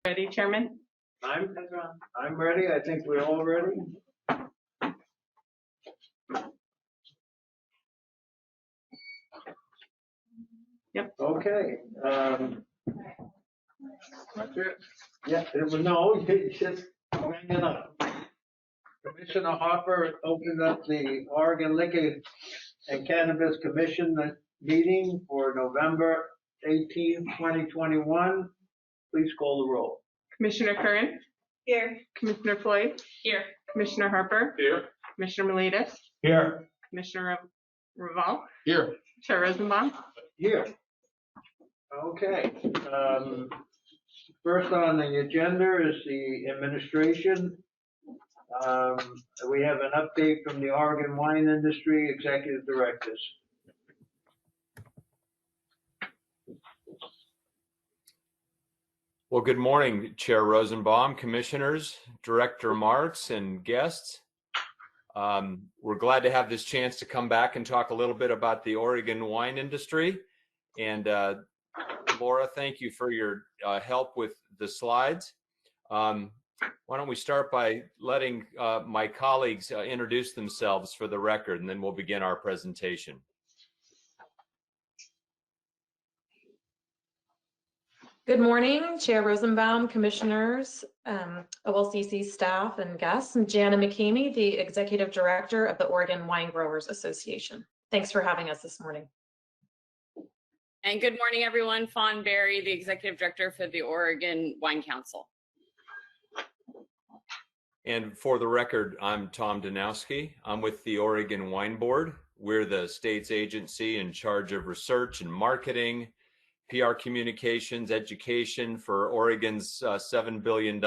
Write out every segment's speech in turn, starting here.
Ready, Chairman? I'm ready. I think we're all ready. Yep. Okay. That's it. Yeah, it was, no, you just bring it up. Commissioner Harper opened up the Oregon Liquor and Cannabis Commission meeting for November 18th, 2021. Please call the roll. Commissioner Curran? Here. Commissioner Floyd? Here. Commissioner Harper? Here. Commissioner Miletus? Here. Commissioner Raval? Here. Chair Rosenbaum? Here. Okay. First on the agenda is the administration. We have an update from the Oregon wine industry executive directors. Well, good morning, Chair Rosenbaum, commissioners, Director Marks, and guests. We're glad to have this chance to come back and talk a little bit about the Oregon wine industry. And Laura, thank you for your help with the slides. Why don't we start by letting my colleagues introduce themselves for the record, and then we'll begin our presentation. Good morning, Chair Rosenbaum, commissioners, OLCC staff, and guests. I'm Jana McKamey, the Executive Director of the Oregon Wine Growers Association. Thanks for having us this morning. And good morning, everyone. Fawn Berry, the Executive Director for the Oregon Wine Council. And for the record, I'm Tom Danowski. I'm with the Oregon Wine Board. We're the state's agency in charge of research and marketing, PR communications, education for Oregon's $7 billion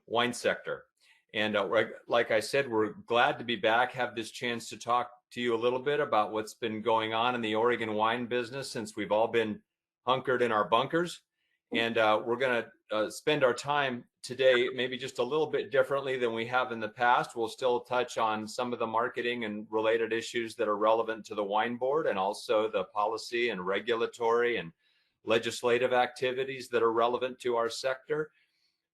wine sector. And like I said, we're glad to be back, have this chance to talk to you a little bit about what's been going on in the Oregon wine business since we've all been hunkered in our bunkers. And we're going to spend our time today maybe just a little bit differently than we have in the past. We'll still touch on some of the marketing and related issues that are relevant to the wine board, and also the policy and regulatory and legislative activities that are relevant to our sector.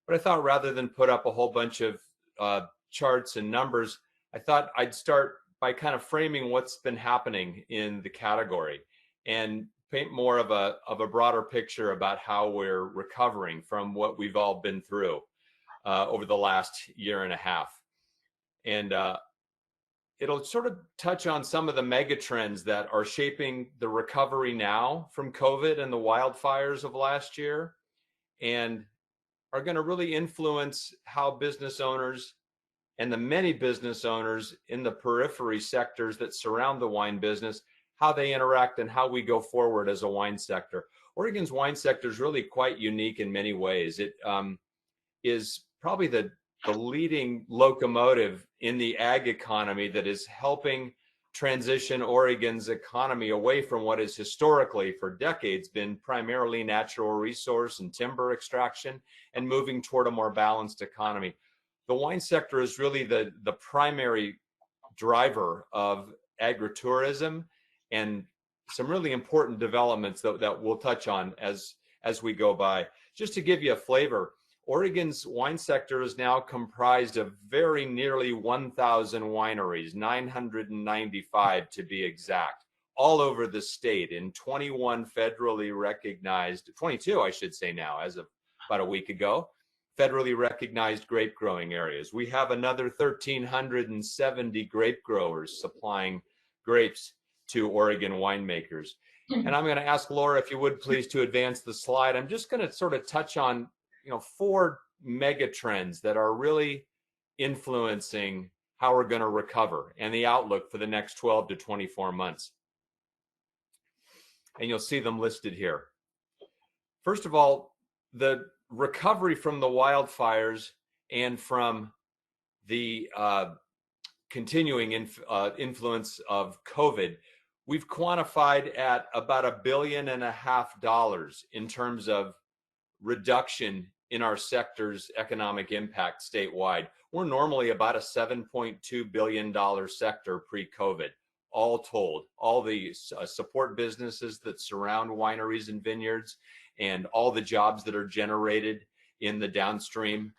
But I thought rather than put up a whole bunch of charts and numbers, I thought I'd start by kind of framing what's been happening in the category and paint more of a broader picture about how we're recovering from what we've all been through over the last year and a half. And it'll sort of touch on some of the mega trends that are shaping the recovery now from COVID and the wildfires of last year, and are going to really influence how business owners and the many business owners in the periphery sectors that surround the wine business, how they interact and how we go forward as a wine sector. Oregon's wine sector is really quite unique in many ways. It is probably the leading locomotive in the ag economy that is helping transition Oregon's economy away from what has historically for decades been primarily natural resource and timber extraction, and moving toward a more balanced economy. The wine sector is really the primary driver of agritourism and some really important developments that we'll touch on as we go by. Just to give you a flavor, Oregon's wine sector is now comprised of very nearly 1,000 wineries, 995 to be exact, all over the state in 21 federally recognized, 22 I should say now, as of about a week ago, federally recognized grape growing areas. We have another 1,370 grape growers supplying grapes to Oregon winemakers. And I'm going to ask Laura, if you would please, to advance the slide. I'm just going to sort of touch on, four mega trends that are really influencing how we're going to recover and the outlook for the next 12 to 24 months. And you'll see them listed here. First of all, the recovery from the wildfires and from the continuing influence of COVID, we've quantified at about $1.5 billion in terms of reduction in our sector's economic impact statewide. We're normally about a $7.2 billion sector pre-COVID, all told. All the support businesses that surround wineries and vineyards, and all the jobs that are generated, in the downstream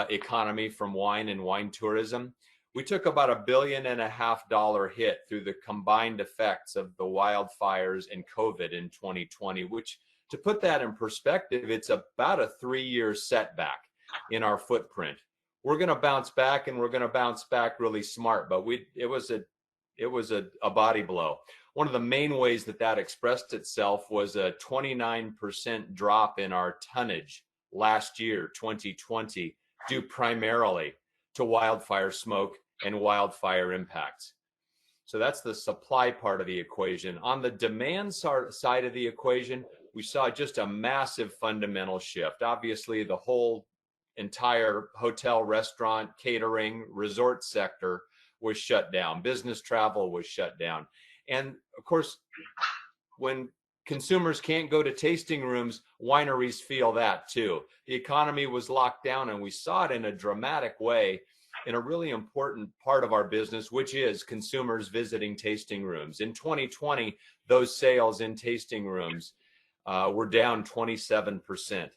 economy from wine and wine tourism. We took about $1.5 billion hit through the combined effects of the wildfires and COVID in 2020, which, to put that in perspective, it's about a 3-year setback in our footprint. We're going to bounce back, and we're going to bounce back really smart, but it was a body blow. One of the main ways that expressed itself was a 29% drop in our tonnage last year, 2020, due primarily to wildfire smoke and wildfire impacts. So that's the supply part of the equation. On the demand side of the equation, we saw just a massive fundamental shift. Obviously, the whole entire hotel, restaurant, catering, resort sector was shut down. Business travel was shut down. And of course, when consumers can't go to tasting rooms, wineries feel that too. The economy was locked down, and we saw it in a dramatic way in a really important part of our business, which is consumers visiting tasting rooms. In 2020, those sales in tasting rooms were down 27%.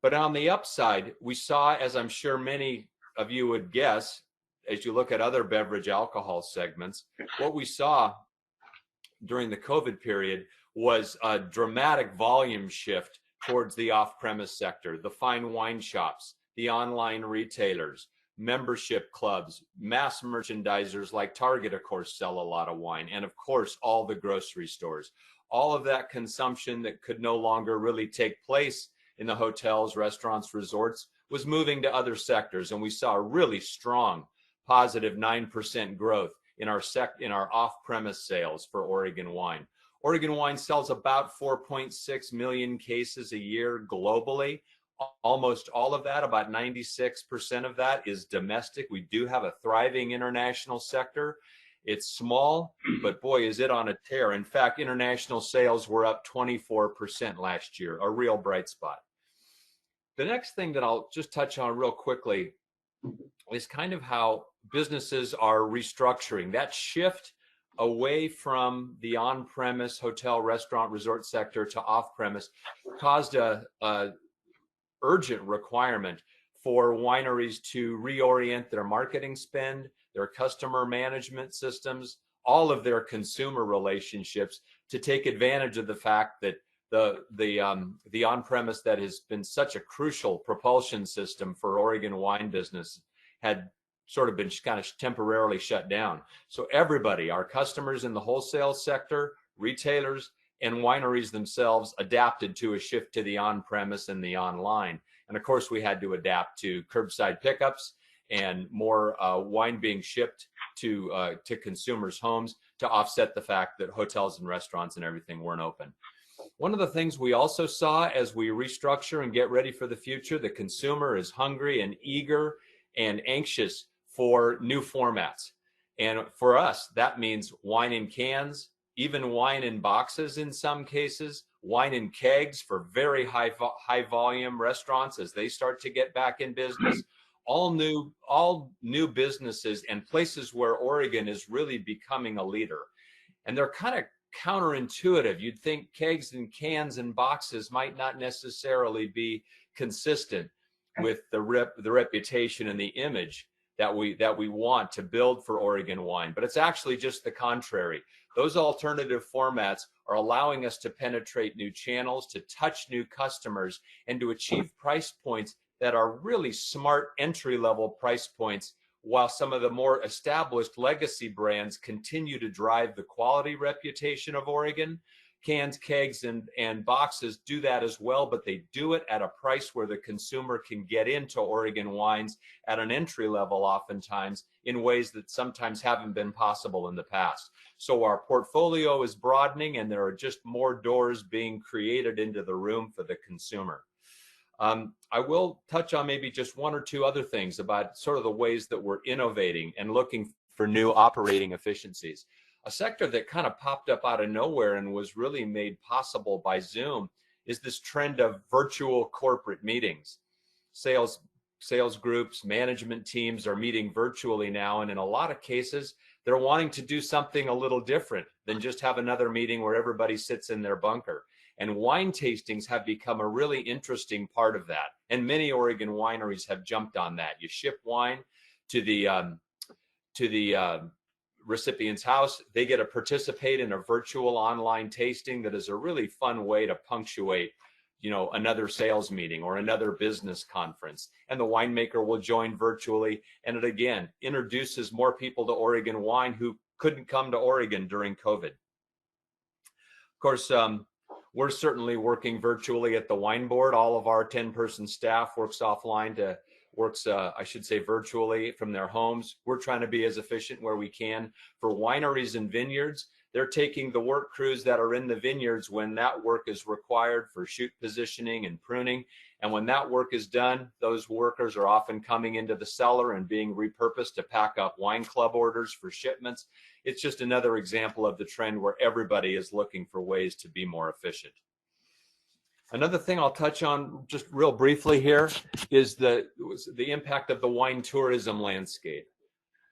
But on the upside, we saw, as I'm sure many of you would guess, as you look at other beverage alcohol segments, what we saw during the COVID period was a dramatic volume shift towards the off-premise sector, the fine wine shops, the online retailers, membership clubs, mass merchandisers like Target, of course, sell a lot of wine, and of course, all the grocery stores. All of that consumption that could no longer really take place in the hotels, restaurants, resorts was moving to other sectors, and we saw a really strong positive 9% growth in our off-premise sales for Oregon wine. Oregon wine sells about 4.6 million cases a year globally. Almost all of that, about 96% of that, is domestic. We do have a thriving international sector. It's small, but boy, is it on a tear. In fact, international sales were up 24% last year, a real bright spot. The next thing that I'll just touch on real quickly is kind of how businesses are restructuring. That shift away from the on-premise hotel, restaurant, resort sector to off-premise caused a urgent requirement for wineries to reorient their marketing spend, their customer management systems, all of their consumer relationships to take advantage of the fact that the on-premise that has been such a crucial propulsion system for Oregon wine business had sort of been kind of temporarily shut down. So everybody, our customers in the wholesale sector, retailers, and wineries themselves adapted to a shift to the on-premise and the online. And of course, we had to adapt to curbside pickups and more wine being shipped to consumers' homes to offset the fact that hotels and restaurants and everything weren't open. One of the things we also saw as we restructure and get ready for the future, the consumer is hungry and eager and anxious for new formats. And for us, that means wine in cans, even wine in boxes in some cases, wine in kegs for very high volume restaurants as they start to get back in business. All new businesses and places where Oregon is really becoming a leader. And they're kind of counterintuitive. You'd think kegs and cans and boxes might not necessarily be consistent with the reputation and the image that we want to build for Oregon wine, but it's actually just the contrary. Those alternative formats are allowing us to penetrate new channels, to touch new customers, and to achieve price points that are really smart entry-level price points, while some of the more established legacy brands continue to drive the quality reputation of Oregon. Cans, kegs, and boxes do that as well, but they do it at a price where the consumer can get into Oregon wines at an entry level oftentimes in ways that sometimes haven't been possible in the past. So our portfolio is broadening, and there are just more doors being created into the room for the consumer. I will touch on maybe just one or two other things about sort of the ways that we're innovating and looking for new operating efficiencies. A sector that kind of popped up out of nowhere and was really made possible by Zoom is this trend of virtual corporate meetings. Sales groups, management teams are meeting virtually now, and in a lot of cases, they're wanting to do something a little different than just have another meeting where everybody sits in their bunker. And wine tastings have become a really interesting part of that. And many Oregon wineries have jumped on that. You ship wine to the recipient's house. They get to participate in a virtual online tasting that is a really fun way to punctuate, another sales meeting or another business conference. And the winemaker will join virtually. And it again introduces more people to Oregon wine who couldn't come to Oregon during COVID. Of course, we're certainly working virtually at the wine board. All of our 10-person staff works virtually from their homes. We're trying to be as efficient where we can. For wineries and vineyards, they're taking the work crews that are in the vineyards when that work is required for shoot positioning and pruning. And when that work is done, those workers are often coming into the cellar and being repurposed to pack up wine club orders for shipments. It's just another example of the trend where everybody is looking for ways to be more efficient. Another thing I'll touch on just real briefly here is the impact of the wine tourism landscape.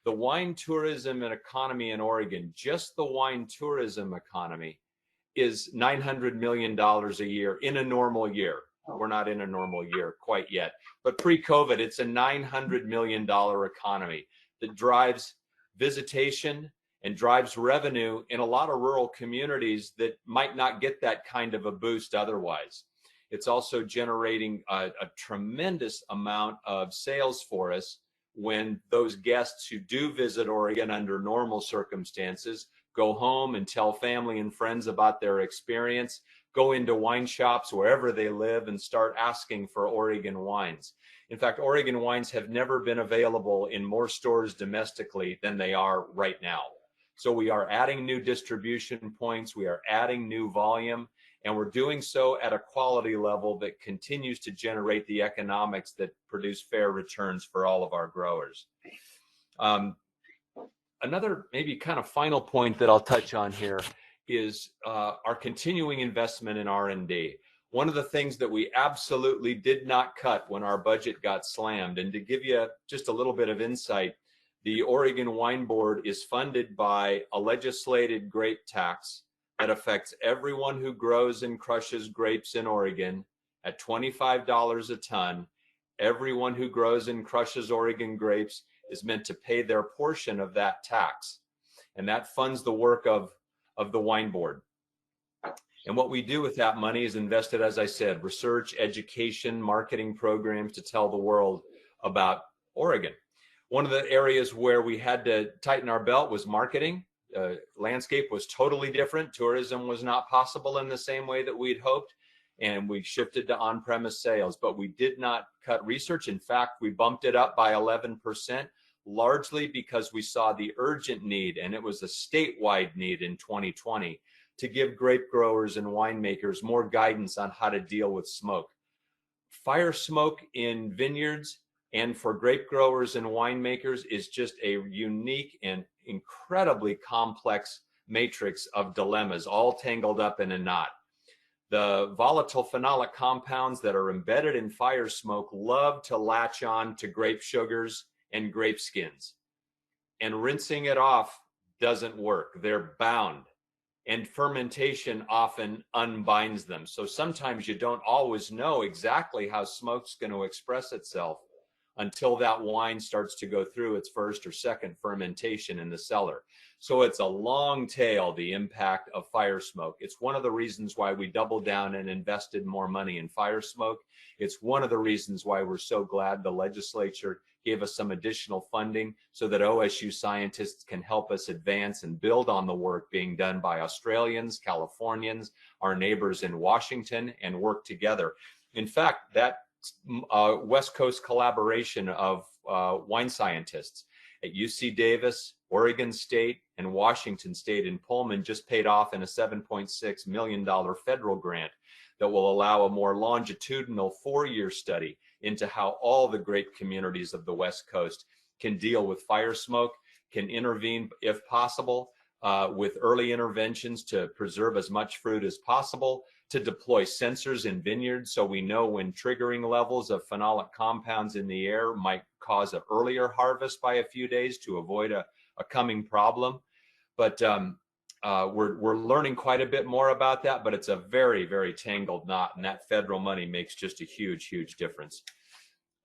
The wine tourism and economy in Oregon, just the wine tourism economy, is $900 million a year in a normal year. We're not in a normal year quite yet, but pre-COVID, it's a $900 million economy that drives visitation and drives revenue in a lot of rural communities that might not get that kind of a boost otherwise. It's also generating a tremendous amount of sales for us when those guests who do visit Oregon under normal circumstances go home and tell family and friends about their experience, go into wine shops wherever they live and start asking for Oregon wines. In fact, Oregon wines have never been available in more stores domestically than they are right now. So we are adding new distribution points, we are adding new volume, and we're doing so at a quality level that continues to generate the economics that produce fair returns for all of our growers. Another maybe kind of final point that I'll touch on here is our continuing investment in R&D. One of the things that we absolutely did not cut when our budget got slammed, and to give you just a little bit of insight, the Oregon Wine Board is funded by a legislated grape tax that affects everyone who grows and crushes grapes in Oregon at $25 a ton. Everyone who grows and crushes Oregon grapes is meant to pay their portion of that tax. And that funds the work of the wine board. And what we do with that money is invested, as I said, research, education, marketing programs to tell the world about Oregon. One of the areas where we had to tighten our belt was marketing. Landscape was totally different. Tourism was not possible in the same way that we'd hoped. And we shifted to on-premise sales, but we did not cut research. In fact, we bumped it up by 11%, largely because we saw the urgent need, and it was a statewide need in 2020, to give grape growers and winemakers more guidance on how to deal with smoke. Fire smoke in vineyards and for grape growers and winemakers is just a unique and incredibly complex matrix of dilemmas, all tangled up in a knot. The volatile phenolic compounds that are embedded in fire smoke love to latch on to grape sugars and grape skins. And rinsing it off doesn't work. They're bound. And fermentation often unbinds them. So sometimes you don't always know exactly how smoke's going to express itself until that wine starts to go through its first or second fermentation in the cellar. So it's a long tail, the impact of fire smoke. It's one of the reasons why we doubled down and invested more money in fire smoke. It's one of the reasons why we're so glad the legislature gave us some additional funding so that OSU scientists can help us advance and build on the work being done by Australians, Californians, our neighbors in Washington, and work together. In fact, that West Coast collaboration of wine scientists at UC Davis, Oregon State, and Washington State in Pullman just paid off in a $7.6 million federal grant that will allow a more longitudinal 4-year study into how all the grape communities of the West Coast can deal with fire smoke, can intervene if possible with early interventions to preserve as much fruit as possible, to deploy sensors in vineyards so we know when triggering levels of phenolic compounds in the air might cause an earlier harvest by a few days to avoid a coming problem. But We're learning quite a bit more about that, but it's a very, very tangled knot, and that federal money makes just a huge, huge difference.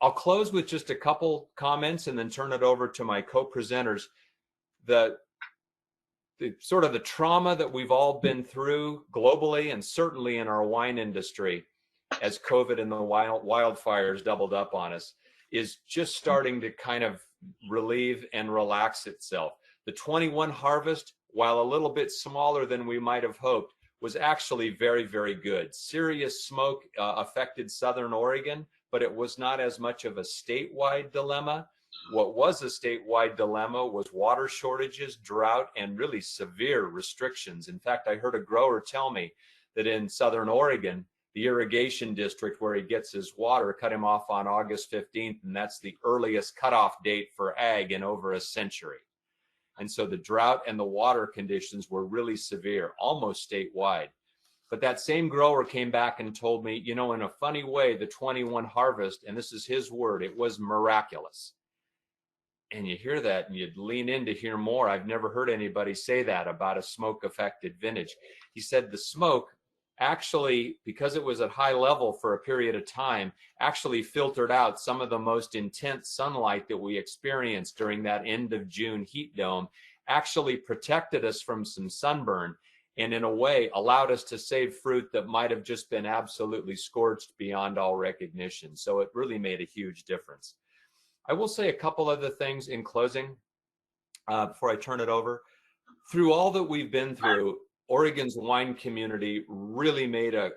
I'll close with just a couple comments and then turn it over to my co-presenters. The sort of the trauma that we've all been through globally and certainly in our wine industry as COVID and the wildfires doubled up on us is just starting to kind of relieve and relax itself. The 21 harvest, while a little bit smaller than we might have hoped, was actually very, very good. Serious smoke affected Southern Oregon, but it was not as much of a statewide dilemma. What was a statewide dilemma was water shortages, drought, and really severe restrictions. In fact, I heard a grower tell me that in Southern Oregon, the irrigation district where he gets his water cut him off on August 15th, and that's the earliest cutoff date for ag in over a century. And so the drought and the water conditions were really severe, almost statewide. But that same grower came back and told me, you know, in a funny way, the 21 harvest, and this is his word, it was miraculous. And you hear that and you'd lean in to hear more. I've never heard anybody say that about a smoke affected vintage. He said the smoke actually, because it was at high level for a period of time, actually filtered out some of the most intense sunlight that we experienced during that end of June heat dome, actually protected us from some sunburn, and in a way allowed us to save fruit that might have just been absolutely scorched beyond all recognition. So it really made a huge difference. I will say a couple other things in closing before I turn it over. Through all that we've been through, Oregon's wine community really made a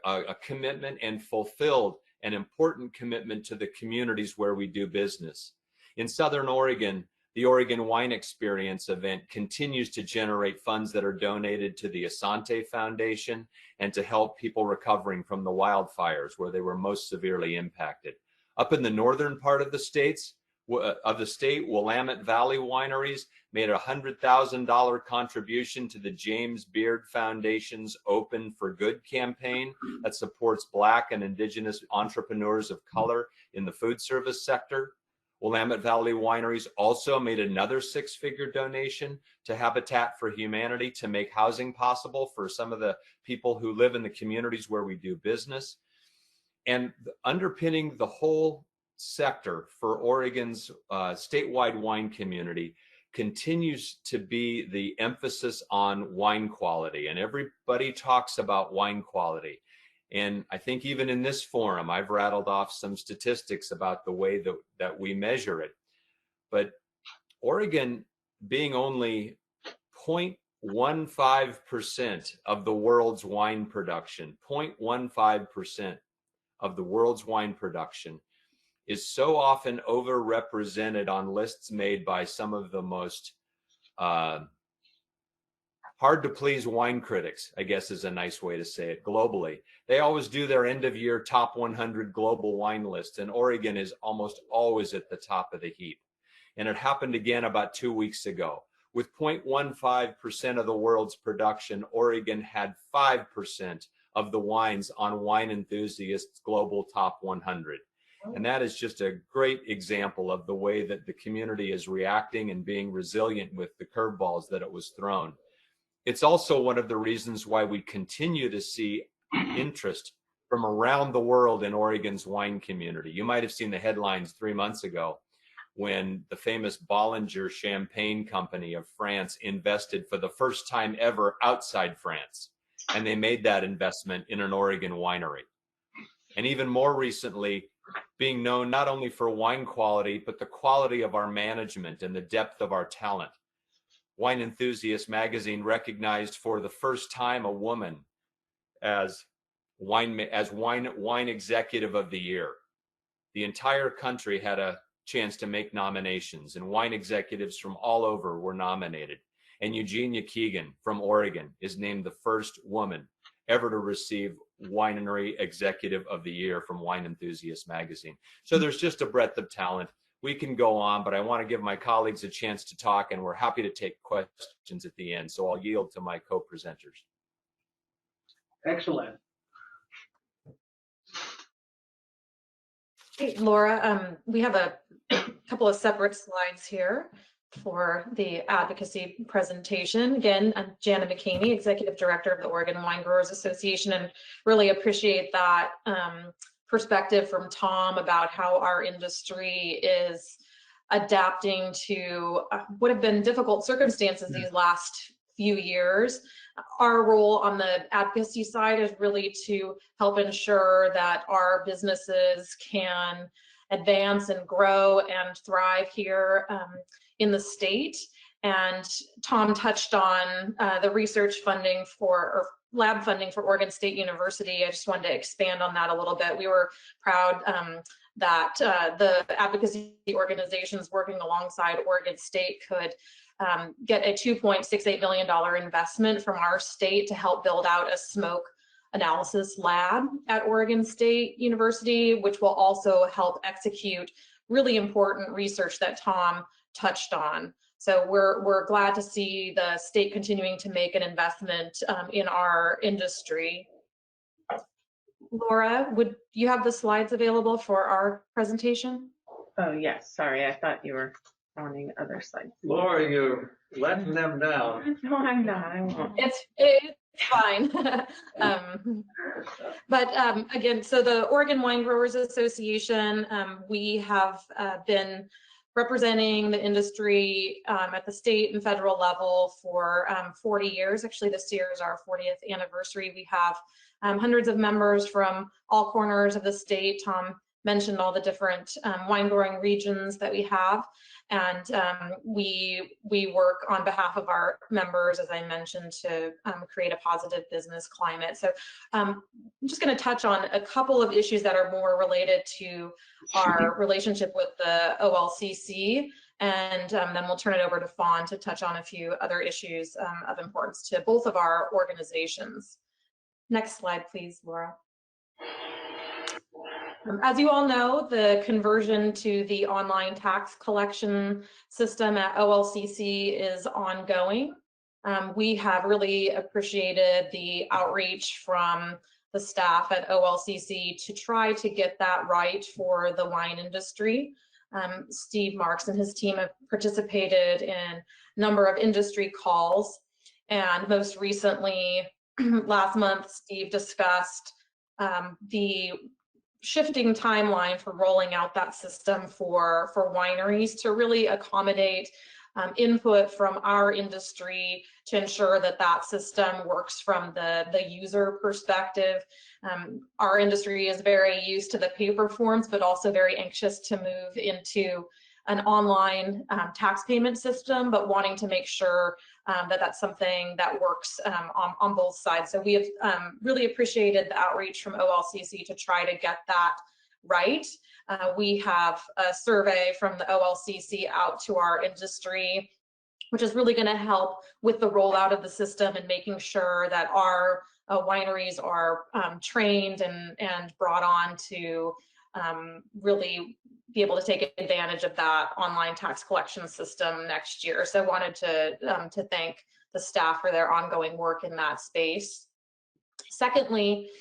commitment and fulfilled an important commitment to the communities where we do business. In Southern Oregon, the Oregon Wine Experience event continues to generate funds that are donated to the Asante Foundation and to help people recovering from the wildfires where they were most severely impacted. Up in the northern part of the state, Willamette Valley Wineries made a $100,000 contribution to the James Beard Foundation's Open for Good campaign that supports Black and Indigenous entrepreneurs of color in the food service sector. Willamette Valley Wineries also made another six-figure donation to Habitat for Humanity to make housing possible for some of the people who live in the communities where we do business. And underpinning the whole sector for Oregon's statewide wine community continues to be the emphasis on wine quality. And everybody talks about wine quality. And I think even in this forum, I've rattled off some statistics about the way that we measure it. But Oregon being only 0.15% of the world's wine production, 0.15% of the world's wine production, is so often overrepresented on lists made by some of the most hard to please wine critics, I guess is a nice way to say it, globally. They always do their end of year top 100 global wine lists, and Oregon is almost always at the top of the heap. And it happened again about 2 weeks ago. With 0.15% of the world's production, Oregon had 5% of the wines on Wine Enthusiast's global top 100. And that is just a great example of the way that the community is reacting and being resilient with the curveballs that it was thrown. It's also one of the reasons why we continue to see interest from around the world in Oregon's wine community. You might have seen the headlines 3 months ago when the famous Bollinger Champagne Company of France invested for the first time ever outside France. And they made that investment in an Oregon winery. And even more recently, being known not only for wine quality, but the quality of our management and the depth of our talent. Wine Enthusiast magazine recognized for the first time a woman as wine executive of the year. The entire country had a chance to make nominations, and wine executives from all over were nominated. And Eugenia Keegan from Oregon is named the first woman ever to receive Winery Executive of the Year from Wine Enthusiast magazine. So there's just a breadth of talent. We can go on, but I want to give my colleagues a chance to talk, and we're happy to take questions at the end. So I'll yield to my co-presenters. Excellent. Hey, Laura, we have a couple of separate slides here. for the advocacy presentation. Again, I'm Jana McKamey, Executive Director of the Oregon Wine Growers Association, and really appreciate that perspective from Tom about how our industry is adapting to what have been difficult circumstances these last few years. Our role on the advocacy side is really to help ensure that our businesses can advance and grow and thrive here in the state. And Tom touched on the research funding or lab funding for Oregon State University. I just wanted to expand on that a little bit. We were proud that the advocacy organizations working alongside Oregon State could get a $2.68 million investment from our state to help build out a smoke analysis lab at Oregon State University, which will also help execute really important research that Tom touched on. So we're glad to see the state continuing to make an investment in our industry. Laura, would you have the slides available for our presentation? Oh, yes, sorry, I thought you were wanting other slides. Laura, you're letting them down. No, I'm not, I won't. It's fine. Again, so the Oregon Wine Growers Association, we have been representing the industry at the state and federal level for 40 years. Actually, this year is our 40th anniversary. We have hundreds of members from all corners of the state. Tom mentioned all the different wine growing regions that we have, and we work on behalf of our members, as I mentioned, to create a positive business climate. So I'm just going to touch on a couple of issues that are more related to our relationship with the OLCC, and then we'll turn it over to Fawn to touch on a few other issues of importance to both of our organizations. Next slide, please, Laura. As you all know, the conversion to the online tax collection system at OLCC is ongoing. We have really appreciated the outreach from the staff at OLCC to try to get that right for the wine industry. Steve Marks and his team have participated in a number of industry calls, and most recently, last month, Steve discussed the shifting timeline for rolling out that system for wineries to really accommodate input from our industry to ensure that that system works from the user perspective. Our industry is very used to the paper forms, but also very anxious to move into an online tax payment system, but wanting to make sure that that's something that works on both sides. So we have really appreciated the outreach from OLCC to try to get that right. We have a survey from the OLCC out to our industry, which is really going to help with the rollout of the system and making sure that our wineries are trained and brought on to really be able to take advantage of that online tax collection system next year. So I wanted to thank the staff for their ongoing work in that space. Secondly,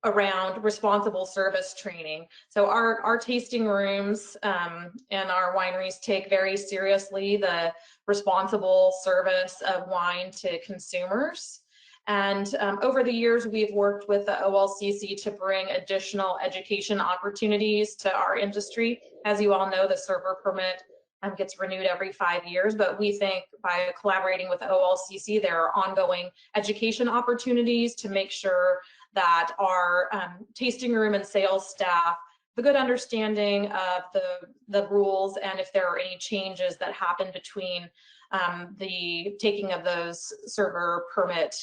around responsible service training. So our tasting rooms and our wineries take very seriously the responsible service of wine to consumers. And over the years, we've worked with the OLCC to bring additional education opportunities to our industry. As you all know, the server permit gets renewed every 5 years, but we think by collaborating with the OLCC, there are ongoing education opportunities to make sure that our tasting room and sales staff have a good understanding of the rules, and if there are any changes that happen between the taking of those server permit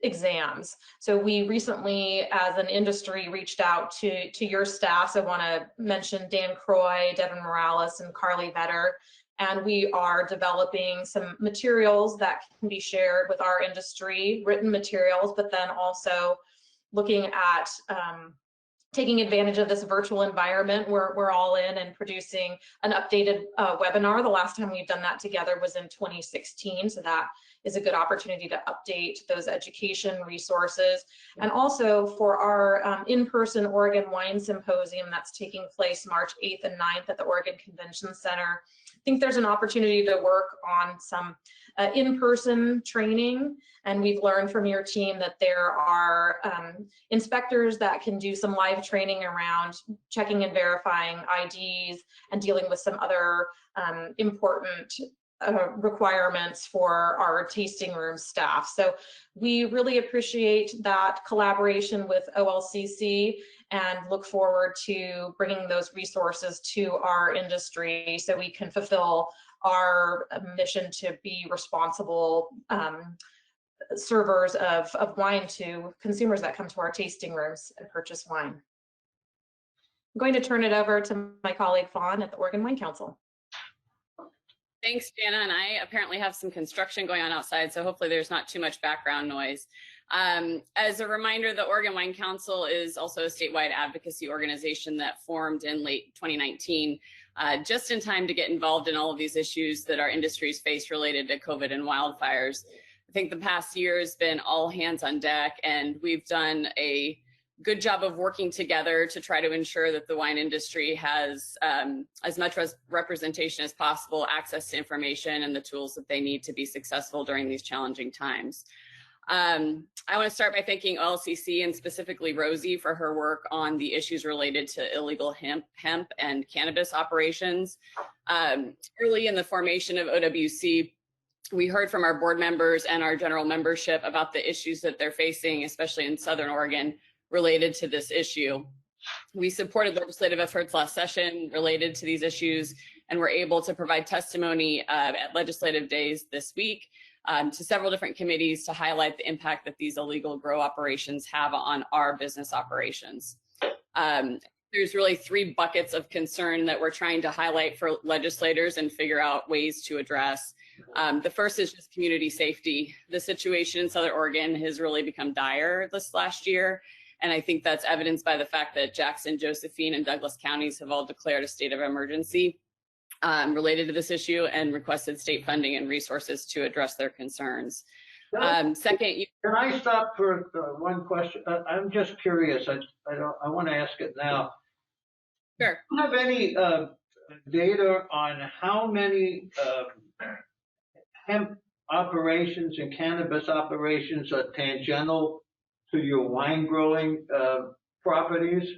exams. So we recently, as an industry, reached out to your staff. So I want to mention Dan Croy, Devin Morales, and Carly Vetter. And we are developing some materials that can be shared with our industry, written materials, but then also looking at taking advantage of this virtual environment. We're all in and producing an updated webinar. The last time we've done that together was in 2016, so that is a good opportunity to update those education resources. And also for our in-person Oregon Wine Symposium that's taking place March 8th and 9th at the Oregon Convention Center, I think there's an opportunity to work on some in-person training. And we've learned from your team that there are inspectors that can do some live training around checking and verifying IDs and dealing with some other important requirements for our tasting room staff. So we really appreciate that collaboration with OLCC and look forward to bringing those resources to our industry so we can fulfill our mission to be responsible servers of wine to consumers that come to our tasting rooms and purchase wine. I'm going to turn it over to my colleague Fawn at the Oregon Wine Council. Thanks, Jana. And I apparently have some construction going on outside, so hopefully there's not too much background noise. As a reminder, the Oregon Wine Council is also a statewide advocacy organization that formed in late 2019, just in time to get involved in all of these issues that our industries face related to COVID and wildfires. I think the past year has been all hands on deck, and we've done a good job of working together to try to ensure that the wine industry has as much representation as possible, access to information, and the tools that they need to be successful during these challenging times. I want to start by thanking OLCC and specifically Rosie for her work on the issues related to illegal hemp and cannabis operations. Early in the formation of OWC, we heard from our board members and our general membership about the issues that they're facing, especially in Southern Oregon, related to this issue. We supported legislative efforts last session related to these issues, and were able to provide testimony at legislative days this week to several different committees to highlight the impact that these illegal grow operations have on our business operations. There's really 3 buckets of concern that we're trying to highlight for legislators and figure out ways to address. The first is just community safety. The situation in Southern Oregon has really become dire this last year. And I think that's evidenced by the fact that Jackson, Josephine, and Douglas counties have all declared a state of emergency related to this issue and requested state funding and resources to address their concerns. Second, can I stop for one question? I'm just curious. I want to ask it now. Sure. Do you have any data on how many hemp operations and cannabis operations are tangential to your wine growing properties?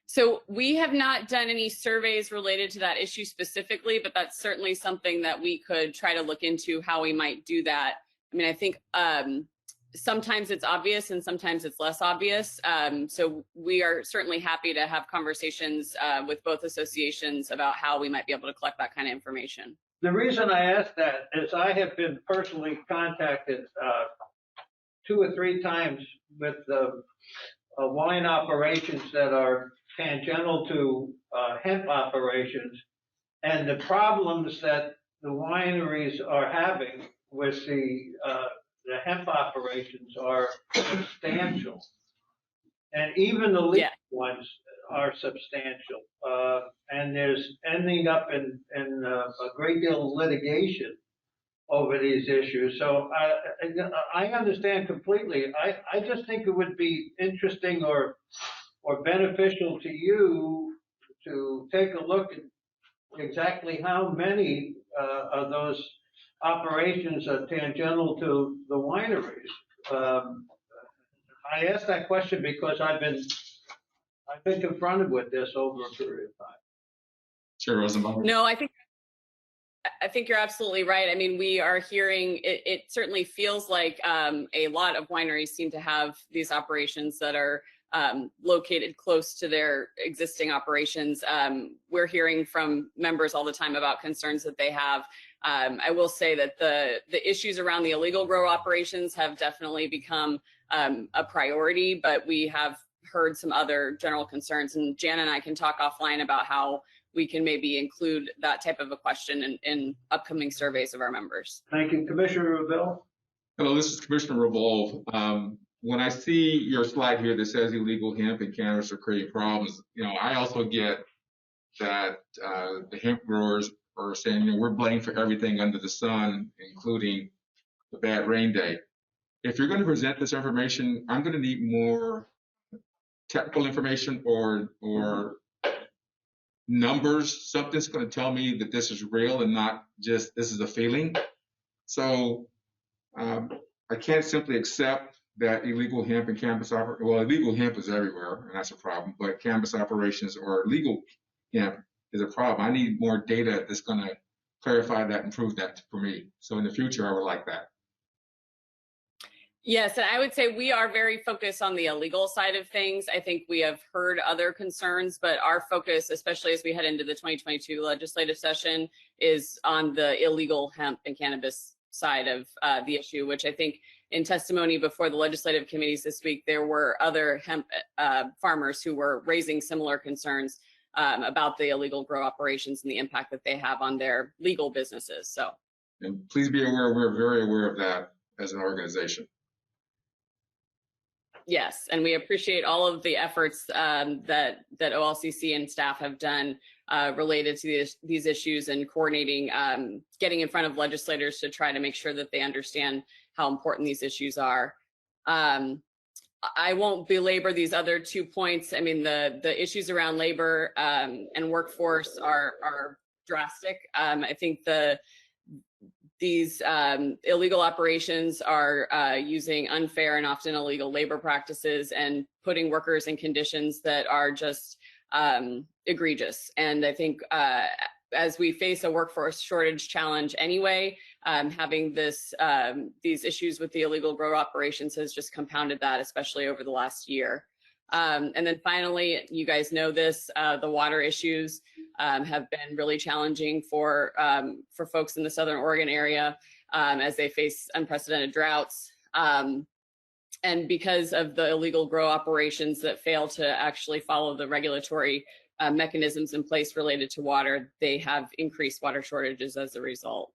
So we have not done any surveys related to that issue specifically, but that's certainly something that we could try to look into how we might do that. I mean, I think sometimes it's obvious and sometimes it's less obvious. So we are certainly happy to have conversations with both associations about how we might be able to collect that kind of information. The reason I ask that is I have been personally contacted 2 or 3 times with wine operations that are tangential to hemp operations, and the problems that the wineries are having with the hemp operations are substantial, and even the legal ones are substantial, and there's ending up in a great deal of litigation over these issues. So I understand completely. I just think it would be interesting or beneficial to you to take a look at exactly how many of those operations are tangential to the wineries. I asked that question because I've been confronted with this over a period of time. Chair Rosenbaum. No, I think you're absolutely right. I mean, we are hearing, it certainly feels like a lot of wineries seem to have these operations that are located close to their existing operations. We're hearing from members all the time about concerns that they have. I will say that the issues around the illegal grow operations have definitely become a priority, but we have heard some other general concerns, and Jan and I can talk offline about how we can maybe include that type of a question in upcoming surveys of our members. Thank you. Commissioner Revelle. Hello, this is Commissioner Revolve. When I see your slide here that says illegal hemp and cannabis are creating problems, I also get that the hemp growers or saying, you know, we're blamed for everything under the sun, including the bad rain day. If you're going to present this information, I'm going to need more technical information or numbers. Something's going to tell me that this is real and not just this is a feeling. So I can't simply accept that illegal hemp and cannabis illegal hemp is everywhere, and that's a problem, but cannabis operations or illegal hemp is a problem. I need more data that's going to clarify that and prove that for me. So in the future, I would like that. Yes, and I would say we are very focused on the illegal side of things. I think we have heard other concerns, but our focus, especially as we head into the 2022 legislative session, is on the illegal hemp and cannabis side of the issue, which I think in testimony before the legislative committees this week, there were other hemp farmers who were raising similar concerns about the illegal grow operations and the impact that they have on their legal businesses. So, and please be aware, we're very aware of that as an organization. Yes, and we appreciate all of the efforts that OLCC and staff have done related to these issues and coordinating, getting in front of legislators to try to make sure that they understand how important these issues are. I won't belabor these other 2 points. I mean, the issues around labor and workforce are drastic. I think these illegal operations are using unfair and often illegal labor practices and putting workers in conditions that are just egregious. And I think as we face a workforce shortage challenge anyway, having these issues with the illegal grow operations has just compounded that, especially over the last year. And then finally, you guys know this, the water issues have been really challenging for folks in the Southern Oregon area as they face unprecedented droughts. And because of the illegal grow operations that fail to actually follow the regulatory mechanisms in place related to water, they have increased water shortages as a result.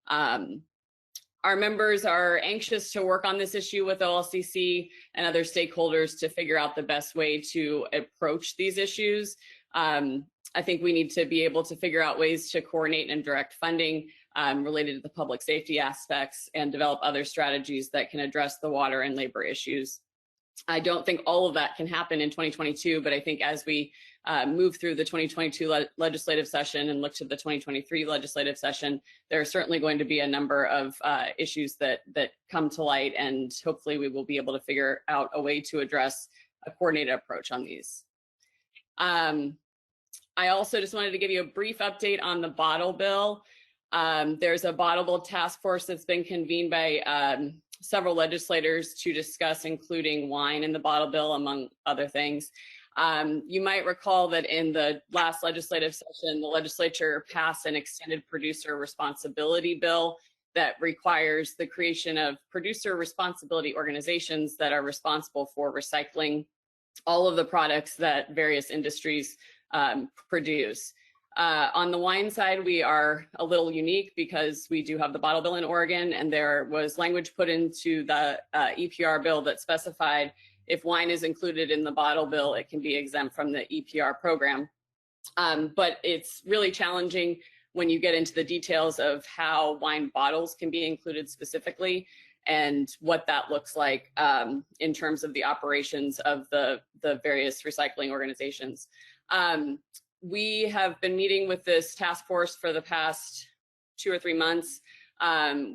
Our members are anxious to work on this issue with OLCC and other stakeholders to figure out the best way to approach these issues. I think we need to be able to figure out ways to coordinate and direct funding related to the public safety aspects and develop other strategies that can address the water and labor issues. I don't think all of that can happen in 2022, but I think as we move through the 2022 legislative session and look to the 2023 legislative session, there are certainly going to be a number of issues that come to light, and hopefully we will be able to figure out a way to address a coordinated approach on these. I also just wanted to give you a brief update on the bottle bill. There's a bottle bill task force that's been convened by several legislators to discuss including wine in the bottle bill, among other things. You might recall that in the last legislative session, the legislature passed an extended producer responsibility bill that requires the creation of producer responsibility organizations that are responsible for recycling all of the products that various industries produce. On the wine side, we are a little unique because we do have the bottle bill in Oregon, and there was language put into the EPR bill that specified if wine is included in the bottle bill, it can be exempt from the EPR program. But it's really challenging when you get into the details of how wine bottles can be included specifically and what that looks like in terms of the operations of the various recycling organizations. We have been meeting with this task force for the past 2 or 3 months.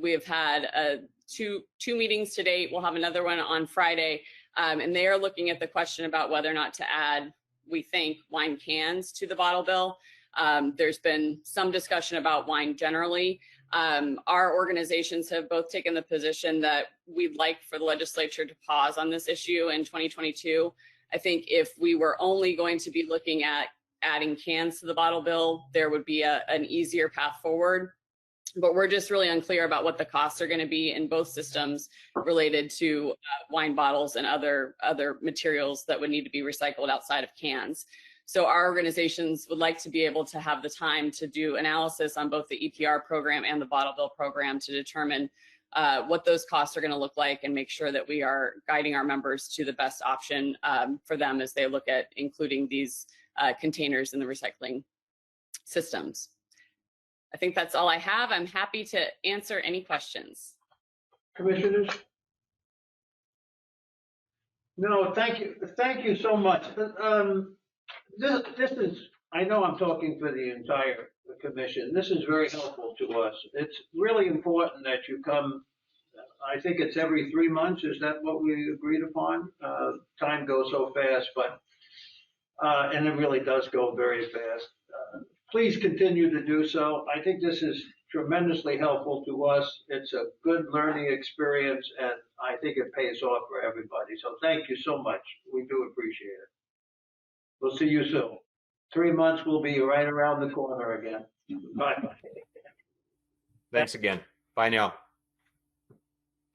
We have had two meetings to date. We'll have another one on Friday. And they are looking at the question about whether or not to add, we think, wine cans to the bottle bill. There's been some discussion about wine generally. Our organizations have both taken the position that we'd like for the legislature to pause on this issue in 2022. I think if we were only going to be looking at adding cans to the bottle bill, there would be an easier path forward. But we're just really unclear about what the costs are going to be in both systems related to wine bottles and other materials that would need to be recycled outside of cans. So our organizations would like to be able to have the time to do analysis on both the EPR program and the bottle bill program to determine what those costs are going to look like and make sure that we are guiding our members to the best option for them as they look at including these containers in the recycling systems. I think that's all I have. I'm happy to answer any questions. Commissioners? No, thank you. Thank you so much. This is, I know I'm talking for the entire commission. This is very helpful to us. It's really important that you come, I think it's every 3 months. Is that what we agreed upon? Time goes so fast, but, and it really does go very fast. Please continue to do so. I think this is tremendously helpful to us. It's a good learning experience, and I think it pays off for everybody. So thank you so much. We do appreciate it. We'll see you soon. 3 months, we'll be right around the corner again. Bye. Thanks again. Bye now.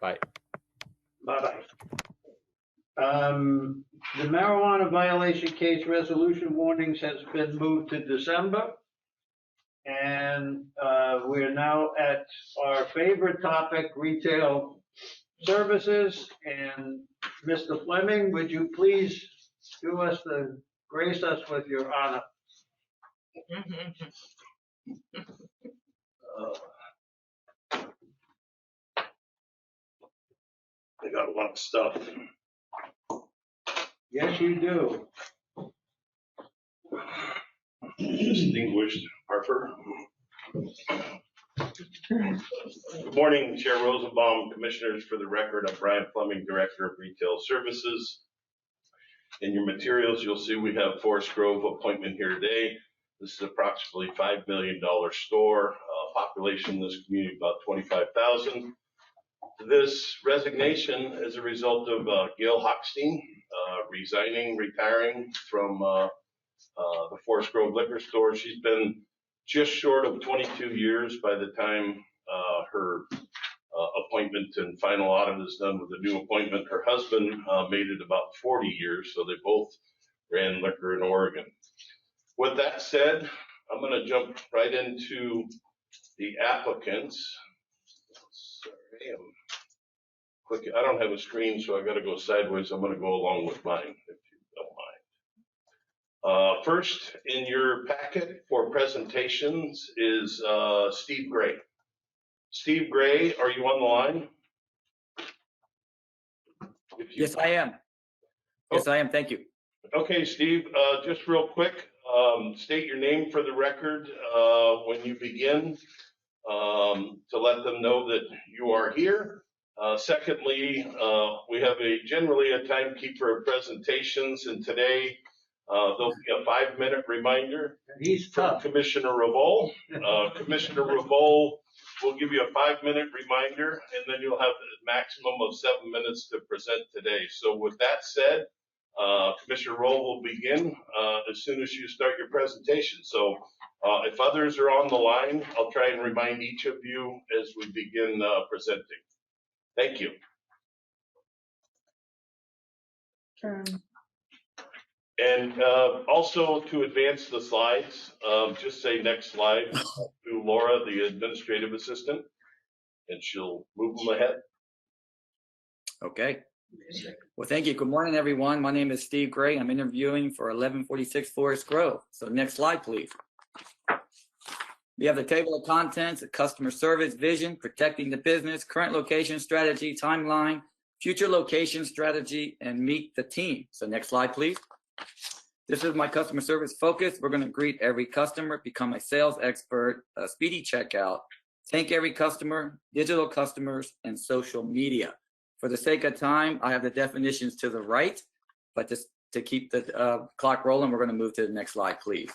Bye. Bye-bye. The marijuana violation case resolution warnings has been moved to December. And we're now at our favorite topic, retail services. And Mr. Fleming, would you please grace us with your honor? I got a lot of stuff. Yes, you do. Distinguished Harper. Good morning, Chair Rosenbaum, Commissioners. For the record, I'm Brian Fleming, Director of Retail Services. In your materials, you'll see we have Forest Grove appointment here today. This is approximately $5 million store. Population in this community about 25,000. This resignation is a result of Gail Hochstein retiring from the Forest Grove liquor store. She's been just short of 22 years by the time her appointment and final audit is done with the new appointment. Her husband made it about 40 years, so they both ran liquor in Oregon. With that said, I'm going to jump right into the applicants. Sorry, I don't have a screen, so I got to go sideways. I'm going to go along with mine, if you don't mind. First in your packet for presentations is Steve Gray. Steve Gray, are you on the line? Yes, I am. Yes, I am. Thank you. Okay, Steve, just real quick, state your name for the record when you begin to let them know that you are here. Secondly, we have generally a timekeeper of presentations, and today there'll be a 5-minute reminder. He's from tough. Commissioner Revolt. Commissioner Revolt will give you a 5-minute reminder, and then you'll have a maximum of 7 minutes to present today. So with that said, Commissioner Revolt will begin as soon as you start your presentation. So if others are on the line, I'll try and remind each of you as we begin presenting. Thank you. And also to advance the slides, just say next slide to Laura, the administrative assistant, and she'll move them ahead. Okay. Well, thank you. Good morning, everyone. My name is Steve Gray. I'm interviewing for 1146 Forest Grove. So next slide, please. We have the table of contents, the customer service, vision, protecting the business, current location strategy, timeline, future location strategy, and meet the team. So next slide, please. This is my customer service focus. We're going to greet every customer, become a sales expert, a speedy checkout, thank every customer, digital customers, and social media. For the sake of time, I have the definitions to the right, but just to keep the clock rolling, we're going to move to the next slide, please.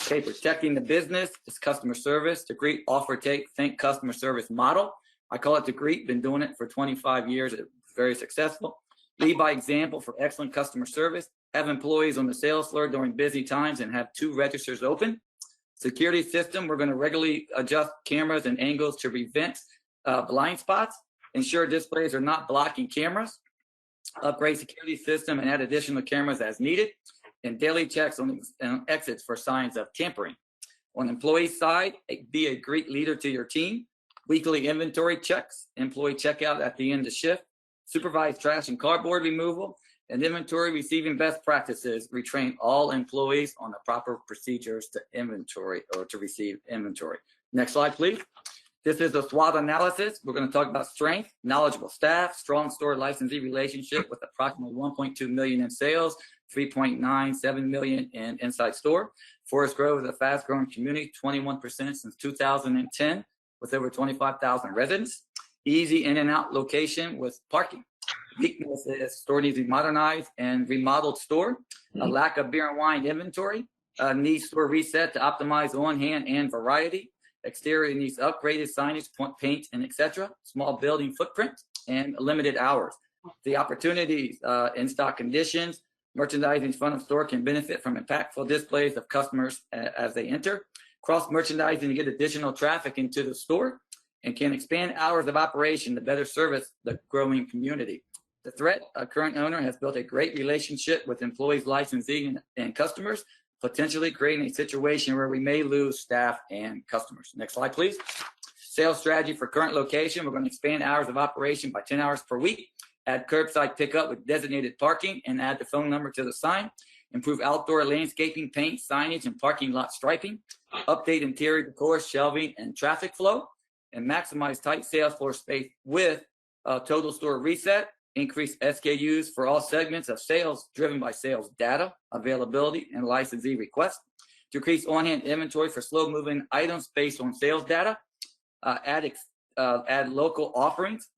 Okay, protecting the business is customer service. The greet, offer, take, think customer service model. I call it the greet, been doing it for 25 years. It's very successful. Lead by example for excellent customer service. Have employees on the sales floor during busy times and have 2 registers open. Security system, we're going to regularly adjust cameras and angles to prevent blind spots. Ensure displays are not blocking cameras. Upgrade security system and add additional cameras as needed. And daily checks on exits for signs of tampering. On the employee side, be a great leader to your team. Weekly inventory checks, employee checkout at the end of shift, supervise trash and cardboard removal, and inventory receiving best practices. Retrain all employees on the proper procedures to inventory or to receive inventory. Next slide, please. This is a SWOT analysis. We're going to talk about strength, knowledgeable staff, strong store licensee relationship with approximately 1.2 million in sales, 3.97 million in inside store. Forest Grove is a fast growing community, 21% since 2010 with over 25,000 residents. Easy in and out location with parking. Weakness is store needs to be modernized and remodeled store. A lack of beer and wine inventory. Needs store reset to optimize on hand and variety. Exterior needs upgraded signage, paint, and etc. Small building footprint and limited hours. The opportunities, in-stock conditions, merchandising front of store can benefit from impactful displays of customers as they enter. Cross merchandising to get additional traffic into the store and can expand hours of operation to better service the growing community. The threat, a current owner has built a great relationship with employees, licensee, and customers, potentially creating a situation where we may lose staff and customers. Next slide, please. Sales strategy for current location. We're going to expand hours of operation by 10 hours per week, add curbside pickup with designated parking, and add the phone number to the sign. Improve outdoor landscaping, paint, signage, and parking lot striping. Update interior decor, shelving, and traffic flow. And maximize tight sales floor space with total store reset. Increase SKUs for all segments of sales driven by sales data, availability, and licensee requests. Decrease on-hand inventory for slow-moving items based on sales data. Add local offerings.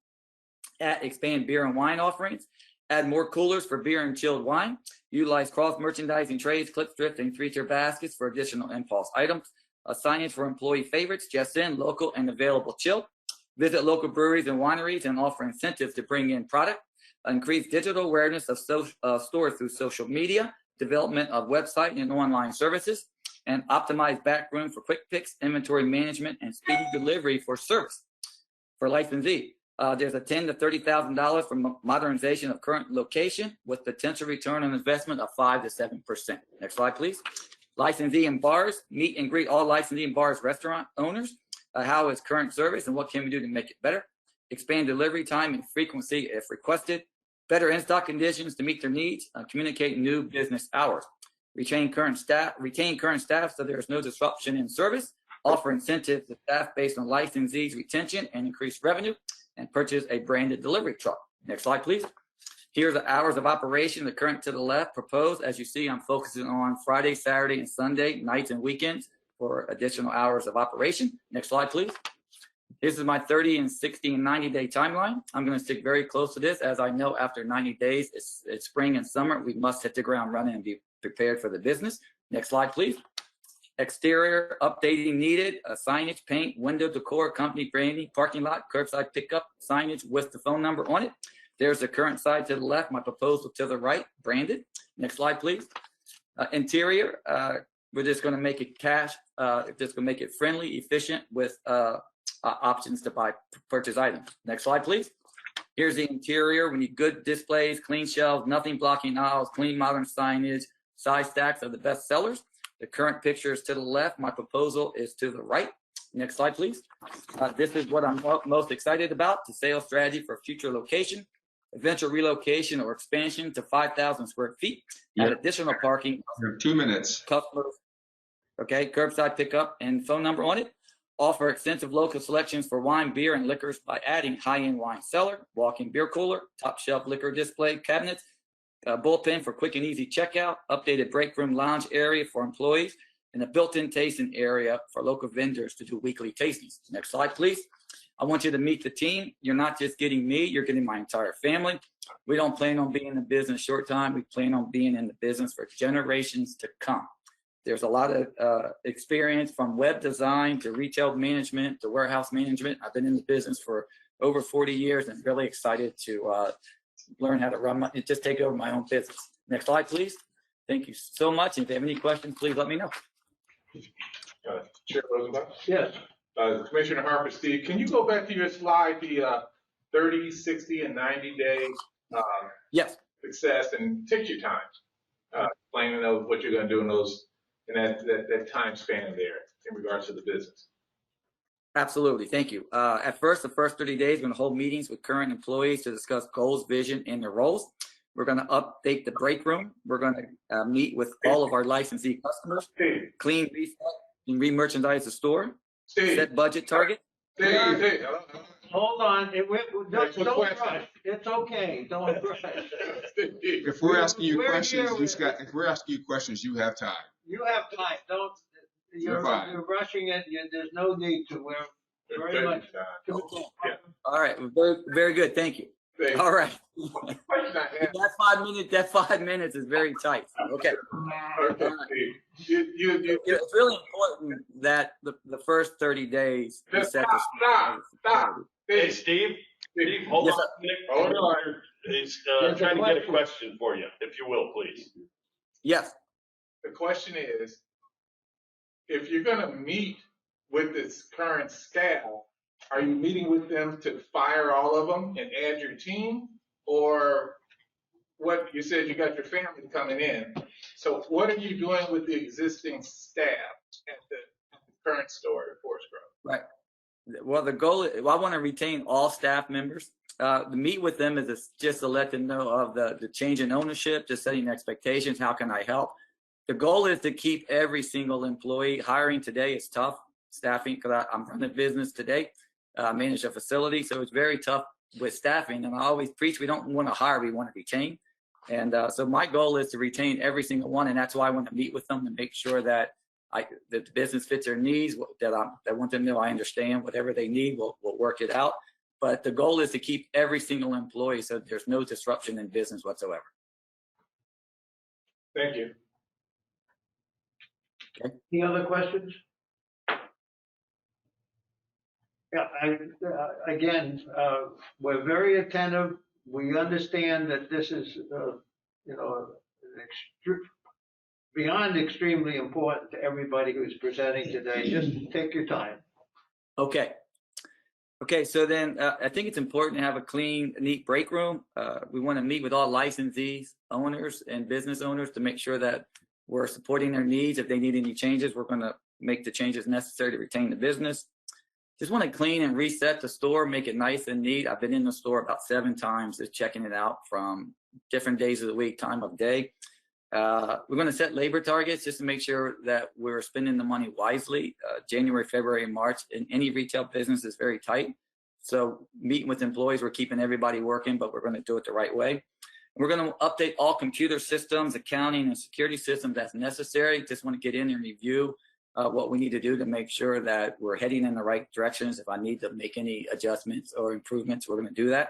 Expand beer and wine offerings. Add more coolers for beer and chilled wine. Utilize cross-merchandising trays, clip strips, and 3-tier baskets for additional impulse items. Signage for employee favorites, just in, local, and available chill. Visit local breweries and wineries and offer incentives to bring in product. Increase digital awareness of stores through social media, development of website and online services, and optimize backroom for quick picks, inventory management, and speedy delivery for service. For licensee, there's a $10,000 to $30,000 for modernization of current location with potential return on investment of 5 to 7%. Next slide, please. Licensee and bars, meet and greet all licensee and bars restaurant owners. How is current service and what can we do to make it better? Expand delivery time and frequency if requested. Better in-stock conditions to meet their needs. Communicate new business hours. Retain current staff so there is no disruption in service. Offer incentives to staff based on licensees' retention and increased revenue. And purchase a branded delivery truck. Next slide, please. Here's the hours of operation, the current to the left proposed. As you see, I'm focusing on Friday, Saturday, and Sunday, nights and weekends for additional hours of operation. Next slide, please. This is my 30 and 60 and 90-day timeline. I'm going to stick very close to this as I know after 90 days, it's spring and summer. We must hit the ground running and be prepared for the business. Next slide, please. Exterior updating needed, signage, paint, window decor, company branding, parking lot, curbside pickup, signage with the phone number on it. There's the current side to the left, my proposal to the right, branded. Next slide, please. Interior, we're just going to make it just going to make it friendly, efficient with options to purchase items. Next slide, please. Here's the interior. We need good displays, clean shelves, nothing blocking aisles, clean modern signage. Size stacks are the best sellers. The current picture is to the left. My proposal is to the right. Next slide, please. This is what I'm most excited about, the sales strategy for future location. Eventual relocation or expansion to 5,000 square feet. Add additional parking. 2 minutes. Customers. Okay, curbside pickup and phone number on it. Offer extensive local selections for wine, beer, and liquors by adding high-end wine cellar, walk-in beer cooler, top shelf liquor display cabinets, bullpen for quick and easy checkout, updated break room lounge area for employees, and a built-in tasting area for local vendors to do weekly tastings. Next slide, please. I want you to meet the team. You're not just getting me, you're getting my entire family. We don't plan on being in the business short time. We plan on being in the business for generations to come. There's a lot of experience from web design to retail management to warehouse management. I've been in the business for over 40 years and really excited to learn how to just take over my own business. Next slide, please. Thank you so much. If you have any questions, please let me know. Chair Rosenbaum? Yes. Commissioner Harper, Steve, can you go back to your slide, the 30, 60, and 90-day Yes. success, and take your time explaining what you're going to do in that time span there in regards to the business? Absolutely. Thank you. At first, the first 30 days, we're going to hold meetings with current employees to discuss goals, vision, and their roles. We're going to update the break room. We're going to meet with all of our licensee customers, clean, reset, and re-merchandise the store. Steve, set budget target. Steve, Hold on, That's a don't question. rush. It's okay, don't rush. If we're asking you We're questions, here if we're asking you questions, you have time. You have time, You're fine. you're rushing it, there's no need to, we're very much. All right, very, very good. Thank you. Steve, All right. question I have. That 5 minutes is very tight. Okay. Okay, Steve, you It's really important that the first 30 days we just set stop. Hey, Steve, Steve, hold Yes, on. Hold on. He's There's a trying to get a question. question for you, if you will, please. Yes. the question is, if you're gonna meet with this current staff, are you meeting with them to fire all of them and add your team? Or what, you said you got your family coming in. So what are you doing with the existing staff at the current store at Forest Grove? Right. Well, the goal is, I want to retain all staff members. The meet with them is just to let them know of the change in ownership, just setting expectations. How can I help? The goal is to keep every single employee. Hiring today is tough. Staffing, because I'm running a business today, manage a facility, so it's very tough with staffing. And I always preach, we don't want to hire, we want to retain. And so my goal is to retain every single one, and that's why I want to meet with them and make sure that that the business fits their needs. That I want them to know I understand whatever they need. We'll work it out. But the goal is to keep every single employee so there's no disruption in business whatsoever. Thank you. Any other questions? Yeah, again, we're very attentive. We understand that this is, beyond extremely important to everybody who's presenting today. Just take your time. Okay. Okay, so then I think it's important to have a clean, neat break room. We want to meet with all licensees, owners, and business owners to make sure that we're supporting their needs. If they need any changes, we're going to make the changes necessary to retain the business. Just want to clean and reset the store, make it nice and neat. I've been in the store about 7 times, just checking it out from different days of the week, time of day. We're going to set labor targets just to make sure that we're spending the money wisely. January, February, and March in any retail business is very tight. So meeting with employees, we're keeping everybody working, but we're going to do it the right way. We're going to update all computer systems, accounting, and security systems as necessary. Just want to get in and review what we need to do to make sure that we're heading in the right directions. If I need to make any adjustments or improvements, we're going to do that.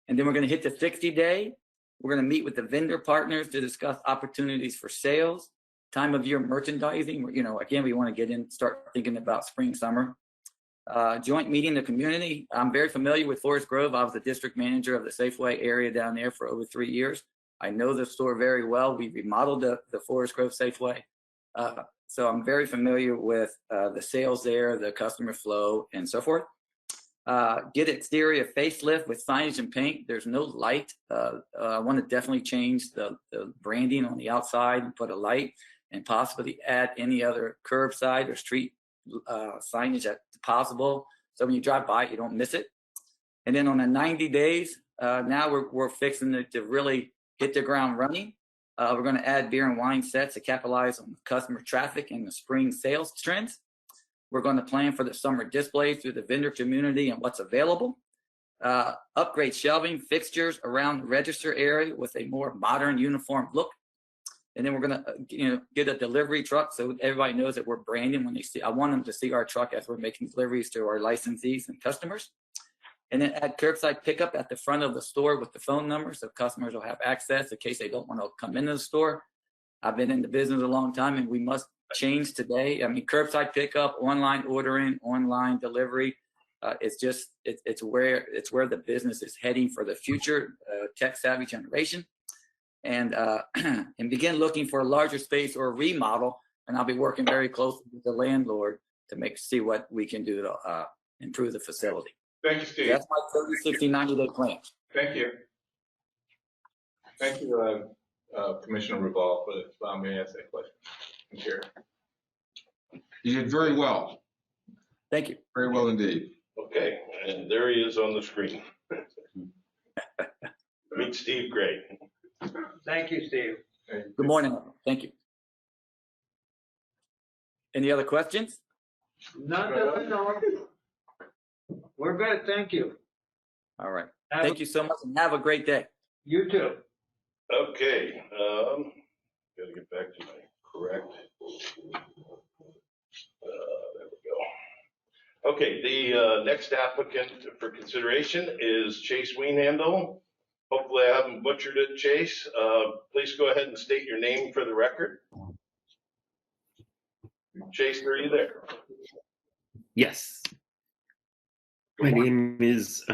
And then we're going to hit the 60-day. We're going to meet with the vendor partners to discuss opportunities for sales, time of year merchandising. Again, we want to get in, start thinking about spring, summer. Joint meeting the community. I'm very familiar with Forest Grove. I was the district manager of the Safeway area down there for over 3 years. I know the store very well. We remodeled the Forest Grove Safeway. So I'm very familiar with the sales there, the customer flow, and so forth. Get exterior facelift with signage and paint. There's no light. I want to definitely change the branding on the outside and put a light, and possibly add any other curbside or street signage that's possible. So when you drive by, you don't miss it. And then on the 90 days, now we're fixing to really hit the ground running. We're going to add beer and wine sets to capitalize on customer traffic and the spring sales trends. We're going to plan for the summer displays through the vendor community and what's available. Upgrade shelving fixtures around the register area with a more modern uniform look. And then we're going to get a delivery truck so everybody knows that we're branding when they see. I want them to see our truck as we're making deliveries to our licensees and customers. And then add curbside pickup at the front of the store with the phone number so customers will have access in case they don't want to come into the store. I've been in the business a long time, and we must change today. I mean, curbside pickup, online ordering, online delivery. It's where the business is heading for the future, tech savvy generation. And and begin looking for a larger space or a remodel. And I'll be working very closely with the landlord to see what we can do to improve the facility. Thank you, Steve. That's my 30, 60, 90-day plan. Thank you. Thank you, Commissioner Revolve, for allowing me to ask that question. Chair. You did very well. Thank you. Very well indeed. Okay, and there he is on the screen. Meet Steve Gray. Thank you, Steve. Good morning. Thank you. Any other questions? Not that I know of. We're good, thank you. All right. Have Thank you so much and have a great day. You too. Okay, gotta get back to my correct. There we go. Okay, the next applicant for consideration is Chase Weinhandle. Hopefully I haven't butchered it, Chase. Please go ahead and state your name for the record. Chase, are you there? Yes. My name is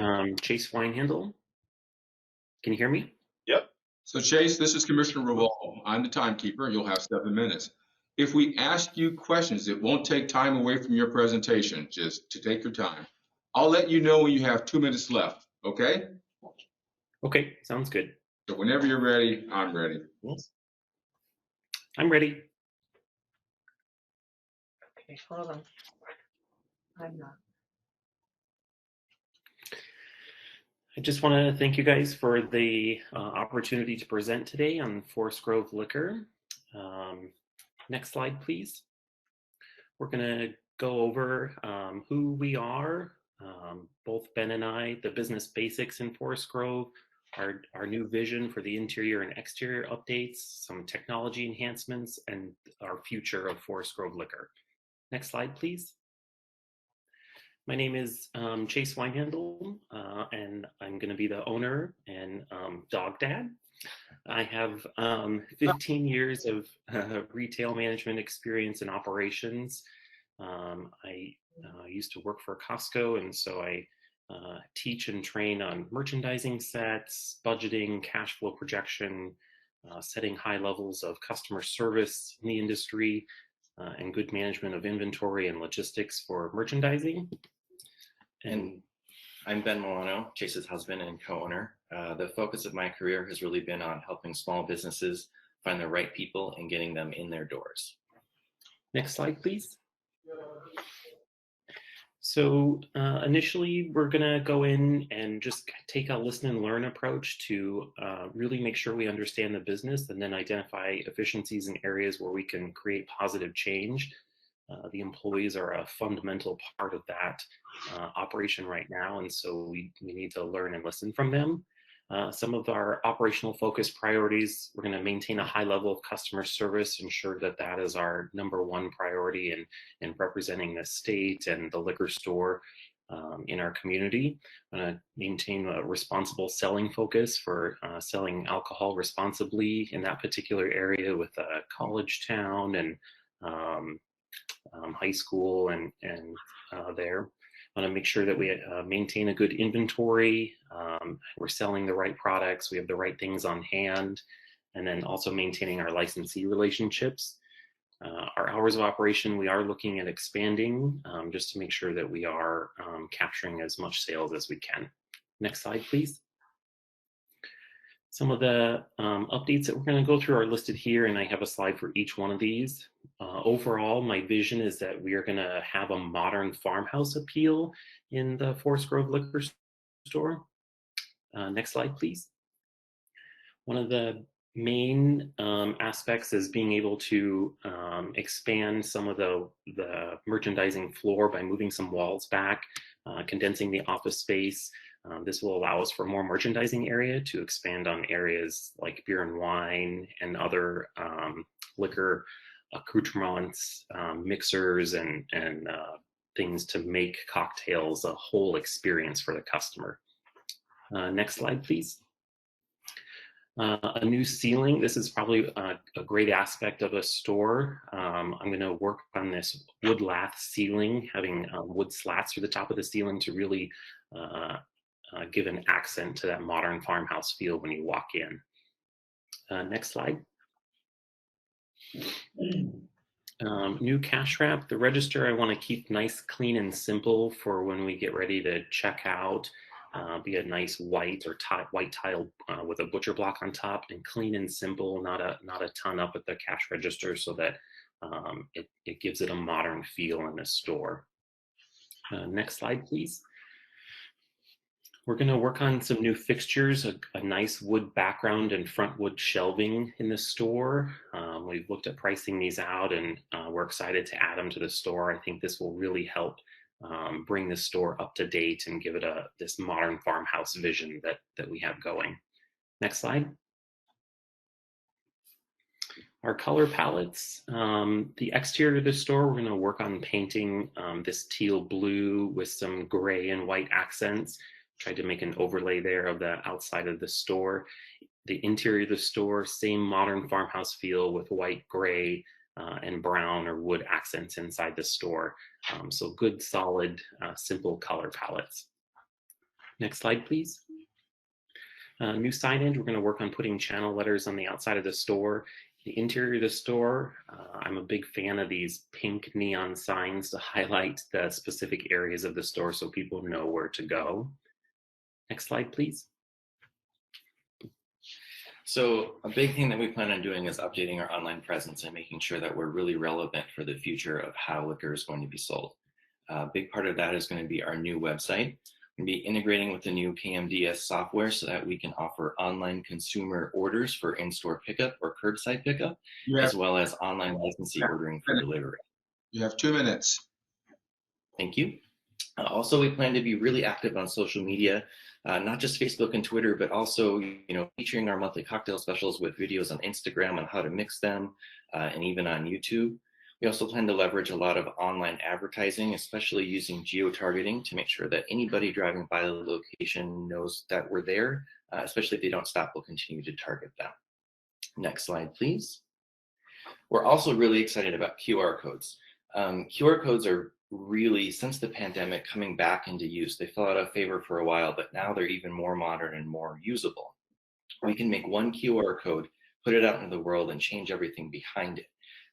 Chase Weinhandle. Can you hear me? Yep. So Chase, this is Commissioner Revolve. I'm the timekeeper. You'll have 7 minutes. If we ask you questions, it won't take time away from your presentation, just to take your time. I'll let you know when you have 2 minutes left, okay? Okay, sounds good. So whenever you're ready, I'm ready. Yes. I'm ready. Okay, hold on. I'm not. I just want to thank you guys for the opportunity to present today on Forest Grove Liquor. Next slide, please. We're going to go over who we are, both Ben and I, the business basics in Forest Grove, our new vision for the interior and exterior updates, some technology enhancements, and our future of Forest Grove Liquor. Next slide, please. My name is Chase Weinhandle, and I'm going to be the owner and dog dad. I have 15 years of retail management experience in operations. I used to work for Costco, and so I teach and train on merchandising sets, budgeting, cash flow projection, setting high levels of customer service in the industry, and good management of inventory and logistics for merchandising. And I'm Ben Milano, Chase's husband and co-owner. The focus of my career has really been on helping small businesses find the right people and getting them in their doors. Next slide, please. So initially, we're going to go in and just take a listen and learn approach to really make sure we understand the business and then identify efficiencies in areas where we can create positive change. The employees are a fundamental part of that operation right now, and so we need to learn and listen from them. Some of our operational focus priorities, we're going to maintain a high level of customer service, ensure that that is our #1 priority in representing the state and the liquor store in our community. I'm going to maintain a responsible selling focus for selling alcohol responsibly in that particular area with a college town and high school and there. I want to make sure that we maintain a good inventory. We're selling the right products. We have the right things on hand, and then also maintaining our licensee relationships. Our hours of operation, we are looking at expanding just to make sure that we are capturing as much sales as we can. Next slide, please. Some of the updates that we're going to go through are listed here, and I have a slide for each one of these. Overall, my vision is that we are going to have a modern farmhouse appeal in the Forest Grove Liquor Store. Next slide, please. One of the main aspects is being able to expand some of the merchandising floor by moving some walls back, condensing the office space. This will allow us for more merchandising area to expand on areas like beer and wine and other liquor accoutrements, mixers, and things to make cocktails a whole experience for the customer. Next slide, please. A new ceiling. This is probably a great aspect of a store. I'm going to work on this wood lath ceiling, having wood slats through the top of the ceiling to really give an accent to that modern farmhouse feel when you walk in. Next slide. New cash wrap. The register I want to keep nice, clean, and simple for when we get ready to check out. Be a nice white or white tile with a butcher block on top, and clean and simple, not a ton up at the cash register, so that it gives it a modern feel in the store. Next slide, please. We're going to work on some new fixtures, a nice wood background and front wood shelving in the store. We've looked at pricing these out, and we're excited to add them to the store. I think this will really help bring the store up to date and give it this modern farmhouse vision that we have going. Next slide. Our color palettes. The exterior of the store, we're going to work on painting this teal blue with some gray and white accents. Tried to make an overlay there of the outside of the store. The interior of the store, same modern farmhouse feel with white, gray, and brown or wood accents inside the store. So good, solid, simple color palettes. Next slide, please. New signage, we're going to work on putting channel letters on the outside of the store. The interior of the store, I'm a big fan of these pink neon signs to highlight the specific areas of the store so people know where to go. Next slide, please. So a big thing that we plan on doing is updating our online presence and making sure that we're really relevant for the future of how liquor is going to be sold. A big part of that is going to be our new website. We're going to be integrating with the new KMDS software so that we can offer online consumer orders for in-store pickup or curbside pickup, as well as online licensee ordering for delivery. You have 2 minutes. Thank you. Also, we plan to be really active on social media, not just Facebook and Twitter, but also, featuring our monthly cocktail specials with videos on Instagram on how to mix them, and even on YouTube. We also plan to leverage a lot of online advertising, especially using geo-targeting to make sure that anybody driving by the location knows that we're there, especially if they don't stop, we'll continue to target them. Next slide, please. We're also really excited about QR codes. QR codes are really, since the pandemic, coming back into use. They fell out of favor for a while, but now they're even more modern and more usable. We can make one QR code, put it out into the world, and change everything behind it.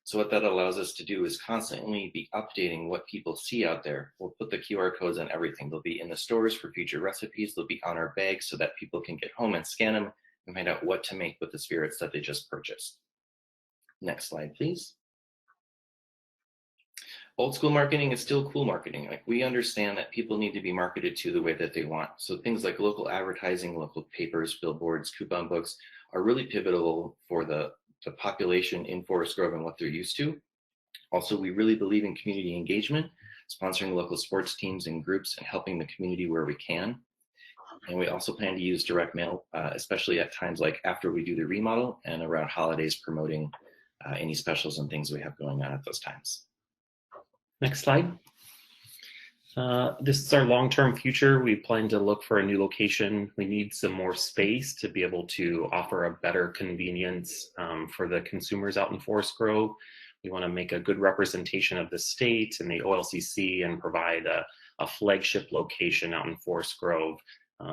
So what that allows us to do is constantly be updating what people see out there. We'll put the QR codes on everything. They'll be in the stores for future recipes. They'll be on our bags so that people can get home and scan them and find out what to make with the spirits that they just purchased. Next slide, please. Old school marketing is still cool marketing. Like, we understand that people need to be marketed to the way that they want. So things like local advertising, local papers, billboards, coupon books are really pivotal for the population in Forest Grove and what they're used to. Also, we really believe in community engagement, sponsoring local sports teams and groups and helping the community where we can. And we also plan to use direct mail, especially at times like after we do the remodel and around holidays, promoting any specials and things we have going on at those times. Next slide. This is our long-term future. We plan to look for a new location. We need some more space to be able to offer a better convenience for the consumers out in Forest Grove. We want to make a good representation of the state and the OLCC and provide a flagship location out in Forest Grove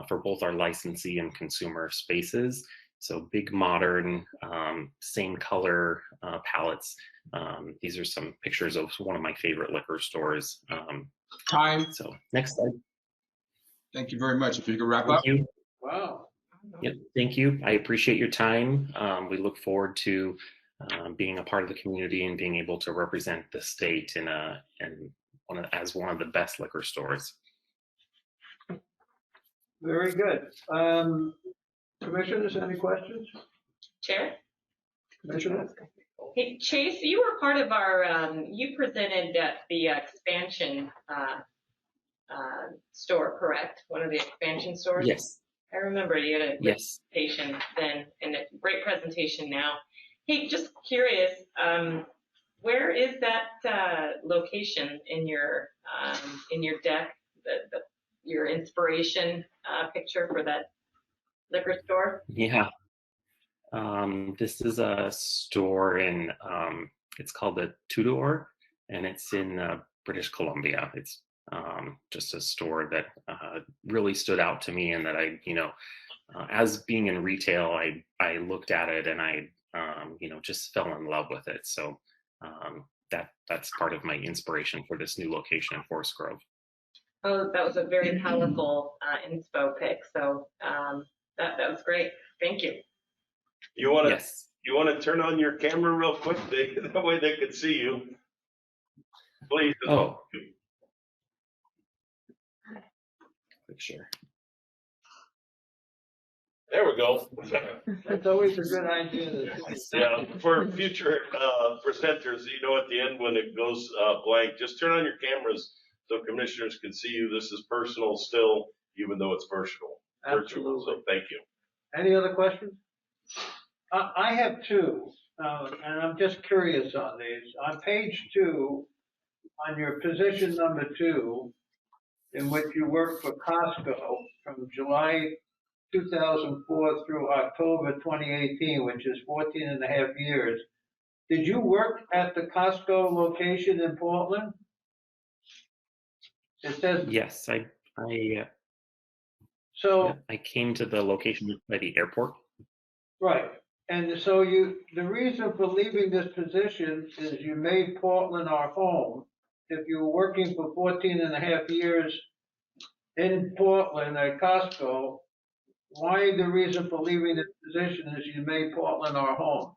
for both our licensee and consumer spaces. So big, modern, same color palettes. These are some pictures of one of my favorite liquor stores. Time. So next slide. Thank you very much. If you could wrap Thank up. you. Wow. Yep, thank you. I appreciate your time. We look forward to being a part of the community and being able to represent the state as one of the best liquor stores. Very good. Commissioners, any questions? Chair? Commissioner? Hey, Chase, you were part of our, you presented at the expansion store, correct? One of the expansion stores? Yes. I remember you had a Yes. presentation then, and a great presentation now. Hey, just curious, where is that location in your deck, your inspiration picture for that liquor store? Yeah. This is a store in, it's called the Tudor, and it's in British Columbia. It's just a store that really stood out to me, and that I, as being in retail, I looked at it and I, just fell in love with it. So that's part of my inspiration for this new location in Forest Grove. Oh, that was a very powerful inspo pic. So that was great. Thank you. You want to Yes. you want to turn on your camera real quick? That way they could see you. Please. Oh. Quick share. There we go. It's always a good idea to. Yeah, for future presenters, you know, at the end when it goes blank, just turn on your cameras so commissioners can see you. This is personal still, even though it's virtual. Absolutely. So thank you. Any other questions? I have two, and I'm just curious on these. On page 2, on your position number 2, in which you worked for Costco from July 2004 through October 2018, which is 14 and a half years. Did you work at the Costco location in Portland? It says. Yes, So. I came to the location by the airport. Right. And so the reason for leaving this position is you made Portland our home. If you were working for 14 and a half years in Portland at Costco, why the reason for leaving this position is you made Portland our home?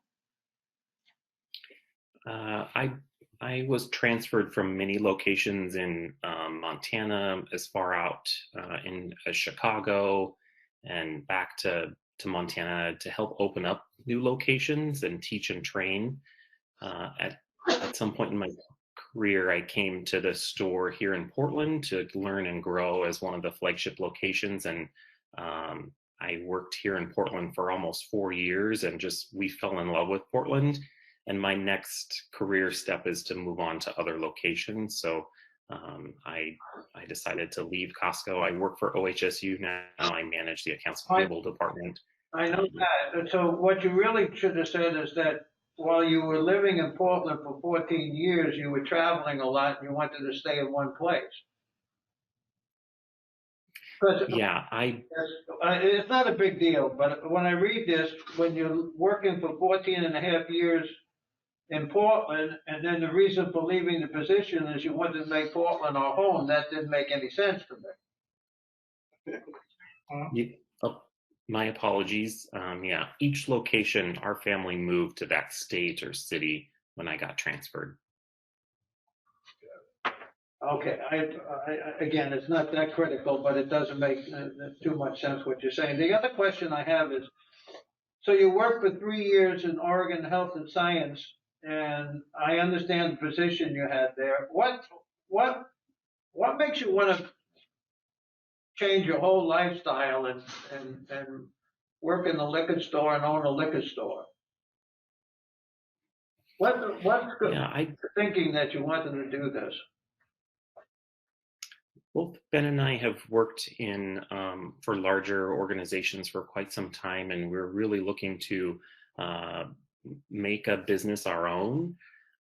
I was transferred from many locations in Montana, as far out in Chicago, and back to Montana to help open up new locations and teach and train. At some point in my career, I came to the store here in Portland to learn and grow as one of the flagship locations, and I worked here in Portland for almost 4 years, and we fell in love with Portland. And my next career step is to move on to other locations. So I decided to leave Costco. I work for OHSU now. I manage the accounts payable department. I know that. So what you really should have said is that while you were living in Portland for 14 years, you were traveling a lot and you wanted to stay in one place. Yeah, it's not a big deal, but when I read this, when you're working for 14 and a half years in Portland, and then the reason for leaving the position is you wanted to make Portland our home, that didn't make any sense to me. My apologies. Yeah, each location, our family moved to that state or city when I got transferred. Okay, again, it's not that critical, but it doesn't make too much sense what you're saying. The other question I have is, so you worked for 3 years in Oregon Health and Science, and I understand the position you had there. What makes you want to change your whole lifestyle and work in the liquor store and own a liquor store? What's thinking that you wanted to do this? Both Ben and I have worked in for larger organizations for quite some time, and we're really looking to make a business our own.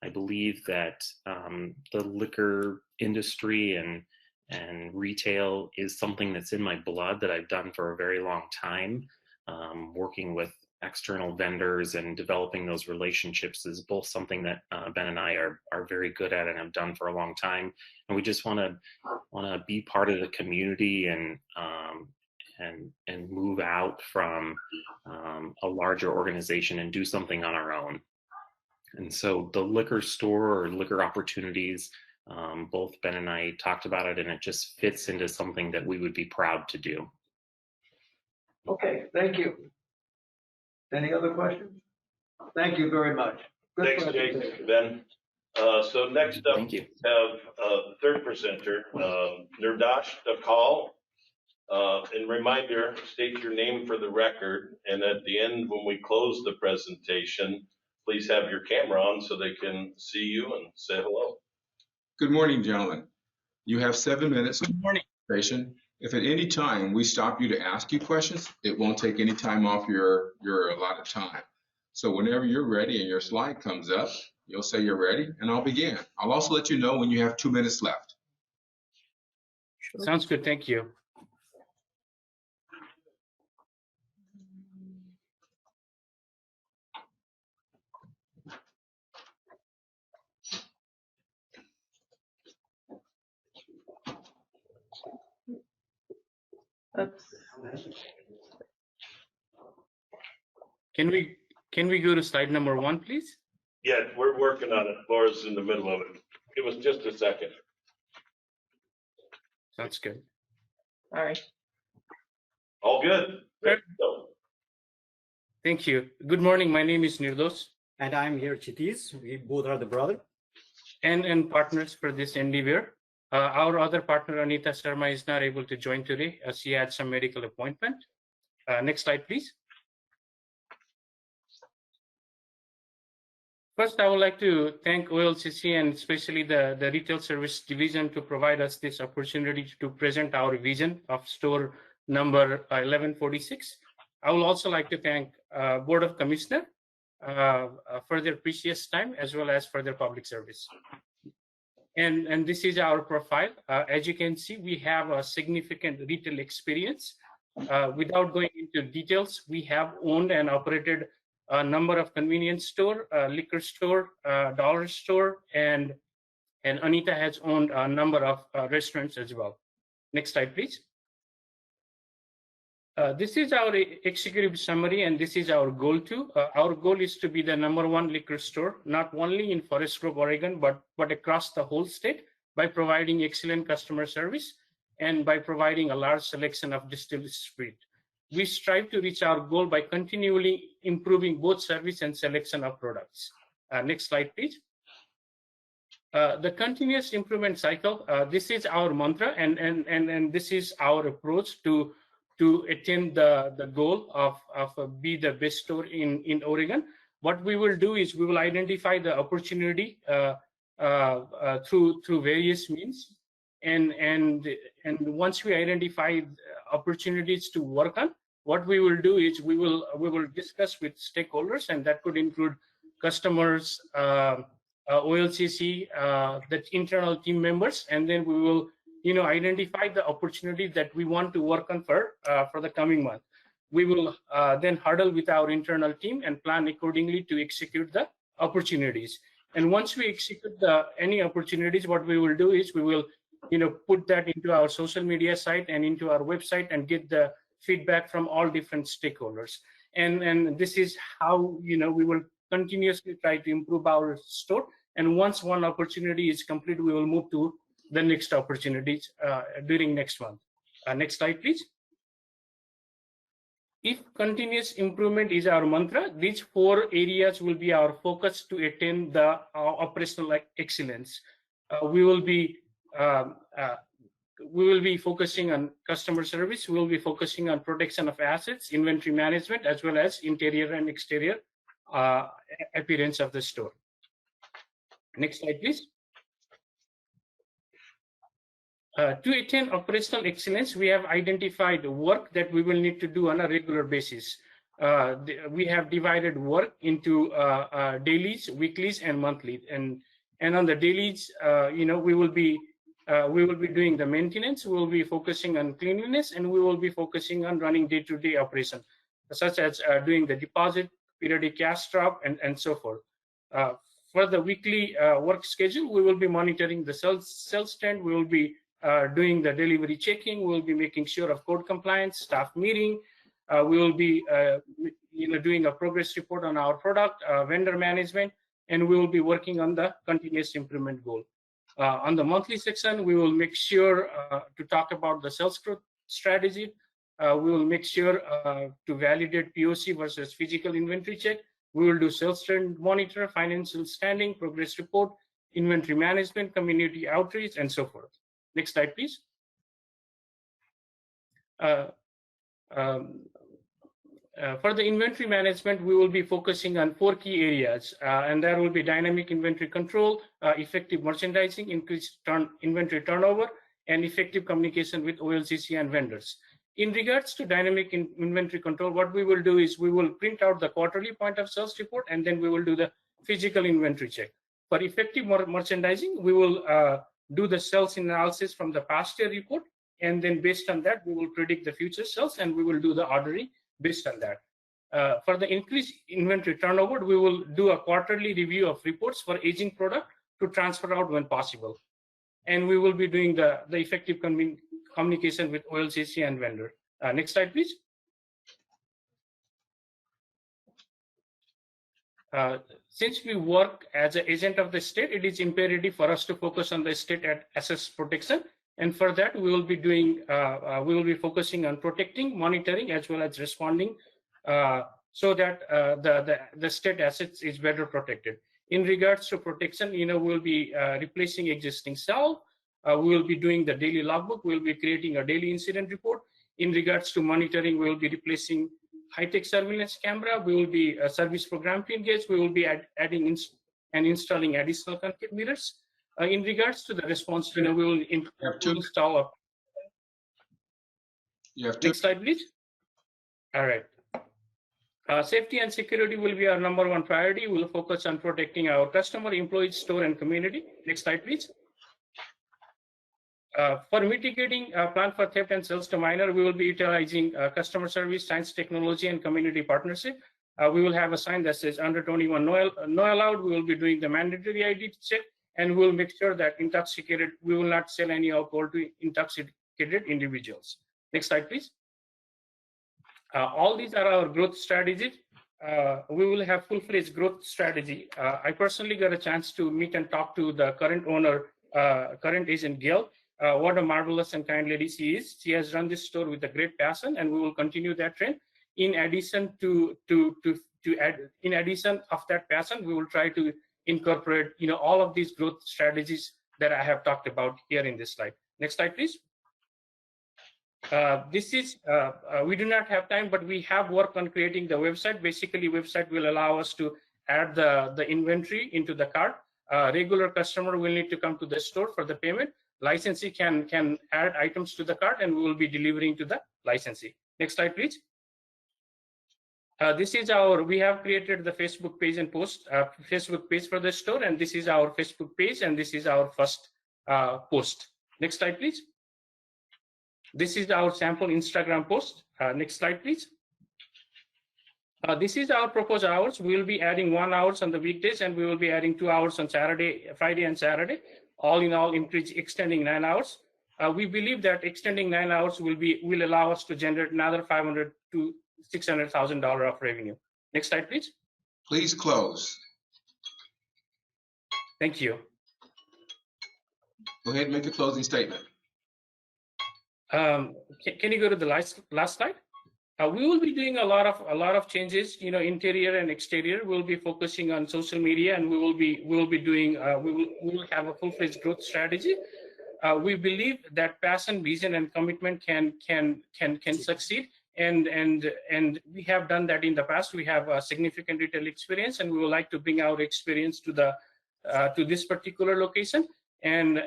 I believe that the liquor industry and retail is something that's in my blood that I've done for a very long time. Working with external vendors and developing those relationships is both something that Ben and I are very good at and have done for a long time. And we just want to be part of the community and move out from a larger organization and do something on our own. And so the liquor store or liquor opportunities, both Ben and I talked about it, and it just fits into something that we would be proud to do. Okay, thank you. Any other questions? Thank you very much. Good Thanks, Jake, Ben. So next up, we have the third presenter, Nirdash Dakal. And reminder, state your name for the record. And at the end, when we close the presentation, please have your camera on so they can see you and say hello. Good morning, gentlemen. You have 7 minutes. Good morning. If at any time we stop you to ask you questions, it won't take any time off your allotted time. So whenever you're ready and your slide comes up, you'll say you're ready and I'll begin. I'll also let you know when you have 2 minutes left. Sounds good. Thank you. Oops. Can we go to slide number 1, please? Yeah, we're working on it. Laura's in the middle of it. Give us just a second. Sounds good. All right. All good. Ready to go. Thank you. Good morning. My name is Nirdos. And I'm here, Chitiz. We both are the brother. And partners for this endeavor. Our other partner, Anita Sharma, is not able to join today as she had some medical appointment. Next slide, please. First, I would like to thank OLCC and especially the Retail Service Division to provide us this opportunity to present our vision of store number 1146. I would also like to thank Board of Commissioners for their precious time as well as for their public service. And this is our profile. As you can see, we have a significant retail experience. Without going into details, we have owned and operated a number of convenience store, liquor store, dollar store, and Anita has owned a number of restaurants as well. Next slide, please. This is our executive summary, and this is our goal too. Our goal is to be the #1 liquor store, not only in Forest Grove, Oregon, but across the whole state by providing excellent customer service and by providing a large selection of distilled spirit. We strive to reach our goal by continually improving both service and selection of products. Next slide, please. The continuous improvement cycle, this is our mantra, and this is our approach to attain the goal of be the best store in Oregon. What we will do is we will identify the opportunity through various means, and once we identify opportunities to work on, what we will do is we will discuss with stakeholders, and that could include customers, OLCC, the internal team members, and then we will identify the opportunities that we want to work on for the coming month. We will then huddle with our internal team and plan accordingly to execute the opportunities. And once we execute any opportunities, what we will do is we will put that into our social media site and into our website and get the feedback from all different stakeholders. And this is how we will continuously try to improve our store. And once one opportunity is complete, we will move to the next opportunities during next month. Next slide, please. If continuous improvement is our mantra, these 4 areas will be our focus to attain the operational excellence. We will be focusing on customer service. We will be focusing on protection of assets, inventory management, as well as interior and exterior appearance of the store. Next slide, please. To attain operational excellence, we have identified work that we will need to do on a regular basis. We have divided work into dailies, weeklies, and monthly. And on the dailies, we will be doing the maintenance. We will be focusing on cleanliness, and we will be focusing on running day-to-day operation, such as doing the deposit, periodic cash drop, and so forth. For the weekly work schedule, we will be monitoring the sales trend. We will be doing the delivery checking. We will be making sure of code compliance, staff meeting. We will be doing a progress report on our product, vendor management, and we will be working on the continuous improvement goal. On the monthly section, we will make sure to talk about the sales growth strategy. We will make sure to validate POC versus physical inventory check. We will do sales trend monitor, financial standing, progress report, inventory management, community outreach, and so forth. Next slide, please. For the inventory management, we will be focusing on 4 key areas, and there will be dynamic inventory control, effective merchandising, increased inventory turnover, and effective communication with OLCC and vendors. In regards to dynamic inventory control, what we will do is we will print out the quarterly point of sales report, and then we will do the physical inventory check. For effective merchandising, we will do the sales analysis from the past year report, and then based on that, we will predict the future sales, and we will do the ordering based on that. For the increased inventory turnover, we will do a quarterly review of reports for aging product to transfer out when possible. And we will be doing the effective communication with OLCC and vendor. Next slide, please. Since we work as an agent of the state, it is imperative for us to focus on the state assets protection. And for that, we will be doing, we will be focusing on protecting, monitoring, as well as responding so that the state assets is better protected. In regards to protection, we'll be replacing existing cell. We will be doing the daily logbook. We'll be creating a daily incident report. In regards to monitoring, we will be replacing high-tech surveillance camera. We will be service program pin gauge. We will be adding and installing additional concrete mirrors. In regards to the response, we will install a. Next slide, please. All right. Safety and security will be our #1 priority. We'll focus on protecting our customer, employees, store, and community. Next slide, please. For mitigating plan for theft and sales to minor, we will be utilizing customer service, science, technology, and community partnership. We will have a sign that says under 21 no allowed. We will be doing the mandatory ID check, and we will make sure that we will not sell any alcohol to intoxicated individuals. Next slide, please. All these are our growth strategies. We will have full-fledged growth strategy. I personally got a chance to meet and talk to the current owner, current agent Gail. What a marvelous and kind lady she is. She has run this store with a great passion, and we will continue that trend. In addition in addition of that passion, we will try to incorporate, all of these growth strategies that I have talked about here in this slide. Next slide, please. This is, we do not have time, but we have worked on creating the website. Basically, website will allow us to add the inventory into the cart. Regular customer will need to come to the store for the payment. Licensee can add items to the cart, and we will be delivering to the licensee. Next slide, please. This is we have created the Facebook page and Facebook page for the store, and this is our Facebook page, and this is our first post. Next slide, please. This is our sample Instagram post. Next slide, please. This is our proposed hours. We will be adding 1 hour on the weekdays, and we will be adding 2 hours on Friday and Saturday. All in all, extending 9 hours. We believe that extending 9 hours will allow us to generate another $500,000 to $600,000 of revenue. Next slide, please. Please close. Thank you. Go ahead and make a closing statement. Can you go to the last slide? We will be doing a lot of changes, interior and exterior. We'll be focusing on social media, and we will have a full-fledged growth strategy. We believe that passion, vision, and commitment can succeed, and we have done that in the past. We have a significant retail experience, and we would like to bring our experience to this particular location. And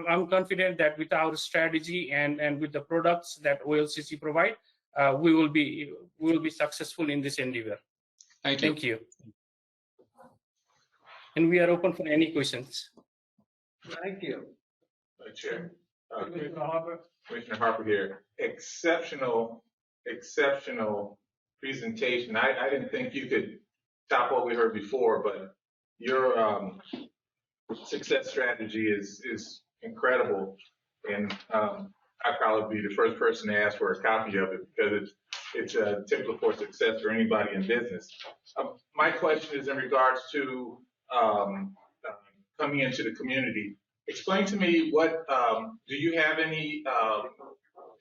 I'm confident that with our strategy and with the products that OLCC provide, we will be successful in this endeavor. Thank you. And we are open for any questions. Thank you. Chair. Commissioner Harper. Commissioner Harper here. Exceptional presentation. I didn't think you could top what we heard before, but your success strategy is incredible. And I'd probably be the first person to ask for a copy of it, because it's a typical for success for anybody in business. My question is in regards to coming into the community. Explain to me do you have any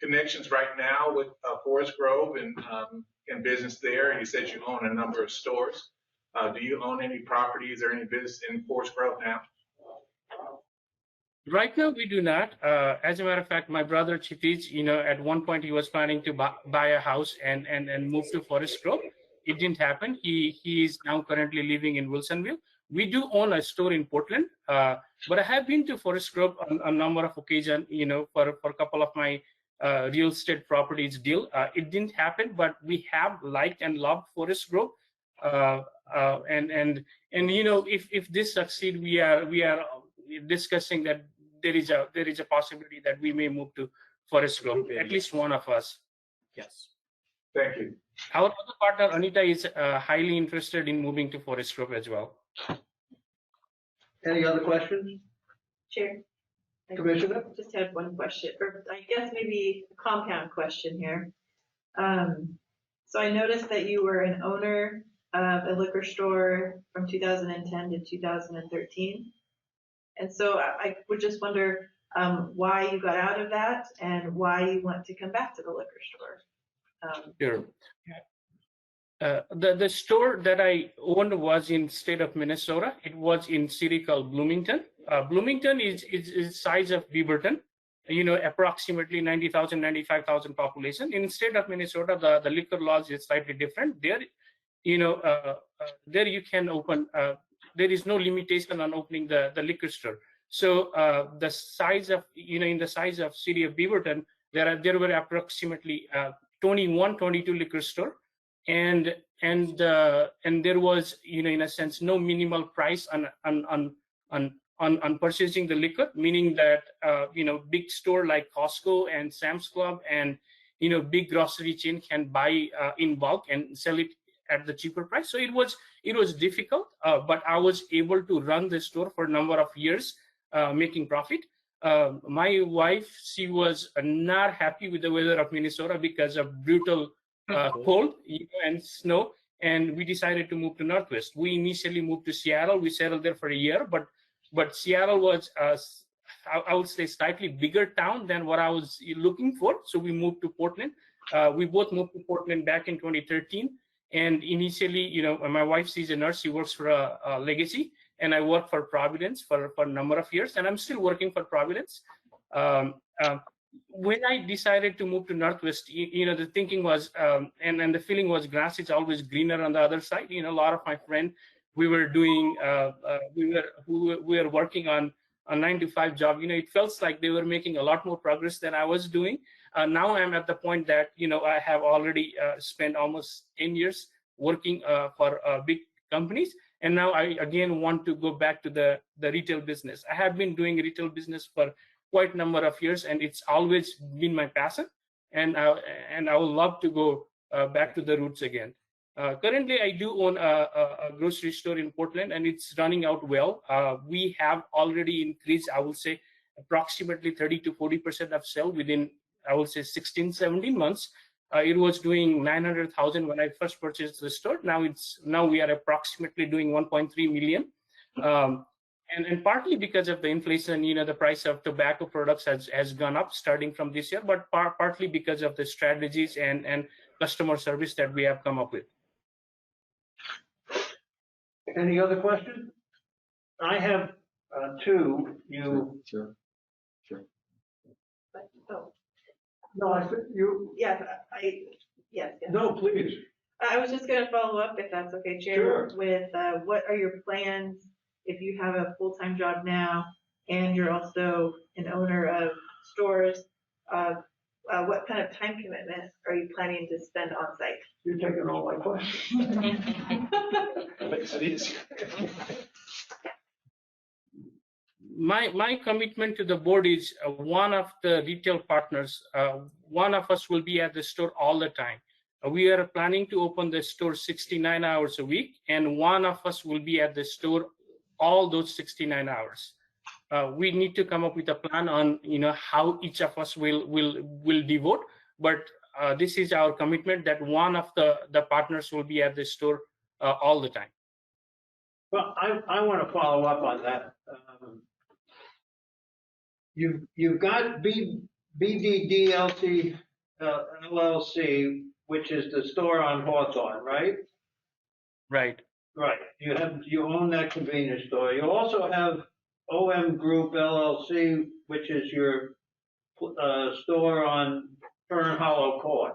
connections right now with Forest Grove and business there? You said you own a number of stores. Do you own any properties or any business in Forest Grove now? Right now, we do not. As a matter of fact, my brother Chitij, at one point he was planning to buy a house and move to Forest Grove. It didn't happen. He is now currently living in Wilsonville. We do own a store in Portland, but I have been to Forest Grove on a number of occasions, for a couple of my real estate properties deal. It didn't happen, but we have liked and loved Forest Grove. And if this succeed, we are discussing that there is a possibility that we may move to Forest Grove, at least one of us. Yes. Thank you. Our other partner, Anita, is highly interested in moving to Forest Grove as well. Any other questions? Chair. Commissioner? I just had one question, or I guess maybe a compound question here. So I noticed that you were an owner of a liquor store from 2010 to 2013. And so I would just wonder why you got out of that and why you want to come back to the liquor store. Sure. The store that I owned was in state of Minnesota. It was in city called Bloomington. Bloomington is size of Beaverton, approximately 90,000, 95,000 population. In state of Minnesota, the liquor laws is slightly different. There, there you can open, there is no limitation on opening the liquor store. So the size of, in the size of city of Beaverton, there were approximately 21, 22 liquor store. And there was, in a sense, no minimal price on purchasing the liquor, meaning that big store like Costco and Sam's Club and big grocery chain can buy in bulk and sell it at the cheaper price. So it was difficult, but I was able to run the store for a number of years, making profit. My wife, she was not happy with the weather of Minnesota because of brutal cold and snow, and we decided to move to Northwest. We initially moved to Seattle. We settled there for a year, but Seattle was, I would say, slightly bigger town than what I was looking for. So we moved to Portland. We both moved to Portland back in 2013. And initially, my wife, she's a nurse. She works for Legacy, and I worked for Providence for a number of years, and I'm still working for Providence. When I decided to move to Northwest, the thinking was, and the feeling was, grass is always greener on the other side. A lot of my friends, we were doing, we were working on a 9-to-5 job. It felt like they were making a lot more progress than I was doing. Now I'm at the point that, I have already spent almost 10 years working for big companies. And now I, again, want to go back to the retail business. I have been doing retail business for quite a number of years, and it's always been my passion. And I would love to go back to the roots again. Currently, I do own a grocery store in Portland, and it's running out well. We have already increased, I would say, approximately 30 to 40% of sale within, I would say, 16, 17 months. It was doing 900,000 when I first purchased the store. Now we are approximately doing 1.3 million. And partly because of the inflation, the price of tobacco products has gone up starting from this year, but partly because of the strategies and customer service that we have come up with. Any other questions? I have two. Sure. Oh, No, I said you. yes, yes. No, please. I was just going to follow up, if that's okay, Chair, Sure. with what are your plans if you have a full-time job now and you're also an owner of stores? What kind of time commitment are you planning to spend on site? You're taking all my questions. Makes it easier. My commitment to the board is one of the retail partners. One of us will be at the store all the time. We are planning to open the store 69 hours a week, and one of us will be at the store all those 69 hours. We need to come up with a plan on how each of us will devote, but this is our commitment that one of the partners will be at the store all the time. Well, I want to follow up on that. You've got BDDLC LLC, which is the store on Hawthorne, right? Right. Right. You own that convenience store. You also have OM Group LLC, which is your store on Fern Hollow Court.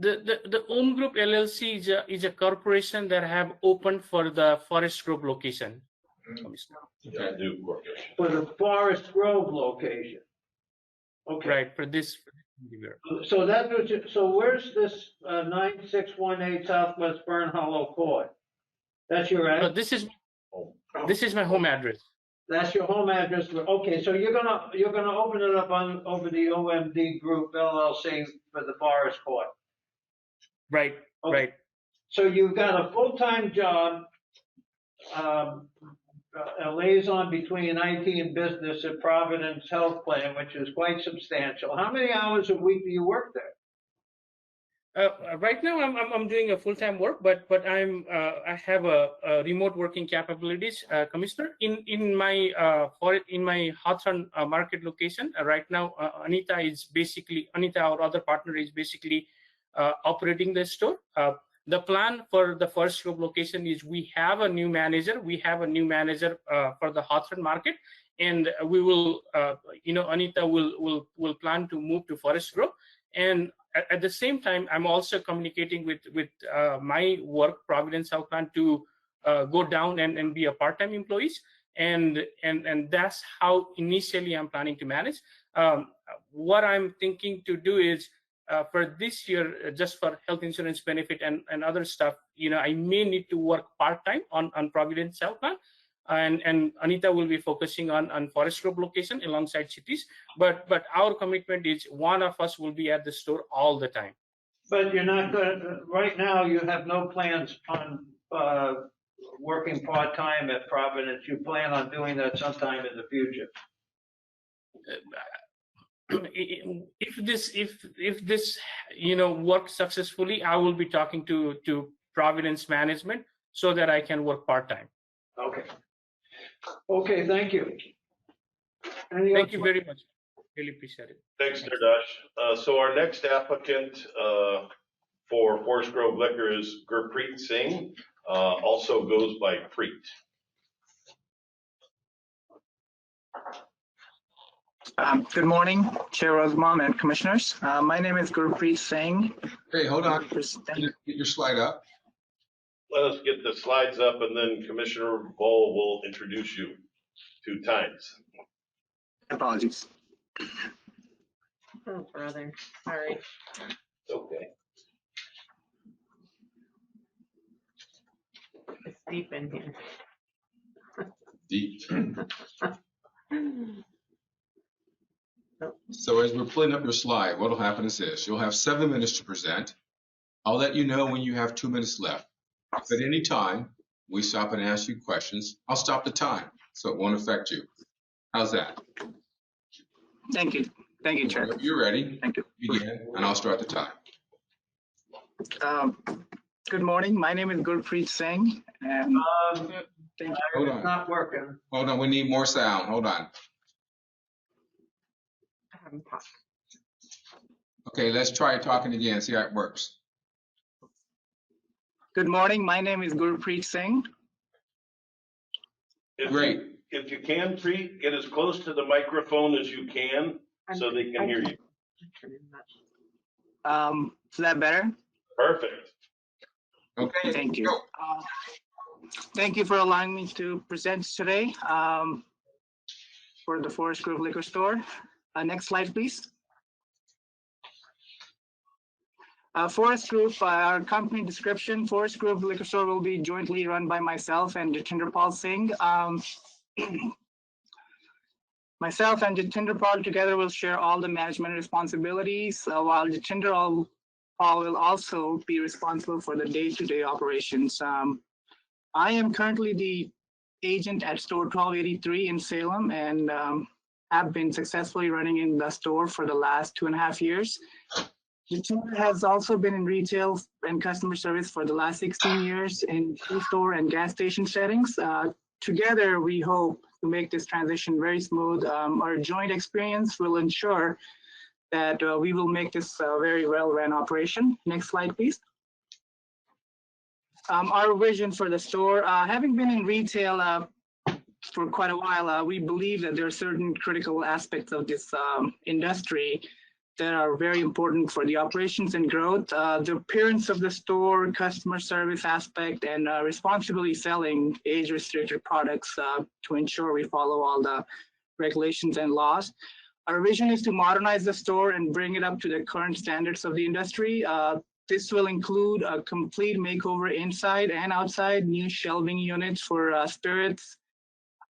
The OM Group LLC is a corporation that have opened for the Forest Grove location. For the Forest Grove location. Okay. Right, for this. So that's what so where's this 9618 Southwest Fern Hollow Court? That's your address? This is my home address. That's your home address. Okay, so you're gonna open it up over the OMD Group LLC for the Forest Court. Right. Okay. Right. So you've got a full-time job, a liaison between IT and business at Providence Health Plan, which is quite substantial. How many hours a week do you work there? Right now, I'm doing a full-time work, but I have a remote working capabilities, Commissioner. In my Hawthorne market location right now, Anita, our other partner, is basically operating the store. The plan for the Forest Grove location is we have a new manager. We have a new manager for the Hawthorne market, and we will, Anita will plan to move to Forest Grove. And at the same time, I'm also communicating with my work, Providence Health Plan, to go down and be a part-time employees. And that's how initially I'm planning to manage. What I'm thinking to do is, for this year, just for health insurance benefit and other stuff, I may need to work part-time on Providence Health Plan, and Anita will be focusing on Forest Grove location alongside cities. But our commitment is one of us will be at the store all the time. But you're not going to, right now, you have no plans on working part-time at Providence. You plan on doing that sometime in the future. If this works successfully, I will be talking to Providence management so that I can work part-time. Okay, thank you. Thank you very much. Really appreciate it. Thanks, Nardash. So our next applicant for Forest Grove Liquor is Gurpreet Singh, also goes by Preet. Good morning, Chair Rosenbaum and Commissioners. My name is Gurpreet Singh. Hey, hold on. Get your slide up. Let us get the slides up, and then Commissioner Bowl will introduce you 2 times. Apologies. Oh, brother. Sorry. Okay. It's deep in here. Deep. So as we're pulling up your slide, what will happen is this. You'll have 7 minutes to present. I'll let you know when you have 2 minutes left. If at any time we stop and ask you questions, I'll stop the time so it won't affect you. How's that? Thank you. Thank you, Chair. If you're ready, thank you. Begin, and I'll start the time. Good morning. My name is Gurpreet Singh. And thank you. Hold on. It's not working. Hold on, we need more sound. Hold on. I haven't talked. Okay, let's try talking again, see how it works. Good morning. My name is Gurpreet Singh. Great. If you can, Preet, get as close to the microphone as you can so they can hear you. Is that better? Perfect. Okay. Thank you. Thank you for allowing me to present today for the Forest Grove Liquor Store. Next slide, please. Forest Grove, our company description. Forest Grove Liquor Store will be jointly run by myself and Jatinder Pal Singh. Myself and Jatinder Pal together will share all the management responsibilities, while Jatinder Pal will also be responsible for the day-to-day operations. I am currently the agent at store 1283 in Salem, and have been successfully running in the store for the last 2.5 years. Jatinder has also been in retail and customer service for the last 16 years in store and gas station settings. Together, we hope to make this transition very smooth. Our joint experience will ensure that we will make this a very well-run operation. Next slide, please. Our vision for the store, having been in retail for quite a while, we believe that there are certain critical aspects of this industry that are very important for the operations and growth. The appearance of the store, customer service aspect, and responsibly selling age-restricted products to ensure we follow all the regulations and laws. Our vision is to modernize the store and bring it up to the current standards of the industry. This will include a complete makeover inside and outside, new shelving units for spirits,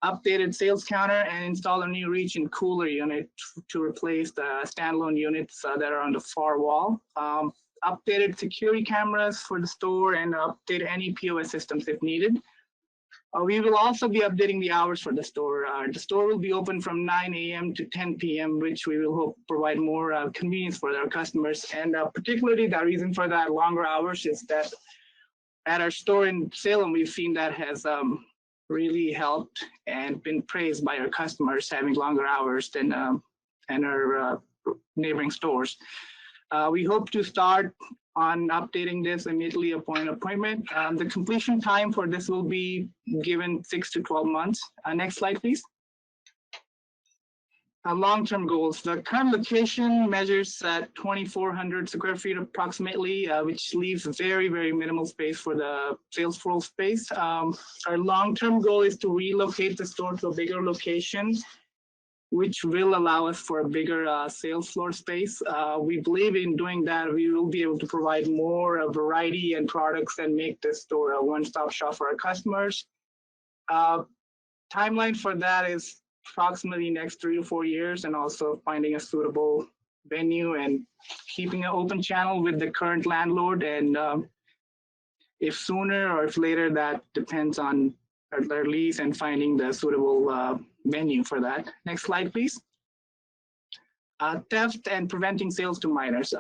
updated sales counter, and install a new reach and cooler unit to replace the standalone units that are on the far wall. Updated security cameras for the store, and update any POS systems if needed. We will also be updating the hours for the store. The store will be open from 9 a.m. to 10 p.m., which we will hope provide more convenience for our customers. And particularly the reason for that longer hours is that at our store in Salem, we've seen that has really helped and been praised by our customers having longer hours than our neighboring stores. We hope to start on updating this immediately upon appointment. The completion time for this will be given 6 to 12 months. Next slide, please. Long-term goals. The current location measures at 2,400 square feet approximately, which leaves very, very minimal space for the sales floor space. Our long-term goal is to relocate the store to a bigger location, which will allow us for a bigger sales floor space. We believe in doing that, we will be able to provide more variety and products and make this store a one-stop shop for our customers. Timeline for that is approximately next 3 to 4 years, and also finding a suitable venue and keeping an open channel with the current landlord. And if sooner or if later, that depends on our lease and finding the suitable venue for that. Next slide, please. Theft and preventing sales to minors.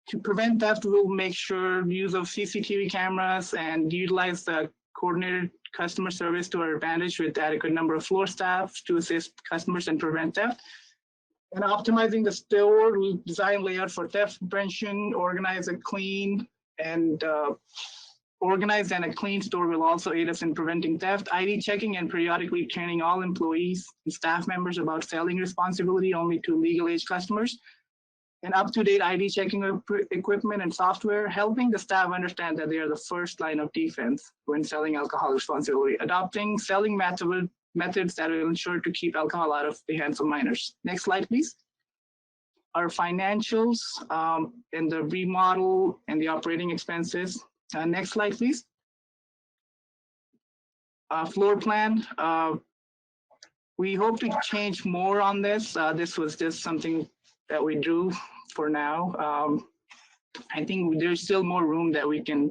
To prevent theft, we'll make sure use of CCTV cameras and utilize the coordinated customer service to our advantage with adequate number of floor staff to assist customers and prevent theft. And optimizing the store design layout for theft prevention, organized and a clean store will also aid us in preventing theft. ID checking and periodically training all employees and staff members about selling responsibility only to legal age customers. And up-to-date ID checking equipment and software, helping the staff understand that they are the first line of defense when selling alcohol responsibly. Adopting selling methods that will ensure to keep alcohol out of the hands of minors. Next slide, please. Our financials and the remodel and the operating expenses. Next slide, please. Floor plan. We hope to change more on this. This was just something that we do for now. I think there's still more room that we can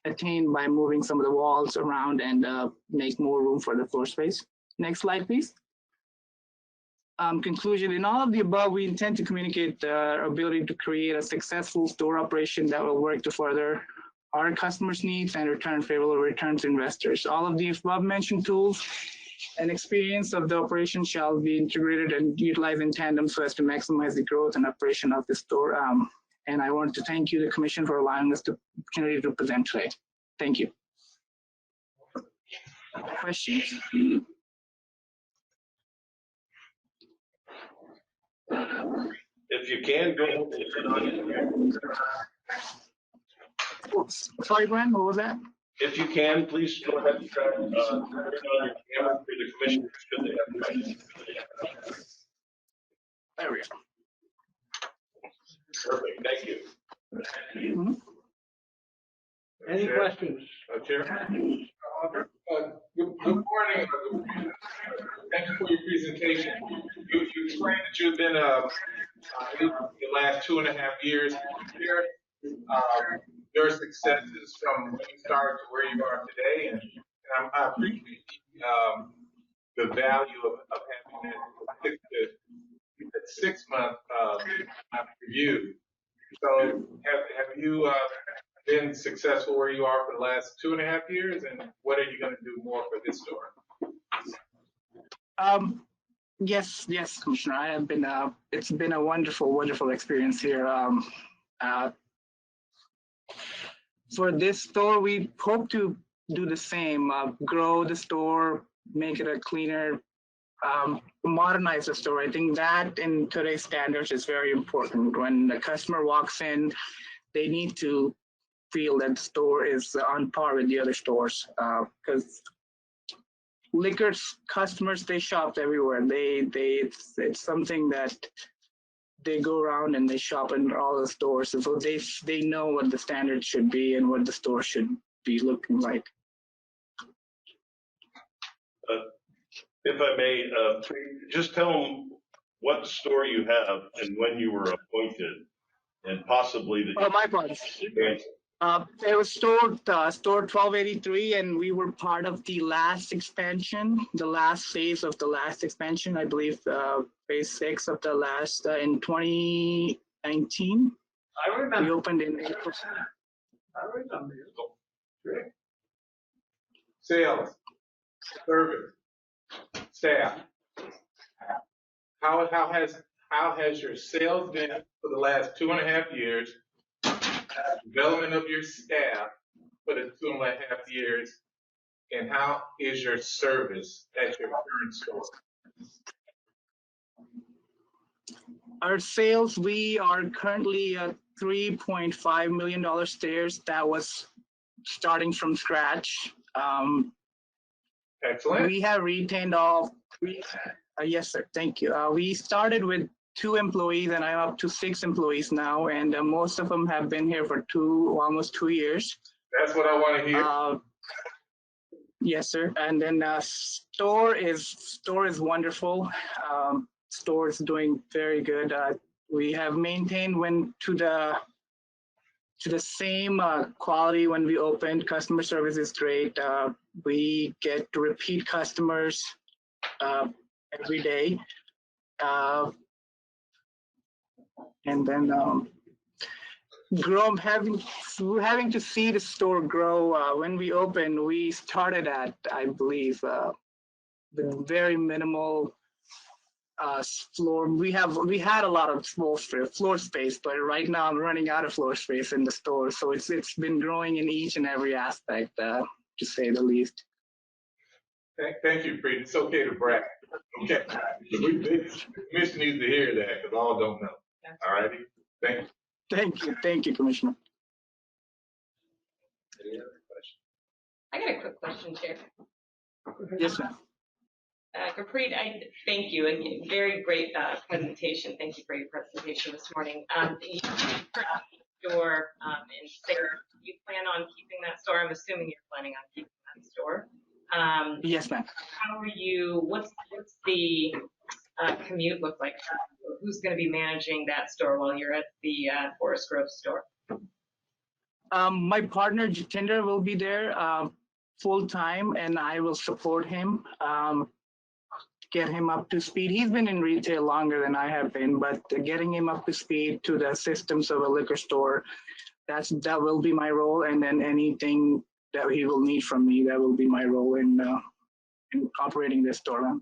attain by moving some of the walls around and make more room for the floor space. Next slide, please. Conclusion, in all of the above, we intend to communicate our ability to create a successful store operation that will work to further our customers' needs and return favorable returns to investors. All of the above mentioned tools and experience of the operation shall be integrated and utilized in tandem so as to maximize the growth and operation of the store. And I want to thank you, the Commission, for allowing us the opportunity to present today. Thank you. Questions? If you can, go ahead and sit on it. Sorry, Brian, what was that? If you can, please go ahead and turn on your camera for the commissioners should they have questions. There we go. Perfect, thank you. Mm-hmm. Any questions? Chair? Good morning. Thank you for your presentation. You explained that you've been the last 2.5 years here. Your successes from when you started to where you are today, and I appreciate the value of having that 6 month review. So have you been successful where you are for the last 2.5 years, and what are you going to do more for this store? Yes, Commissioner. I have been. It's been a wonderful experience here. For this store, we hope to do the same. Grow the store, make it a cleaner, modernize the store. I think that in today's standards is very important. When the customer walks in, they need to feel that the store is on par with the other stores, because liquor customers, they shop everywhere. It's something that they go around and they shop in all the stores, so they know what the standard should be and what the store should be looking like. If I may, just tell them what store you have and when you were appointed, and possibly the. Oh, my apologies. It was store 1283, and we were part of the last expansion, the last phase of the last expansion, I believe, phase 6 of the last in 2019. I remember. We opened in April. I remember. Sales, service, staff. How has your sales been for the last 2.5 years? development of your staff for the 2.5 years, and how is your service at your current store? Our sales, we are currently at $3.5 million stairs. That was starting from scratch. Excellent. We have retained all, yes, sir, thank you. We started with 2 employees and I'm up to 6 employees now, and most of them have been here for almost 2 years. That's what I want to hear. Yes, sir. And then store is wonderful. Store is doing very good. We have maintained to the same quality when we opened. Customer service is great. We get repeat customers every day. And then having to see the store grow. When we opened, we started at, I believe, with very minimal floor. We had a lot of floor space, but right now I'm running out of floor space in the store. So it's been growing in each and every aspect, to say the least. Thank you, Preet. It's okay to brag. Okay. The commission needs to hear that because all don't know. All righty. Thank you. Thank you, Commissioner. Any other questions? I got a quick question, Chair. Yes, ma'am. Gurpreet, I thank you, and very great presentation. Thank you for your presentation this morning. You store in Sarah, you plan on keeping that store? I'm assuming you're planning on keeping that store. Yes, ma'am. How are you? What's the commute look like? Who's going to be managing that store while you're at the Forest Grove store? My partner Jitinder will be there full time, and I will support him. Get him up to speed. He's been in retail longer than I have been, but getting him up to speed to the systems of a liquor store, that will be my role. And then anything that he will need from me, that will be my role in operating this store.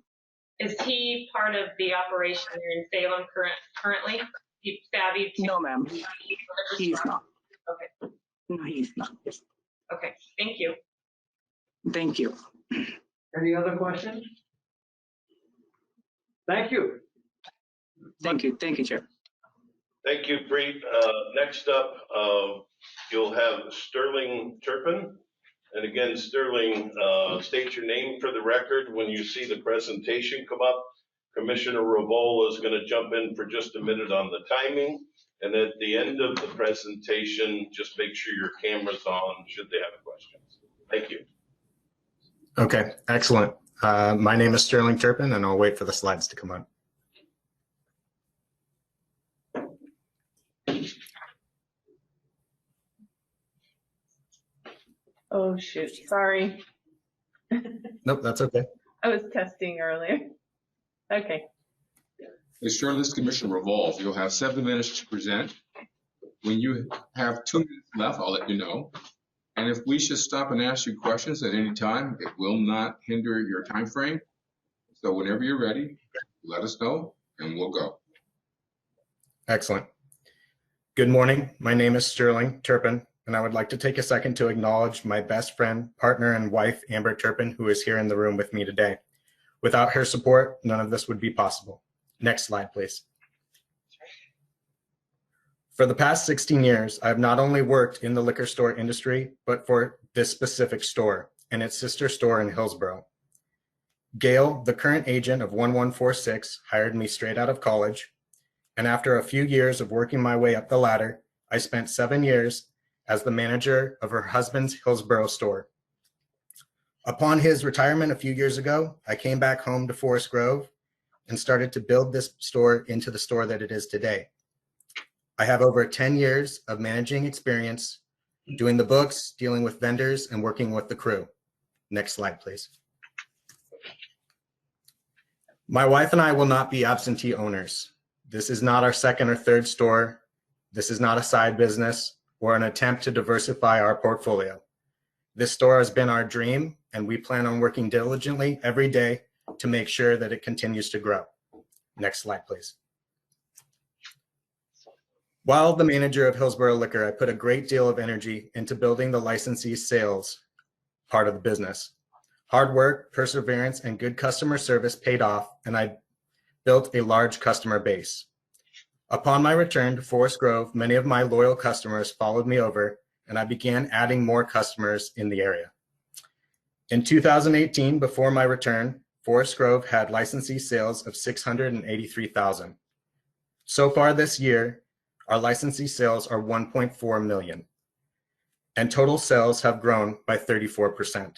Is he part of the operation there in Salem currently? He's savvy? No, ma'am. He's not. Okay. No, he's not. Yes. Okay. Thank you. Thank you. Any other questions? Thank you. Thank you, Chair. Thank you, Preet. Next up, you'll have Sterling Turpin. And again, Sterling, state your name for the record when you see the presentation come up. Commissioner Revola is going to jump in for just a minute on the timing. And at the end of the presentation, just make sure your camera's on should they have questions. Thank you. Okay, excellent. My name is Sterling Turpin, and I'll wait for the slides to come up. Oh, shoot. Sorry. Nope, that's okay. I was testing earlier. Okay. Hey, Sterling, this is Commissioner Revolve. You'll have 7 minutes to present. When you have 2 minutes left, I'll let you know. And if we should stop and ask you questions at any time, it will not hinder your time frame. So whenever you're ready, let us know and we'll go. Excellent. Good morning. My name is Sterling Turpin, and I would like to take a second to acknowledge my best friend, partner, and wife, Amber Turpin, who is here in the room with me today. Without her support, none of this would be possible. Next slide, please. For the past 16 years, I've not only worked in the liquor store industry, but for this specific store and its sister store in Hillsborough. Gail, the current agent of 1146, hired me straight out of college. And after a few years of working my way up the ladder, I spent 7 years as the manager of her husband's Hillsborough store. Upon his retirement a few years ago, I came back home to Forest Grove and started to build this store into the store that it is today. I have over 10 years of managing experience, doing the books, dealing with vendors, and working with the crew. Next slide, please. My wife and I will not be absentee owners. This is not our second or third store. This is not a side business or an attempt to diversify our portfolio. This store has been our dream, and we plan on working diligently every day to make sure that it continues to grow. Next slide, please. While the manager of Hillsborough Liquor, I put a great deal of energy into building the licensee sales part of the business. Hard work, perseverance, and good customer service paid off, and I built a large customer base. Upon my return to Forest Grove, many of my loyal customers followed me over, and I began adding more customers in the area. In 2018, before my return, Forest Grove had licensee sales of $683,000. So far this year, our licensee sales are $1.4 million, and total sales have grown by 34%.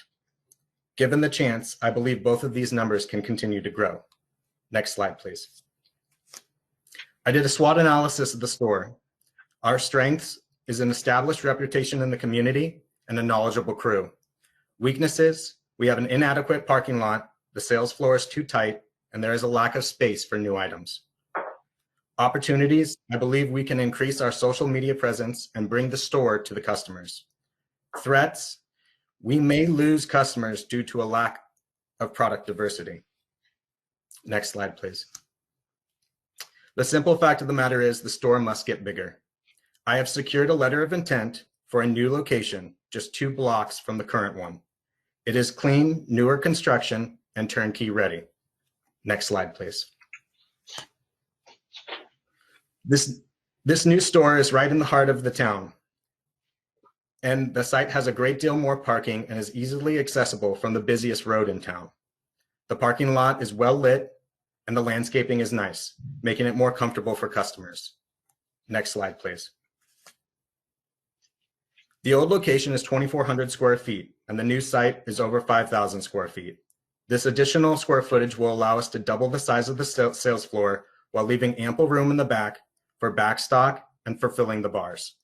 Given the chance, I believe both of these numbers can continue to grow. Next slide, please. I did a SWOT analysis of the store. Our strengths is an established reputation in the community and a knowledgeable crew. Weaknesses, we have an inadequate parking lot, the sales floor is too tight, and there is a lack of space for new items. Opportunities, I believe we can increase our social media presence and bring the store to the customers. Threats, we may lose customers due to a lack of product diversity. Next slide, please. The simple fact of the matter is the store must get bigger. I have secured a letter of intent for a new location, just 2 blocks from the current one. It is clean, newer construction, and turnkey ready. Next slide, please. This new store is right in the heart of the town, and the site has a great deal more parking and is easily accessible from the busiest road in town. The parking lot is well lit, and the landscaping is nice, making it more comfortable for customers. Next slide, please. The old location is 2,400 square feet, and the new site is over 5,000 square feet. This additional square footage will allow us to double the size of the sales floor while leaving ample room in the back for backstock and for filling the bars.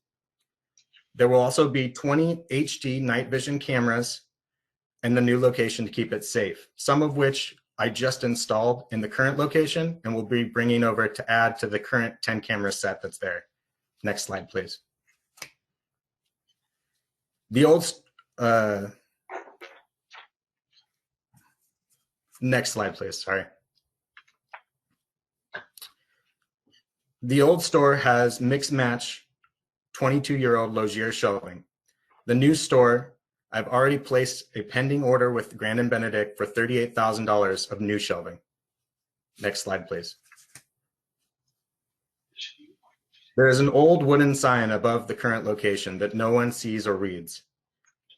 There will also be 20 HD night vision cameras in the new location to keep it safe, some of which I just installed in the current location and will be bringing over to add to the current 10 camera set that's there. Next slide, please. The old, next slide, please, sorry. The old store has mix match 22-year-old Logier shelving. The new store, I've already placed a pending order with Grand & Benedict for $38,000 of new shelving. Next slide, please. There is an old wooden sign above the current location that no one sees or reads.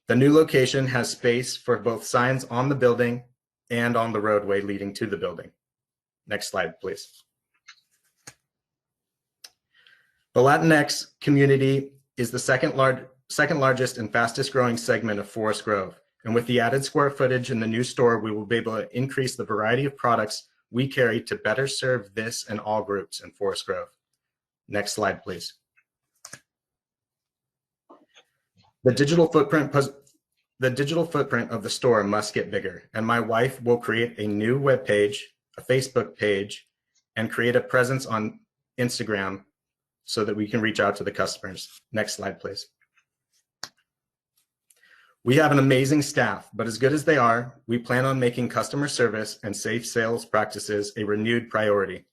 The new location has space for both signs on the building and on the roadway leading to the building. Next slide, please. The Latinx community is the second largest and fastest growing segment of Forest Grove. And with the added square footage in the new store, we will be able to increase the variety of products we carry to better serve this and all groups in Forest Grove. Next slide, please. The digital footprint of the store must get bigger, and my wife will create a new web page, a Facebook page, and create a presence on Instagram so that we can reach out to the customers. Next slide, please. We have an amazing staff, but as good as they are, we plan on making customer service and safe sales practices a renewed priority.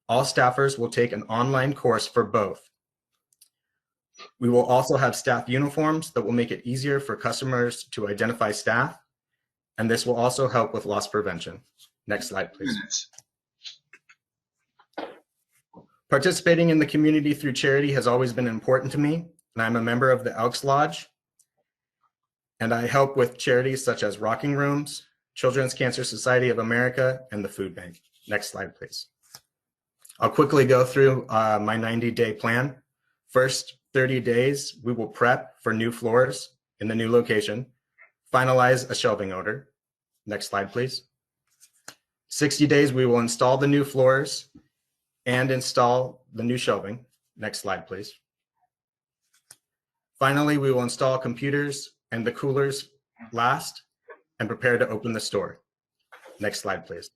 All staffers will take an online course for both. We will also have staff uniforms that will make it easier for customers to identify staff, and this will also help with loss prevention. Next slide, please. Participating in the community through charity has always been important to me, and I'm a member of the Elks Lodge, and I help with charities such as Rocking Rooms, Children's Cancer Society of America, and the Food Bank. Next slide, please. I'll quickly go through my 90-day plan. First 30 days, we will prep for new floors in the new location, finalize a shelving order. Next slide, please. 60 days, we will install the new floors and install the new shelving. Next slide, please. Finally, we will install computers and the coolers last and prepare to open the store. Next slide, please.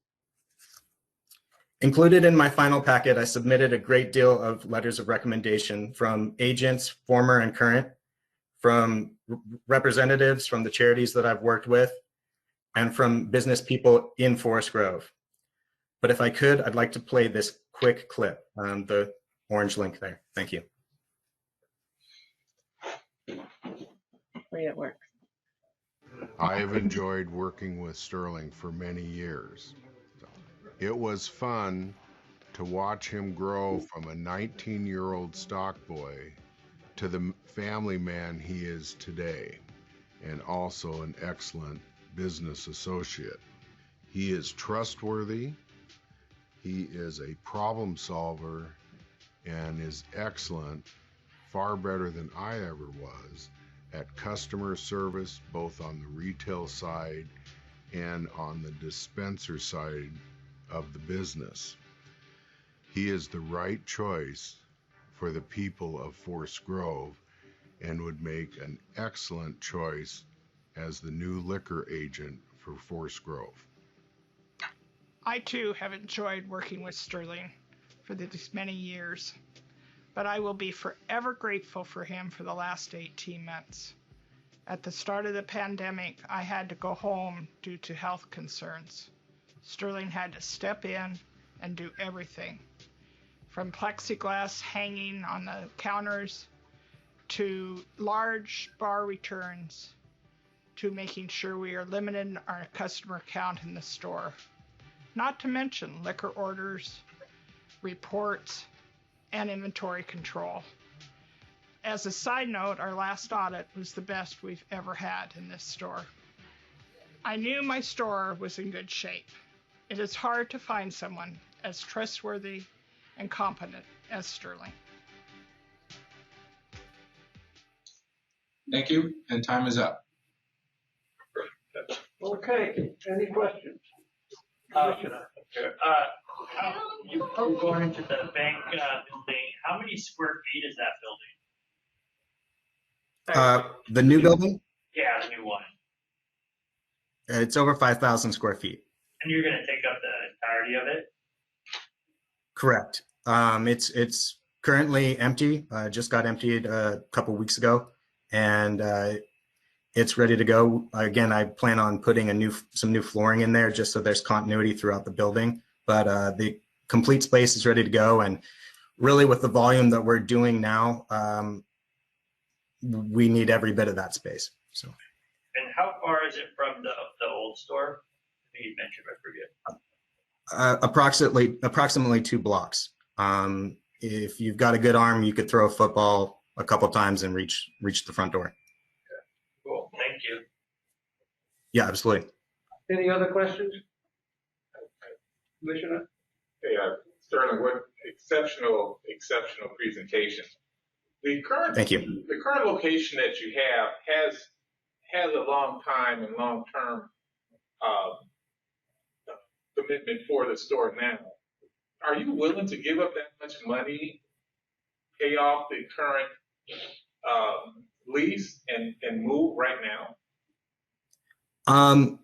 Included in my final packet, I submitted a great deal of letters of recommendation from agents, former and current, from representatives from the charities that I've worked with, and from business people in Forest Grove. But if I could, I'd like to play this quick clip, the orange link there. Thank you. way it works. I have enjoyed working with Sterling for many years. It was fun to watch him grow from a 19-year-old stock boy to the family man he is today, and also an excellent business associate. He is trustworthy, he is a problem solver, and is excellent, far better than I ever was, at customer service, both on the retail side and on the dispenser side of the business. He is the right choice for the people of Forest Grove and would make an excellent choice as the new liquor agent for Forest Grove. I too have enjoyed working with Sterling for these many years, but I will be forever grateful for him for the last 18 months. At the start of the pandemic, I had to go home due to health concerns. Sterling had to step in and do everything, from plexiglass hanging on the counters to large bar returns to making sure we are limiting our customer count in the store. Not to mention liquor orders, reports, and inventory control. As a side note, our last audit was the best we've ever had in this store. I knew my store was in good shape. It is hard to find someone as trustworthy and competent as Sterling. Thank you, and time is up. Okay, any questions? You're going into the bank building. How many square feet is that building? The new building, Yeah, the new one. it's over 5,000 square feet. And you're going to take up the entirety of it? Correct. It's currently empty. Just got emptied a couple weeks ago, and it's ready to go. Again, I plan on putting some new flooring in there just so there's continuity throughout the building. But the complete space is ready to go, and really with the volume that we're doing now, we need every bit of that space. So. And how far is it from the old store? I think you mentioned, I forget. Approximately 2 blocks. If you've got a good arm, you could throw a football a couple times and reach the front door. Cool, thank you. Yeah, absolutely. Any other questions? Commissioner? Hey, Sterling, what exceptional presentation. Thank you. The current location that you have has a long time and long-term commitment for the store now. Are you willing to give up that much money, pay off the current lease, and move right now?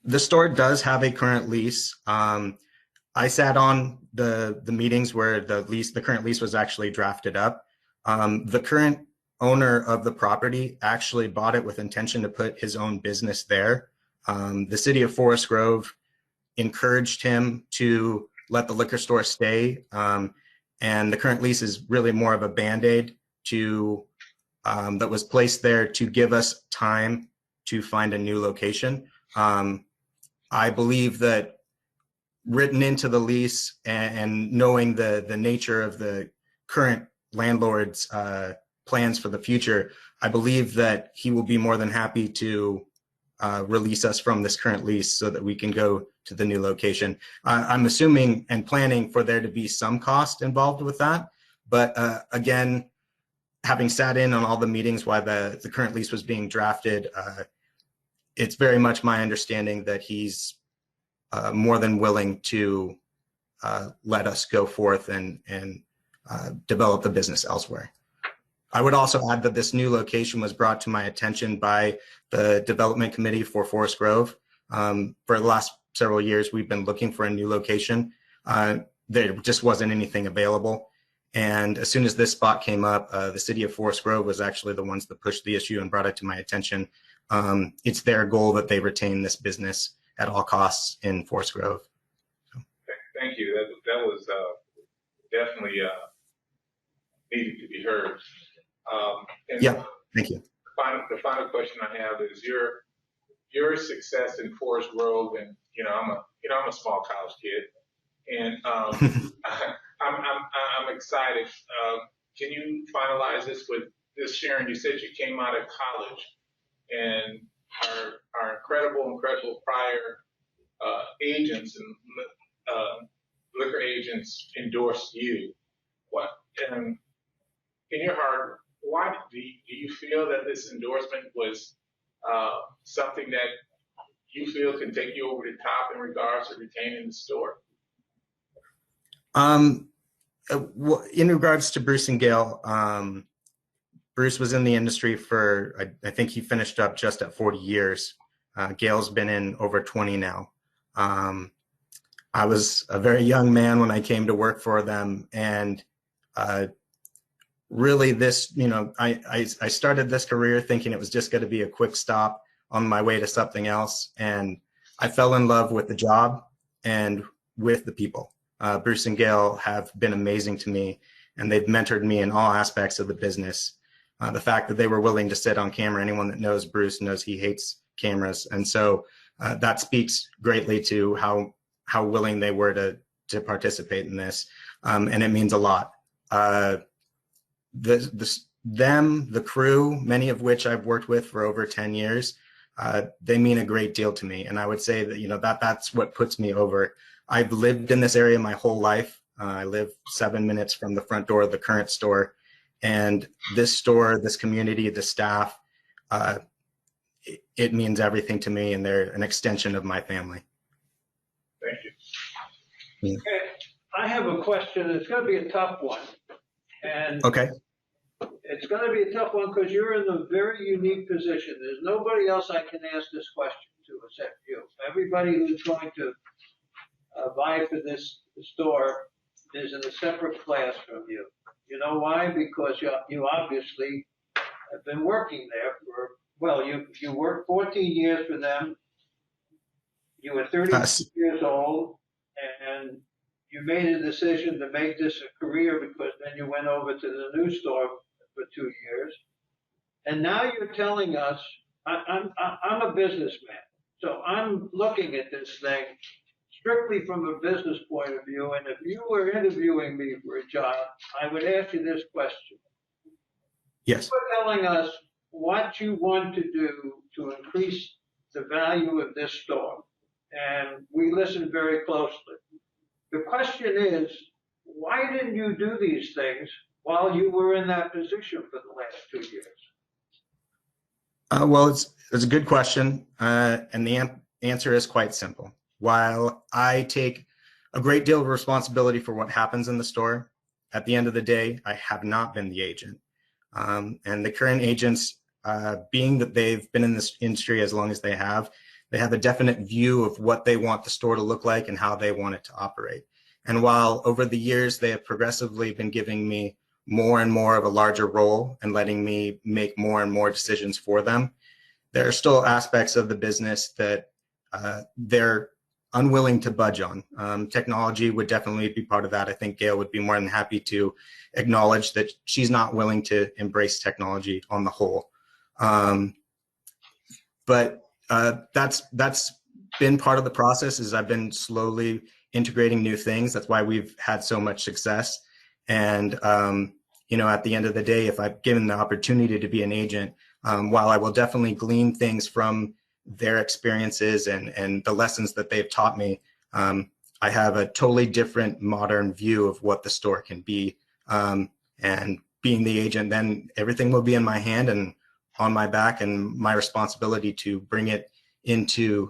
The store does have a current lease. I sat on the meetings where the current lease was actually drafted up. The current owner of the property actually bought it with intention to put his own business there. The city of Forest Grove encouraged him to let the liquor store stay. And the current lease is really more of a Band-Aid that was placed there to give us time to find a new location. I believe that written into the lease and knowing the nature of the current landlord's plans for the future, I believe that he will be more than happy to release us from this current lease so that we can go to the new location. I'm assuming and planning for there to be some cost involved with that. But again, having sat in on all the meetings while the current lease was being drafted, it's very much my understanding that he's more than willing to let us go forth and develop the business elsewhere. I would also add that this new location was brought to my attention by the development committee for Forest Grove. For the last several years, we've been looking for a new location. There just wasn't anything available. And as soon as this spot came up, the city of Forest Grove was actually the ones that pushed the issue and brought it to my attention. It's their goal that they retain this business at all costs in Forest Grove. Thank you. That was definitely needed to be heard. And yeah. Thank you. The final question I have is your success in Forest Grove, and I'm a small college kid, and I'm excited. Can you finalize this with this, Sharon? You said you came out of college, and our incredible prior agents and liquor agents endorsed you. What in your heart? Why do you feel that this endorsement was something that you feel can take you over the top in regards to retaining the store? In regards to Bruce and Gail, Bruce was in the industry for, I think he finished up just at 40 years. Gail's been in over 20 now. I was a very young man when I came to work for them, and really this, I started this career thinking it was just going to be a quick stop on my way to something else, and I fell in love with the job and with the people. Bruce and Gail have been amazing to me, and they've mentored me in all aspects of the business. The fact that they were willing to sit on camera, anyone that knows Bruce knows he hates cameras, and so that speaks greatly to how willing they were to participate in this, and it means a lot. The crew, many of which I've worked with for over 10 years, they mean a great deal to me, and I would say that that's what puts me over. I've lived in this area my whole life. I live 7 minutes from the front door of the current store, and this store, this community, the staff, it means everything to me, and they're an extension of my family. Thank you. Yeah. Okay, I have a question. It's going to be a tough one. And okay. It's going to be a tough one because you're in a very unique position. There's nobody else I can ask this question to except you. Everybody who's going to vie for this store is in a separate class from you. You know why? Because you obviously have been working there for, well, you worked 14 years for them. You were 30 years old, and you made a decision to make this a career because then you went over to the new store for 2 years. And now you're telling us, I'm a businessman, so I'm looking at this thing strictly from a business point of view. And if you were interviewing me for a job, I would ask you this question. Yes. You're telling us what you want to do to increase the value of this store. And we listened very closely. The question is, why didn't you do these things while you were in that position for the last 2 years? Well, it's a good question, and the answer is quite simple. While I take a great deal of responsibility for what happens in the store, at the end of the day, I have not been the agent. And the current agents, being that they've been in this industry as long as they have a definite view of what they want the store to look like and how they want it to operate. And while over the years they have progressively been giving me more and more of a larger role and letting me make more and more decisions for them, there are still aspects of the business that they're unwilling to budge on. Technology would definitely be part of that. I think Gail would be more than happy to acknowledge that she's not willing to embrace technology on the whole. But that's been part of the process, is I've been slowly integrating new things. That's why we've had so much success. And, at the end of the day, if I've given the opportunity to be an agent, while I will definitely glean things from their experiences and the lessons that they've taught me, I have a totally different modern view of what the store can be. And being the agent, then everything will be in my hand and on my back, and my responsibility to bring it into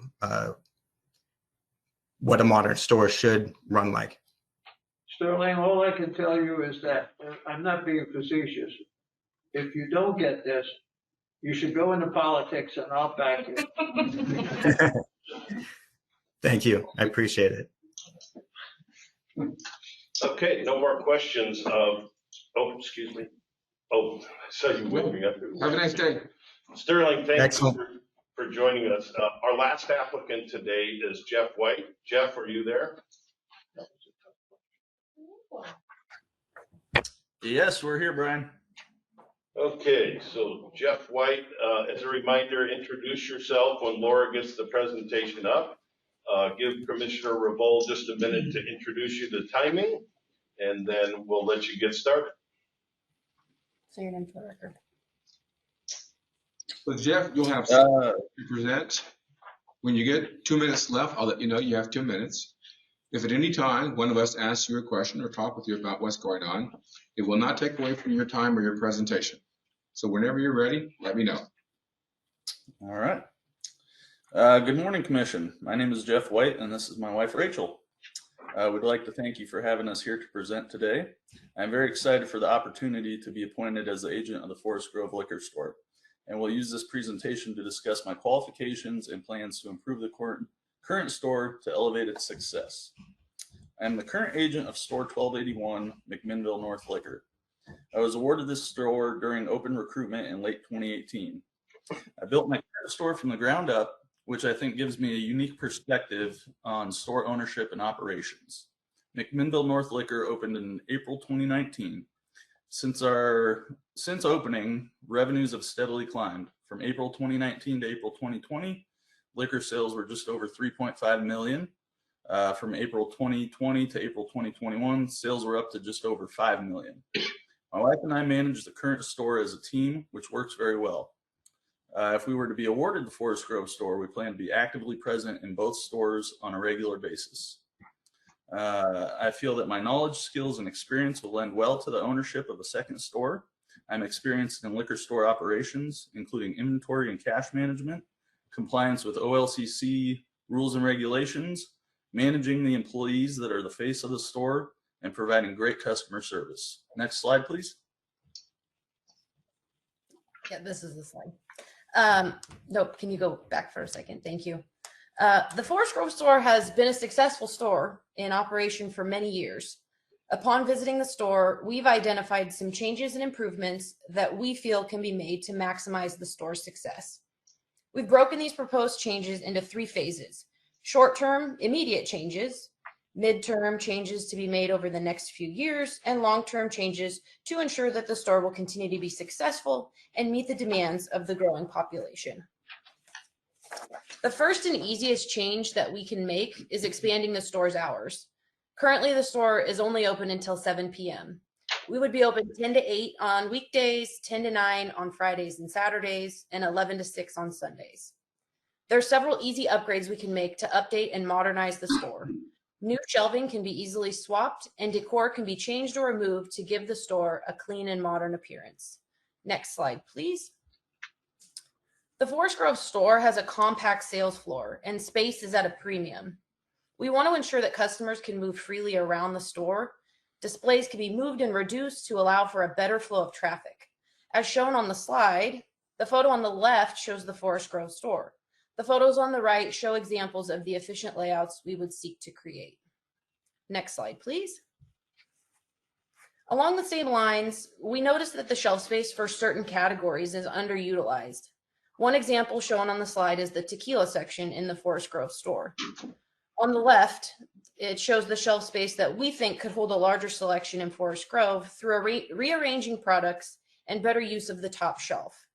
what a modern store should run like. Sterling, all I can tell you is that I'm not being facetious. If you don't get this, you should go into politics and I'll back you. Thank you. I appreciate it. Okay, no more questions. Excuse me. Oh, I saw you waving up. Have a nice day. Sterling, thank Excellent. you for joining us. Our last applicant today is Jeff White. Jeff, are you there? Yes, we're here, Brian. Okay, so Jeff White, as a reminder, introduce yourself when Laura gets the presentation up. Give Commissioner Revolt just a minute to introduce you to timing, and then we'll let you get started. So your name for the record. So Jeff, you'll have to present. When you get 2 minutes left, I'll let you know you have 2 minutes. If at any time one of us asks you a question or talk with you about what's going on, it will not take away from your time or your presentation. So whenever you're ready, let me know. All right. Good morning, Commission. My name is Jeff White, and this is my wife, Rachel. We'd like to thank you for having us here to present today. I'm very excited for the opportunity to be appointed as the agent of the Forest Grove Liquor Store, and we'll use this presentation to discuss my qualifications and plans to improve the current store to elevate its success. I'm the current agent of Store 1281, McMinnville North Liquor. I was awarded this store during open recruitment in late 2018. I built my current store from the ground up, which I think gives me a unique perspective on store ownership and operations. McMinnville North Liquor opened in April 2019. Since opening, revenues have steadily climbed. From April 2019 to April 2020, liquor sales were just over 3.5 million. From April 2020 to April 2021, sales were up to just over 5 million. My wife and I manage the current store as a team, which works very well. If we were to be awarded the Forest Grove store, we plan to be actively present in both stores on a regular basis. I feel that my knowledge, skills, and experience will lend well to the ownership of a second store. I'm experienced in liquor store operations, including inventory and cash management, compliance with OLCC rules and regulations, managing the employees that are the face of the store, and providing great customer service. Next slide, please. Yeah, this is the slide. Nope, can you go back for a second? Thank you. The Forest Grove store has been a successful store in operation for many years. Upon visiting the store, we've identified some changes and improvements that we feel can be made to maximize the store's success. We've broken these proposed changes into 3 phases: short-term, immediate changes, midterm changes to be made over the next few years, and long-term changes to ensure that the store will continue to be successful and meet the demands of the growing population. The first and easiest change that we can make is expanding the store's hours. Currently, the store is only open until 7 p.m. We would be open 10 to 8 on weekdays, 10 to 9 on Fridays and Saturdays, and 11 to 6 on Sundays. There are several easy upgrades we can make to update and modernize the store. New shelving can be easily swapped, and decor can be changed or removed to give the store a clean and modern appearance. Next slide, please. The Forest Grove store has a compact sales floor, and space is at a premium. We want to ensure that customers can move freely around the store. Displays can be moved and reduced to allow for a better flow of traffic. As shown on the slide, the photo on the left shows the Forest Grove store. The photos on the right show examples of the efficient layouts we would seek to create. Next slide, please. Along the same lines, we noticed that the shelf space for certain categories is underutilized. One example shown on the slide is the tequila section in the Forest Grove store. On the left, it shows the shelf space that we think could hold a larger selection in Forest Grove through rearranging products and better use of the top shelf.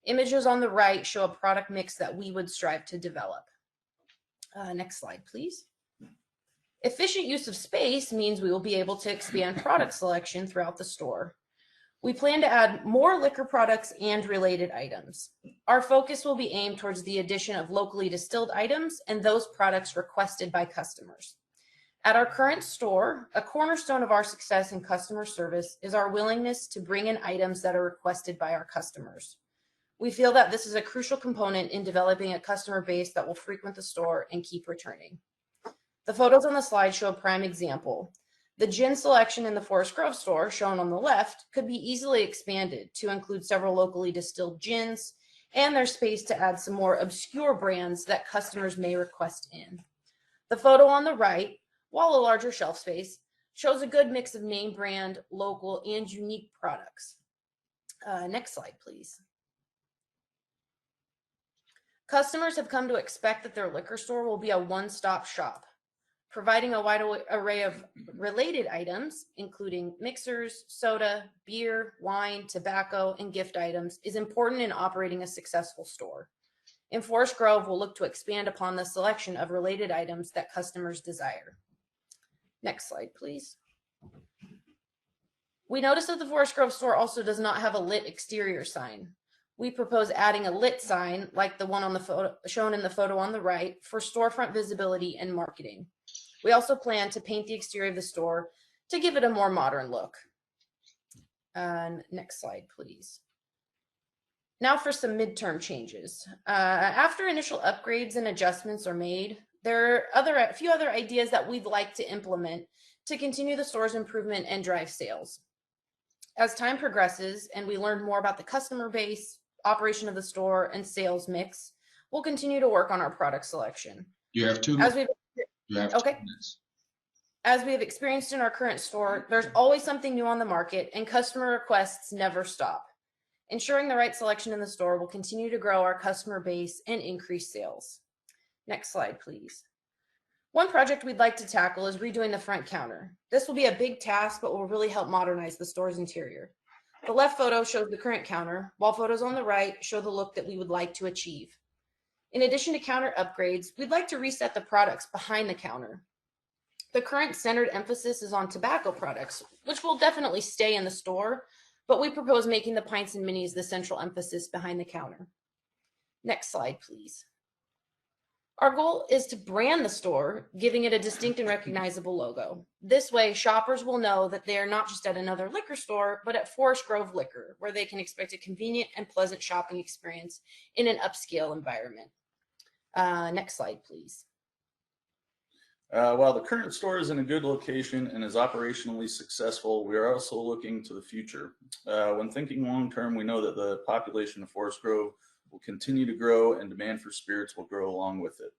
Images on the right show a product mix that we would strive to develop. Next slide, please. Efficient use of space means we will be able to expand product selection throughout the store. We plan to add more liquor products and related items. Our focus will be aimed towards the addition of locally distilled items and those products requested by customers. At our current store, a cornerstone of our success in customer service is our willingness to bring in items that are requested by our customers. We feel that this is a crucial component in developing a customer base that will frequent the store and keep returning. The photos on the slide show a prime example. The gin selection in the Forest Grove store, shown on the left, could be easily expanded to include several locally distilled gins, and there's space to add some more obscure brands that customers may request in. The photo on the right, while a larger shelf space, shows a good mix of name brand, local, and unique products. Next slide, please. Customers have come to expect that their liquor store will be a one-stop shop. Providing a wide array of related items, including mixers, soda, beer, wine, tobacco, and gift items, is important in operating a successful store. In Forest Grove, we'll look to expand upon the selection of related items that customers desire. Next slide, please. We noticed that the Forest Grove store also does not have a lit exterior sign. We propose adding a lit sign like the one on the photo, shown in the photo on the right, for storefront visibility and marketing. We also plan to paint the exterior of the store to give it a more modern look. Next slide, please. Now for some midterm changes. After initial upgrades and adjustments are made, there are a few other ideas that we'd like to implement to continue the store's improvement and drive sales. As time progresses and we learn more about the customer base, operation of the store, and sales mix, we'll continue to work on our product selection. You have 2 As minutes. Okay. As we have experienced in our current store, there's always something new on the market and customer requests never stop. Ensuring the right selection in the store will continue to grow our customer base and increase sales. Next slide, please. One project we'd like to tackle is redoing the front counter. This will be a big task, but will really help modernize the store's interior. The left photo shows the current counter, while photos on the right show the look that we would like to achieve. In addition to counter upgrades, we'd like to reset the products behind the counter. The current centered emphasis is on tobacco products, which will definitely stay in the store, but we propose making the pints and minis the central emphasis behind the counter. Next slide, please. Our goal is to brand the store, giving it a distinct and recognizable logo. This way, shoppers will know that they are not just at another liquor store, but at Forest Grove Liquor, where they can expect a convenient and pleasant shopping experience in an upscale environment. Next slide, please. While the current store is in a good location and is operationally successful, we are also looking to the future. When thinking long-term, we know that the population of Forest Grove will continue to grow and demand for spirits will grow along with it.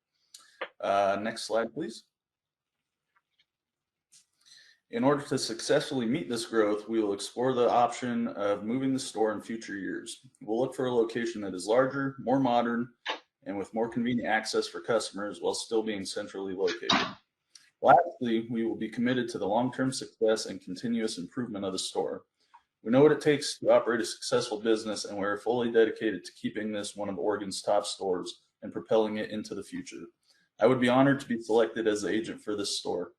Next slide, please. In order to successfully meet this growth, we will explore the option of moving the store in future years. We'll look for a location that is larger, more modern, and with more convenient access for customers while still being centrally located. Lastly, we will be committed to the long-term success and continuous improvement of the store. We know what it takes to operate a successful business, and we're fully dedicated to keeping this one of Oregon's top stores and propelling it into the future. I would be honored to be selected as the agent for this store,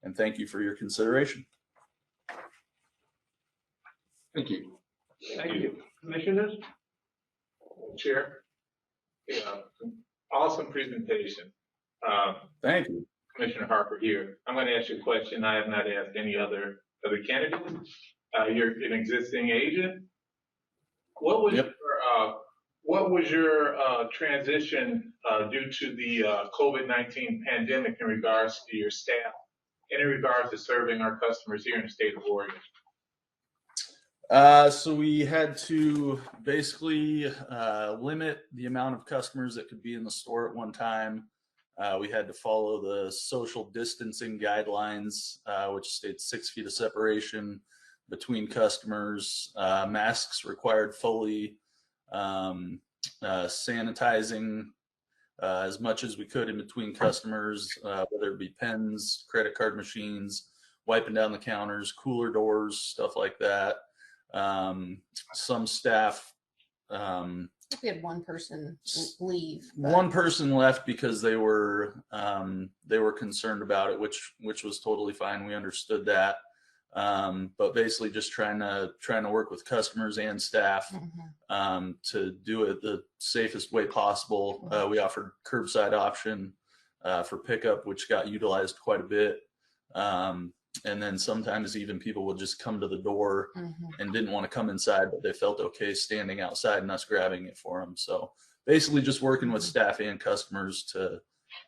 and thank you for your consideration. Thank you. Thank you. Commissioners? Chair. Yeah, awesome presentation. Thank you. Commissioner Harper here. I'm going to ask you a question I have not asked any other candidates. You're an existing agent. What was your transition due to the COVID-19 pandemic in regards to your staff and in regards to serving our customers here in the state of Oregon? So we had to basically limit the amount of customers that could be in the store at one time. We had to follow the social distancing guidelines, which states 6 feet of separation between customers. Masks required fully, sanitizing as much as we could in between customers, whether it be pens, credit card machines, wiping down the counters, cooler doors, stuff like that. Some staff, We had one person leave. one person left because they were concerned about it, which was totally fine. We understood that. But basically just trying to work with customers and staff to do it the safest way possible. We offered curbside option for pickup, which got utilized quite a bit. And then sometimes even people would just come to the door and didn't want to come inside, but they felt okay standing outside and us grabbing it for them. So basically just working with staff and customers to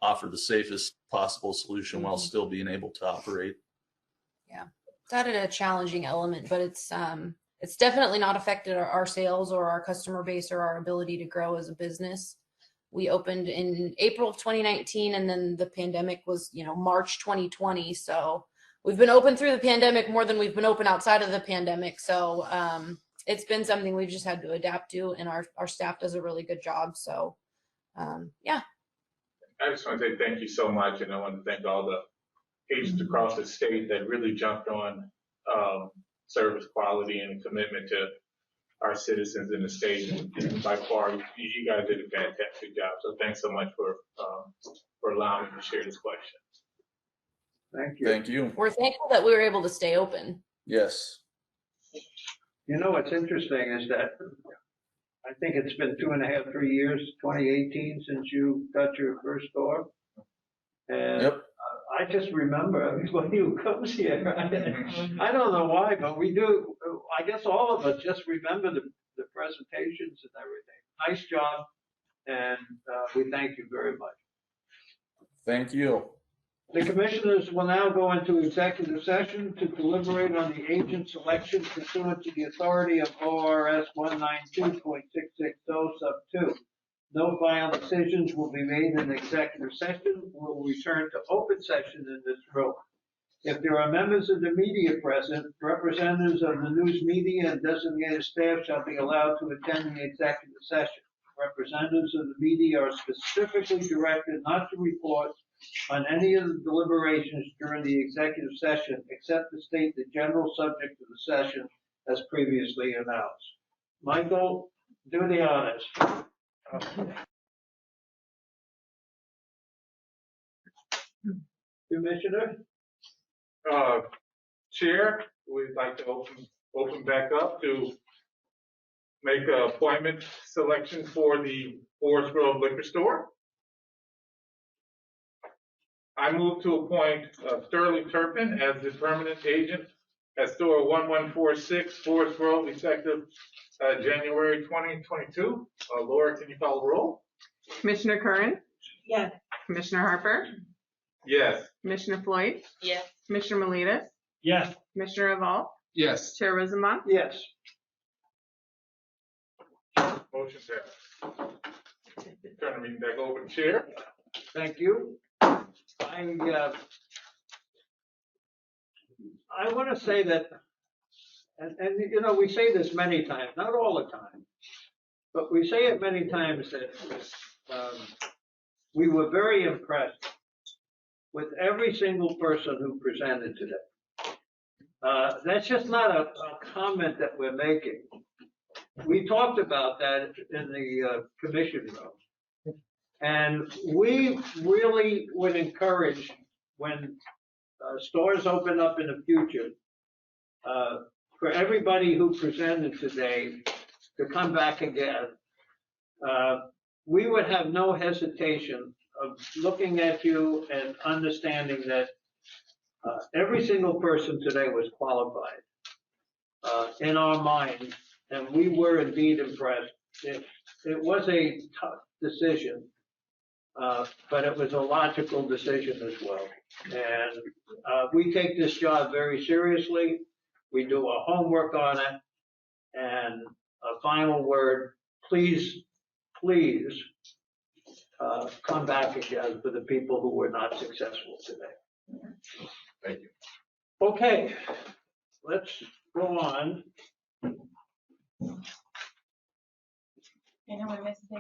offer the safest possible solution while still being able to operate. Yeah, it's added a challenging element, but it's definitely not affected our sales or our customer base or our ability to grow as a business. We opened in April of 2019, and then the pandemic was, March 2020. So we've been open through the pandemic more than we've been open outside of the pandemic. So it's been something we've just had to adapt to, and our staff does a really good job. So yeah. I just want to say thank you so much, and I want to thank all the agents across the state that really jumped on service quality and commitment to our citizens in the state. And by far, you guys did a fantastic job. So thanks so much for allowing me to share this question. Thank you. Thank you. We're thankful that we were able to stay open. Yes. You know, what's interesting is that I think it's been 2.5, 3 years, 2018, since you got your first store. And Yep. I just remember everybody who comes here. I don't know why, but we do. I guess all of us just remember the presentations and everything. Nice job, and we thank you very much. Thank you. The commissioners will now go into executive session to deliberate on the agent selection pursuant to the authority of ORS 192.660 sub 2. No final decisions will be made in executive session. We'll return to open session in this room. If there are members of the media present, representatives of the news media and designated staff shall be allowed to attend the executive session. Representatives of the media are specifically directed not to report on any of the deliberations during the executive session, except to state the general subject of the session as previously announced. Michael, do the honors. Commissioner? Chair, we'd like to open back up to make an appointment selection for the Forest Grove Liquor Store. I move to appoint Sterling Turpin as the permanent agent at store 1146 Forest Grove, effective January 2022. Laura, can you call the roll? Commissioner Curran, Yes. Commissioner Harper, Yes. Commissioner Floyd, Yes. Commissioner Miletus, Yes. Commissioner Eval, Yes. Chair Rosenbaum. Yes. Motion passed. Turn the meeting back over to Chair. Thank you. I want to say that, and you know, we say this many times, not all the time, but we say it many times that we were very impressed with every single person who presented today. That's just not a comment that we're making. We talked about that in the commission room. And we really would encourage, when stores open up in the future, for everybody who presented today to come back again. We would have no hesitation of looking at you and understanding that every single person today was qualified in our mind, and we were indeed impressed. It was a tough decision. But it was a logical decision as well. And we take this job very seriously. We do our homework on it. And a final word, please come back again for the people who were not successful today. Thank you. Okay, let's go on. I know we're missing the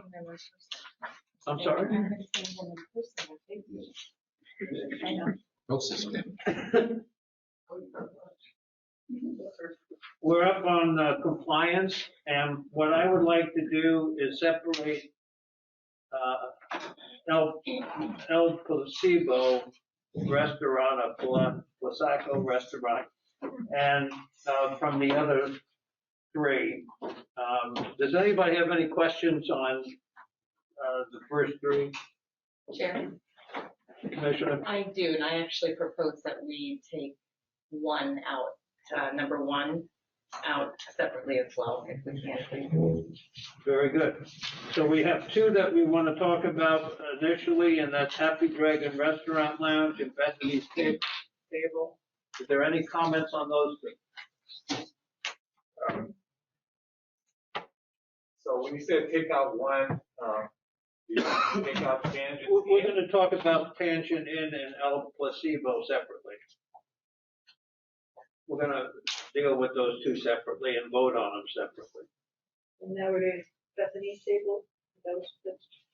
I'm sorry? I know. We're up on compliance, and what I would like to do is separate El Placebo restaurant, a Plasaco restaurant, and from the other three. Does anybody have any questions on the first three? Chair, Commissioner? I do, and I actually propose that we take one out, number one out separately as well, if we can, please. Very good. So we have two that we want to talk about initially, and that's Happy Dragon Restaurant Lounge and Bethany's Table. Is there any comments on those two? So when you said take out one, you take out Tangent. We're going to talk about Tangent Inn and El Placebo separately. We're going to deal with those two separately and vote on them separately. And now we're doing Bethany's Table.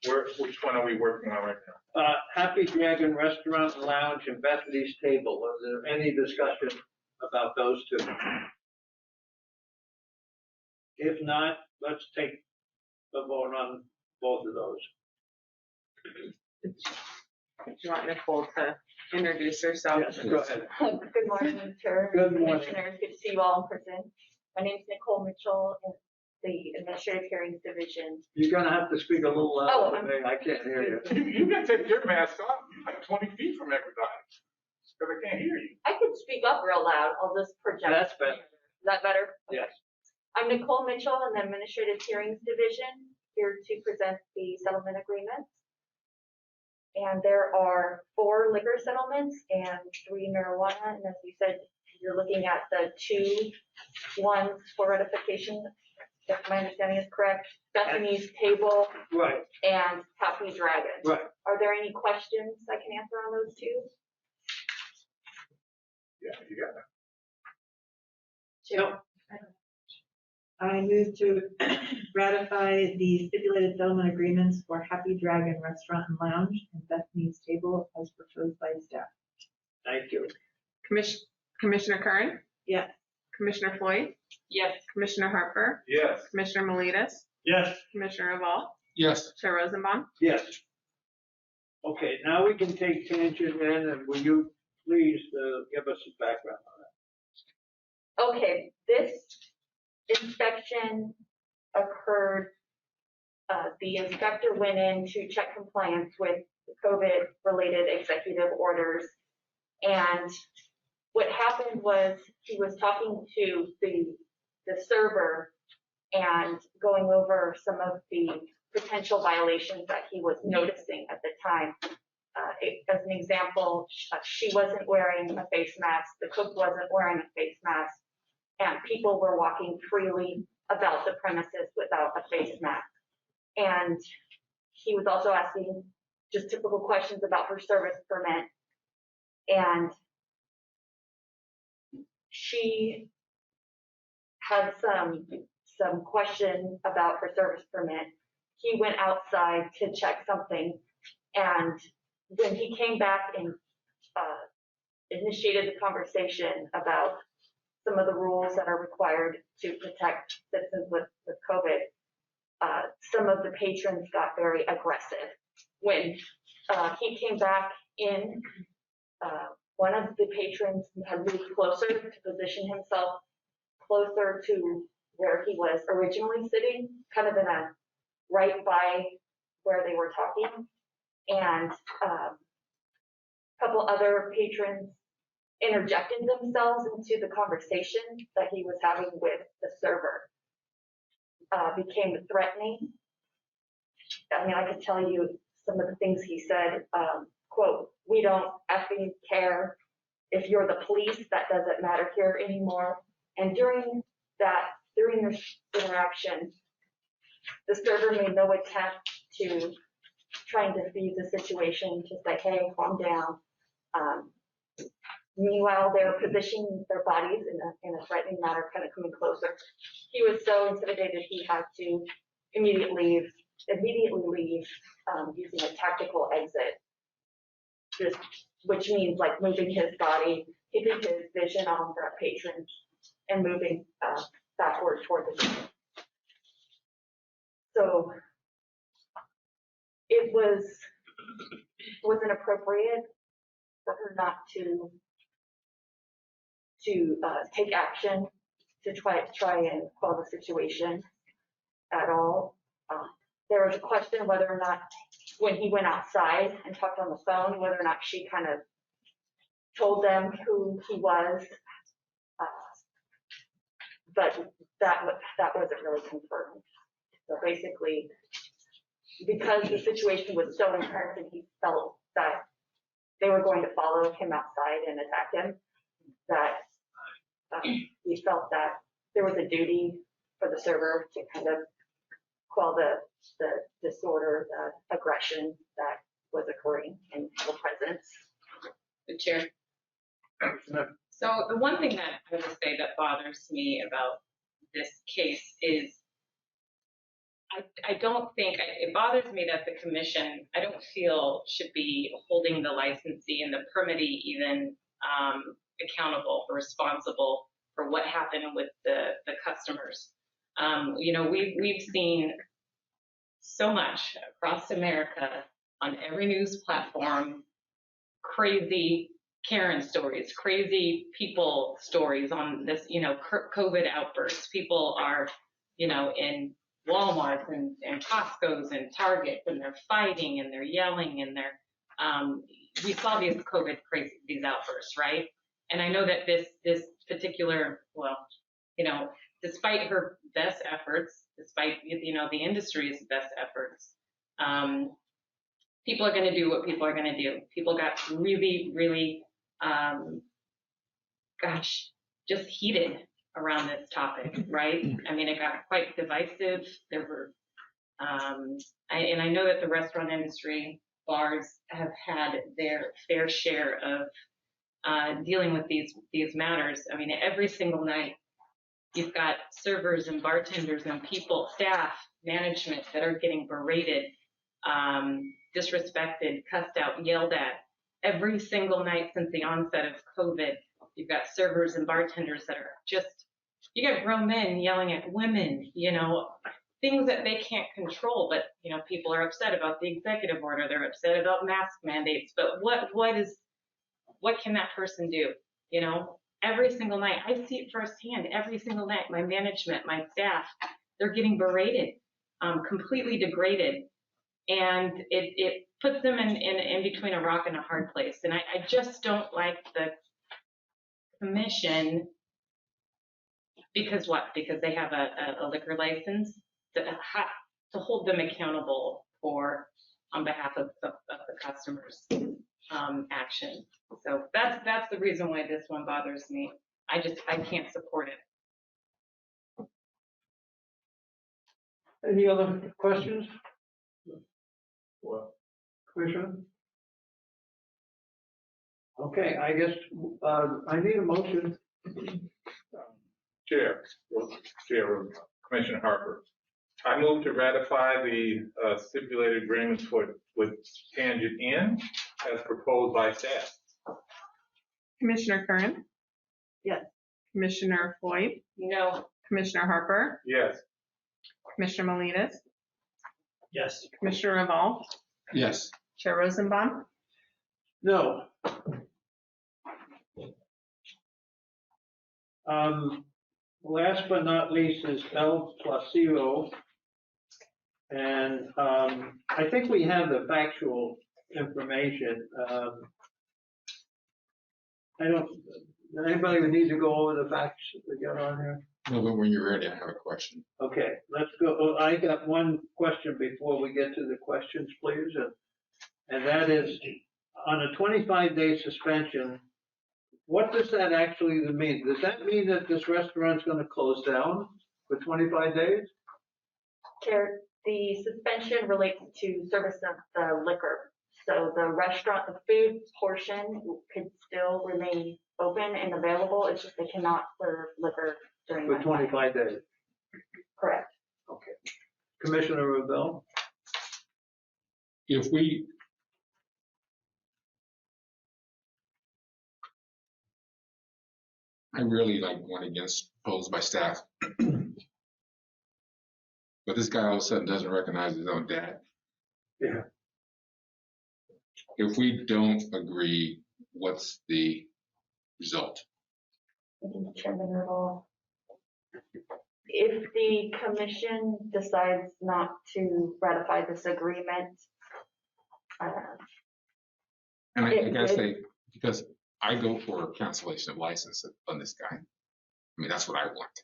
Which one are we working on right now? Happy Dragon Restaurant and Lounge and Bethany's Table. Was there any discussion about those two? If not, let's take a vote on both of those. Do you want Nicole to introduce herself? Yes, go ahead. Good morning, Chair. Good morning. Commissioners, good to see you all in person. My name is Nicole Mitchell in the Administrative Hearings Division. You're gonna have to speak a little louder. I'm- I can't hear you. You can take your mask off. You're like 20 feet from everybody. Because I can't hear you. I can speak up real loud. I'll just project. That's better. Is that better? Yes. I'm Nicole Mitchell in the Administrative Hearings Division, here to present the settlement agreement. And there are 4 liquor settlements and 3 marijuana. And as you said, you're looking at the 2 ones for ratification, if my understanding is correct. Bethany's Table Right. and Happy Dragon. Right. Are there any questions I can answer on those 2? Yeah, you got it. Chair. I move to ratify the stipulated settlement agreements for Happy Dragon Restaurant and Lounge and Bethany's Table as proposed by staff. Thank you. Commissioner Curran? Yes. Commissioner Floyd? Yes. Commissioner Harper? Yes. Commissioner Miletus? Yes. Commissioner Eval? Yes. Chair Rosenbaum? Yes. Okay, now we can take tangent in, and will you please give us some background on Okay, this inspection occurred, the inspector went in to check compliance with COVID-related executive orders. And what happened was he was talking to the server and going over some of the potential violations that he was noticing at the time. As an example, she wasn't wearing a face mask, the cook wasn't wearing a face mask, and people were walking freely about the premises without a face mask. And he was also asking just typical questions about her service permit. And she had some question about her service permit. He went outside to check something, and when he came back and initiated the conversation about some of the rules that are required to protect citizens with COVID, some of the patrons got very aggressive. When he came back in, one of the patrons had moved closer to position himself closer to where he was originally sitting, kind of in a right by where they were talking. And a couple other patrons interjected themselves into the conversation that he was having with the server. Became threatening. I mean, I could tell you some of the things he said, quote, "We don't effing care if you're the police, that doesn't matter here anymore." And during this interaction, the server made no attempt to try and defuse the situation, just like, hey, calm down. Meanwhile, they're positioning their bodies in a threatening manner, kind of coming closer. He was so intimidated he had to immediately leave using a tactical exit, which means like moving his body, keeping his vision on the patron, and moving backward toward the patron. So it wasn't appropriate for her not to take action to try and quell the situation at all. There was a question whether or not, when he went outside and talked on the phone, whether or not she kind of told them who he was, but that wasn't really confirmed. So basically, because the situation was so intense and he felt that they were going to follow him outside and attack him, that he felt that there was a duty for the server to kind of quell the disorder, the aggression that was occurring in the presence. The chair. So the one thing that I would say that bothers me about this case is I don't think, it bothers me that the commission, I don't feel should be holding the licensee and the permittee even accountable or responsible for what happened with the customers. You know, we've seen so much across America on every news platform, crazy Karen stories, crazy people stories on this, you know, COVID outbursts. People are, you know, in Walmarts and Costco's and Targets, and they're fighting and they're yelling and they're, we saw these COVID crazy, these outbursts, right? And I know that this particular, well, you know, despite her best efforts, despite, you know, the industry's best efforts, people are going to do what people are going to do. People got really, really, just heated around this topic, right? I mean, it got quite divisive. There were, and I know that the restaurant industry, bars have had their fair share of dealing with these matters. I mean, every single night, you've got servers and bartenders and people, staff, management that are getting berated, disrespected, cussed out, yelled at. Every single night since the onset of COVID, you've got servers and bartenders that are just, you got grown men yelling at women, you know, things that they can't control, but, you know, people are upset about the executive order. They're upset about mask mandates, but what can that person do? You know, every single night, I see it firsthand, every single night, my management, my staff, they're getting berated, completely degraded. And it puts them in between a rock and a hard place. And I just don't like the commission, because what? Because they have a liquor license to hold them accountable for, on behalf of the customers' action. So that's the reason why this one bothers me. I can't support it. Any other questions? Well, Commissioner? Okay, I guess I need a motion. Chair, Commissioner Harper. I move to ratify the stipulated agreements with Tangent Inn as proposed by staff. Commissioner Curran? Yes. Commissioner Floyd? No. Commissioner Harper? Yes. Commissioner Molinas? Yes. Commissioner Reval? Yes. Chair Rosenbaum? No. Last but not least is El Placido. And I think we have the factual information. Anybody would need to go over the facts that got on here? No, but when you're ready, I have a question. Okay, let's go. I got one question before we get to the questions, please. And that is, on a 25-day suspension, what does that actually mean? Does that mean that this restaurant's going to close down for 25 days? Chair, the suspension relates to service of the liquor. So the restaurant, the food portion could still remain open and available. It's just they cannot serve liquor during For that 25 time. days. Correct. Okay. Commissioner Revelle? If we I really like going against proposed by staff. But this guy all of a sudden doesn't recognize his own dad. Yeah. If we don't agree, what's the result? Chairman Reval. If the commission decides not to ratify this agreement, And I gotta say, because I go for cancellation of license on this guy. I mean, that's what I want.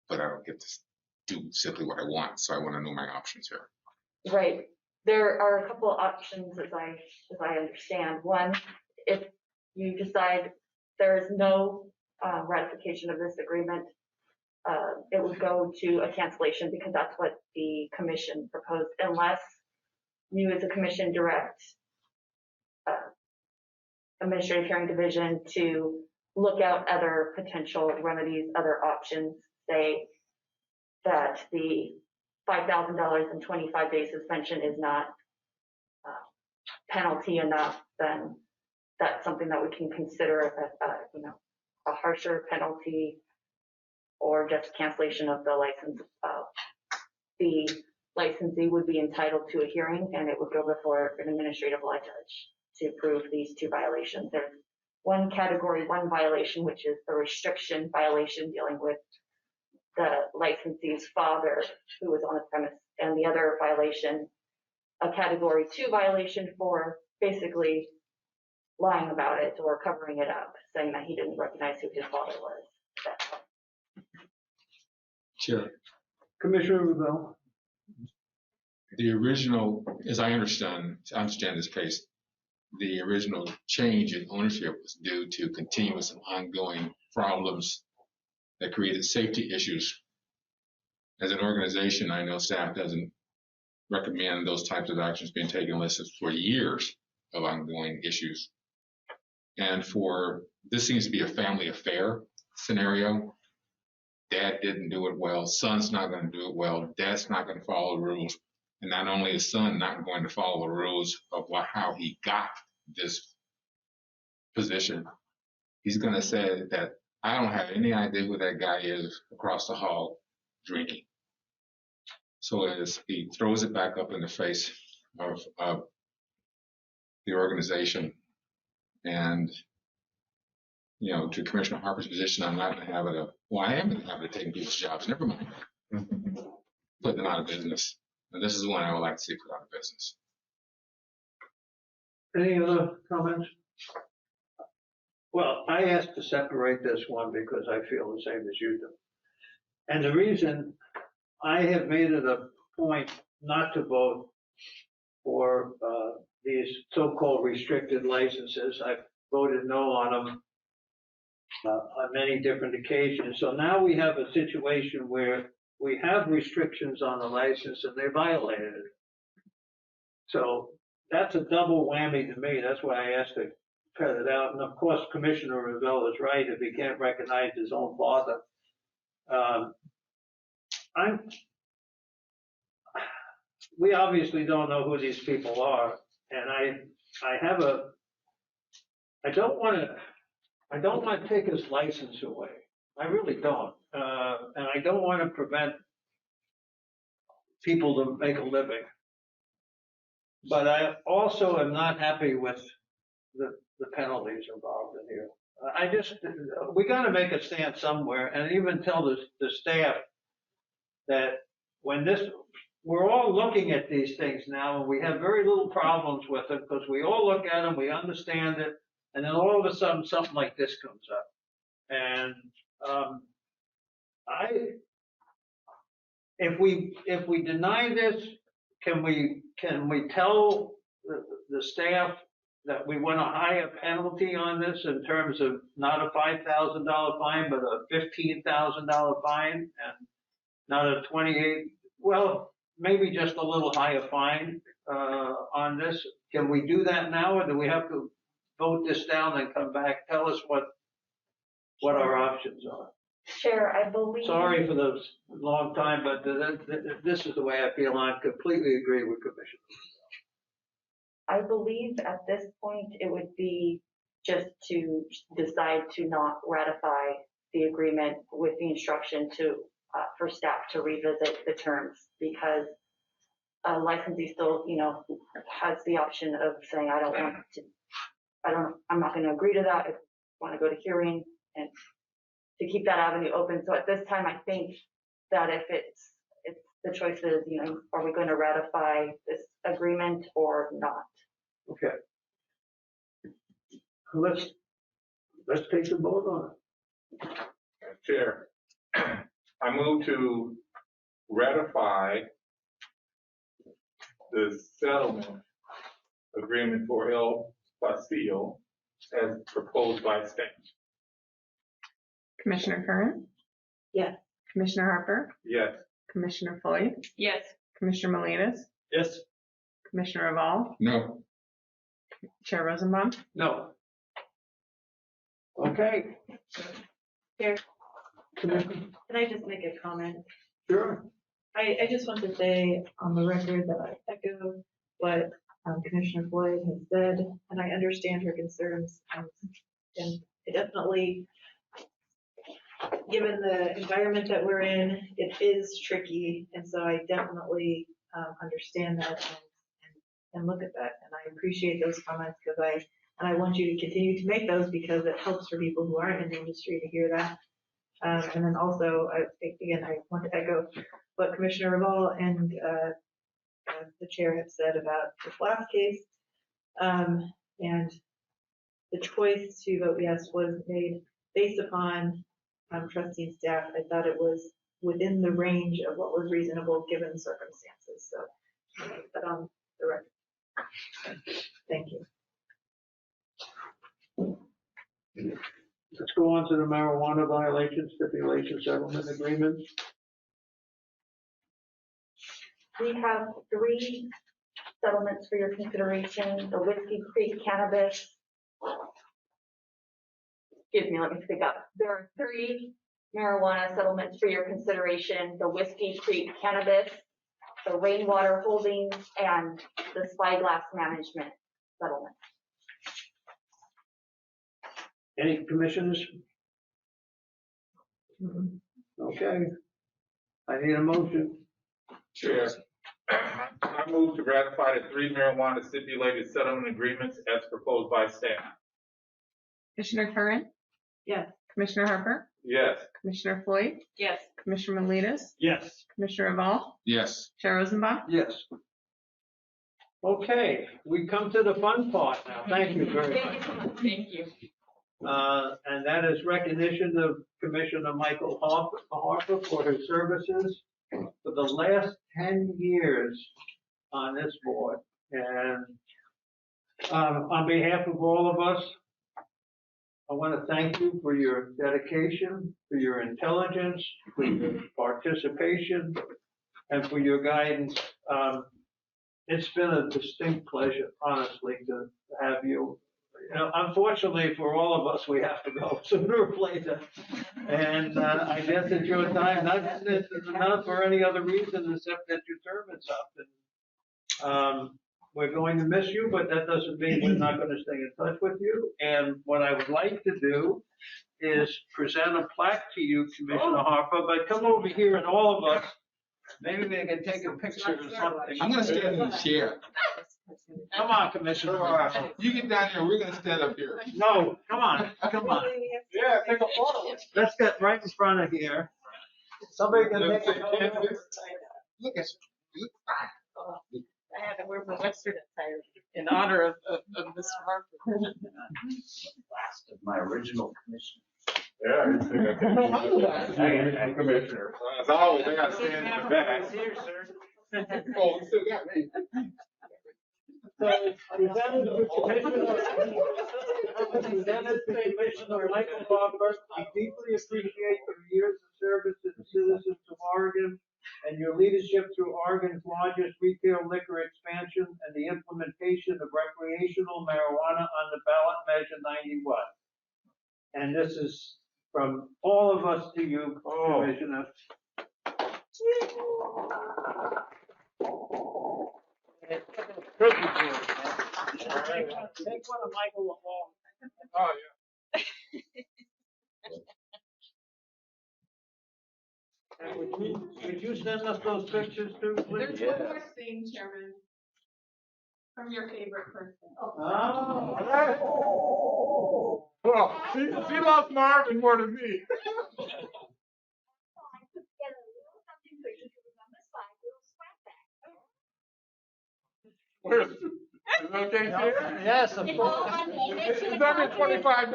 But I don't get to do simply what I want, so I want to know my options here. right, there are a couple of options as I understand. One, if you decide there is no ratification of this agreement, it would go to a cancellation because that's what the commission proposed, unless you as a commission direct Administrative Hearing Division to look out other potential remedies, other options, say that the $5,000 and 25-day suspension is not penalty enough, then that's something that we can consider a harsher penalty or just cancellation of the license. The licensee would be entitled to a hearing, and it would go before an administrative law judge to prove these two violations. There's one category 1 violation, which is the restriction violation dealing with the licensee's father who was on the premise, and the other violation, a category 2 violation for basically lying about it or covering it up, saying that he didn't recognize who his father was. Chair. Commissioner Rubel. The original, as I understand this case, the original change in ownership was due to continuous and ongoing problems that created safety issues. As an organization, I know staff doesn't recommend those types of actions being taken unless it's for years of ongoing issues. And this seems to be a family affair scenario. Dad didn't do it well, son's not going to do it well, dad's not going to follow the rules. And not only is son not going to follow the rules of how he got this position, he's going to say that I don't have any idea who that guy is across the hall drinking. So as he throws it back up in the face of the organization, and to Commissioner Harper's position, I'm not in the habit of, I am in the habit of taking people's jobs, never mind. Put them out of business. And this is one I would like to see put out of business. Any other comments? Well, I asked to separate this one because I feel the same as you do. And the reason I have made it a point not to vote for these so-called restricted licenses. I've voted no on them on many different occasions. So now we have a situation where we have restrictions on the license and they violated it. So that's a double whammy to me. That's why I asked to cut it out. And of course, Commissioner Revelle is right. If he can't recognize his own father, we obviously don't know who these people are, and I don't want to take his license away. I really don't, and I don't want to prevent people to make a living. But I also am not happy with the penalties involved in here. We got to make a stand somewhere, and even tell the staff that we're all looking at these things now, and we have very little problems with it because we all look at them, we understand it, and then all of a sudden something like this comes up. And if we deny this, can we tell the staff that we want a higher penalty on this in terms of not a $5,000 fine, but a $15,000 fine, and not a 28? Well, maybe just a little higher fine on this. Can we do that now, or do we have to vote this down and come back? Tell us what our options are. Chair, I believe. Sorry for the long time, but this is the way I feel. I completely agree with Commissioner. I believe at this point it would be just to decide to not ratify the agreement with the instruction for staff to revisit the terms, because a licensee still, has the option of saying, I'm not going to agree to that. If I want to go to hearing, and to keep that avenue open. So at this time, I think that if it's the choice is, are we going to ratify this agreement or not? Okay. Let's take the vote on it. Chair, I move to ratify the settlement agreement for El Pasillo as proposed by staff. Commissioner Curran? Yes. Commissioner Harper? Yes. Commissioner Floyd? Yes. Commissioner Molinas? Yes. Commissioner Revelle? No. Chair Rosenbaum? No. Okay. Chair, Commissioner? can I just make a comment? Sure. I just want to say on the record that I echo what Commissioner Floyd has said, and I understand her concerns. And I definitely, given the environment that we're in, it is tricky. And so I definitely understand that and look at that. And I appreciate those comments because I want you to continue to make those because it helps for people who aren't in the industry to hear that. And then also, I want to echo what Commissioner Reval and the chair have said about this last case. And the choice to vote yes was made based upon trustee and staff. I thought it was within the range of what was reasonable given the circumstances. So put that on the record. Thank you. Let's go on to the marijuana violation stipulation settlement agreements. We have 3 settlements for your consideration. The Whiskey Creek Cannabis. Excuse me, let me speak up. There are 3 marijuana settlements for your consideration. The Whiskey Creek Cannabis, the Rainwater Holdings, and the Spyglass Management settlement. Any commissioners? Okay. I need a motion. Chair, I move to ratify the 3 marijuana stipulated settlement agreements as proposed by staff. Commissioner Curran? Yes. Commissioner Harper? Yes. Commissioner Floyd? Yes. Commissioner Miletus? Yes. Commissioner Reval? Yes. Chair Rosenbaum? Yes. Okay, we come to the fun part now. Thank you very much. Thank you. And that is recognition of Commissioner Michael Harper for his services for the last 10 years on this board. And on behalf of all of us, I want to thank you for your dedication, for your intelligence, for your participation, and for your guidance. It's been a distinct pleasure, honestly, to have you. You know, unfortunately for all of us, we have to go sooner or later. And I guess it's your time, not for any other reason except that your term is up. And we're going to miss you, but that doesn't mean we're not going to stay in touch with you. And what I would like to do is present a plaque to you, Commissioner Harper, but come over here and all of us, maybe they can take a picture or something. I'm going to stand in the chair. Come on, Commissioner Harper. You get down there, we're going to stand up here. No, come on, come on. Yeah, take a photo. Let's get right in front of here. Somebody can take a photo. Look at you. Look fine. I had to wear my Western attire in honor of Mr. Harper. Last of my original commission. Yeah, Commissioner. As always, I got to stand in the back. Here, sir. Oh, you still got me. So, presented to Commissioner Michael Harper, I deeply appreciate your years of service to the citizens of Oregon and your leadership through Oregon's largest retail liquor expansion and the implementation of recreational marijuana on the ballot measure 91. And this is from all of us to you, Commissioner. Take one of Michael along. Oh, yeah. And would you send us those pictures too, please? There's one more thing, Chairman, from your favorite person. Well, she loves Marvin more than me. Where's, is it okay, Chair? Yes, of course. It's under $25.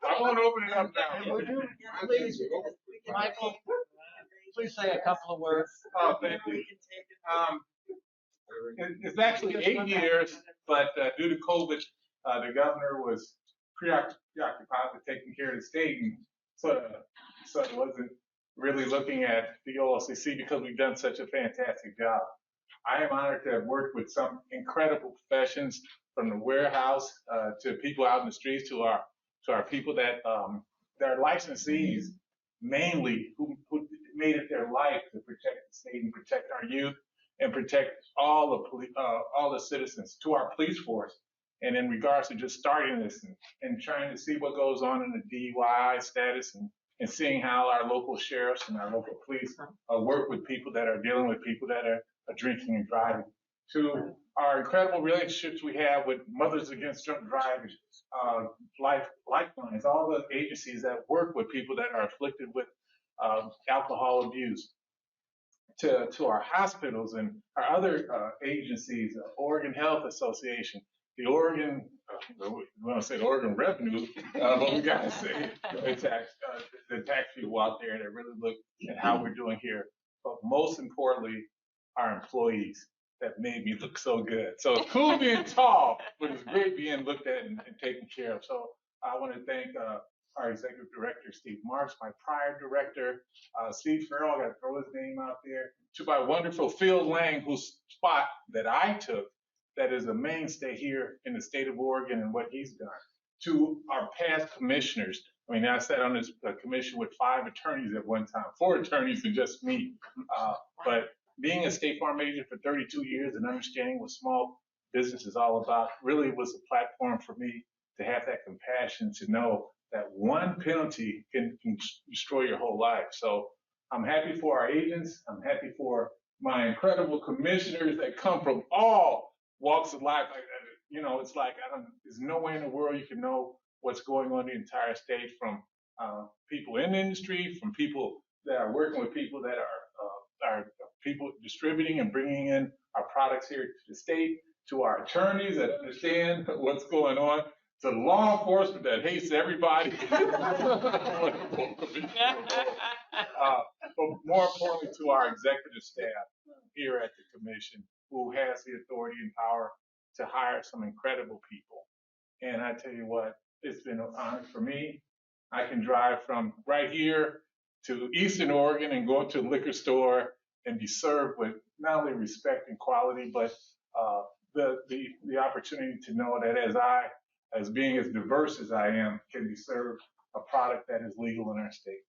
I won't open it up now. Would you please, Michael, please say a couple of words? Oh, thank you. It's actually 8 years, but due to COVID, the governor was preoccupied with taking care of the state, and so it wasn't really looking at the OLCC because we've done such a fantastic job. I am honored to have worked with some incredible professions, from the warehouse to people out in the streets, to our people that are licensees mainly who made it their life to protect the state and protect our youth and protect all the citizens, to our police force. And in regards to just starting this and trying to see what goes on in the DUI status and seeing how our local sheriffs and our local police work with people that are dealing with people that are drinking and driving, to our incredible relationships we have with Mothers Against Drunk Driving, Lifelines, all the agencies that work with people that are afflicted with alcohol abuse, to our hospitals and our other agencies, Oregon Health Association, the Oregon, we want to say the Oregon Revenue, but we got to say the tax people out there that really look at how we're doing here. But most importantly, our employees that made me look so good. So it's cool being tall, but it's great being looked at and taken care of. So I want to thank our executive director, Steve Marks, my prior director, Steve Farrell, I got to throw his name out there, to my wonderful Phil Lang, whose spot that I took, that is a mainstay here in the state of Oregon and what he's done, to our past commissioners. I mean, I sat on this commission with 5 attorneys at one time, 4 attorneys and just me. But being a State Farm agent for 32 years and understanding what small business is all about really was a platform for me to have that compassion to know that one penalty can destroy your whole life. So I'm happy for our agents. I'm happy for my incredible commissioners that come from all walks of life. You know, it's like, there's no way in the world you can know what's going on in the entire state, from people in the industry, from people that are working with people that are people distributing and bringing in our products here to the state, to our attorneys that understand what's going on, to law enforcement that hates everybody. But more importantly, to our executive staff here at the commission, who has the authority and power to hire some incredible people. And I tell you what, it's been an honor for me. I can drive from right here to Eastern Oregon and go to a liquor store and be served with not only respect and quality, but the opportunity to know that as being as diverse as I am, can be served a product that is legal in our state.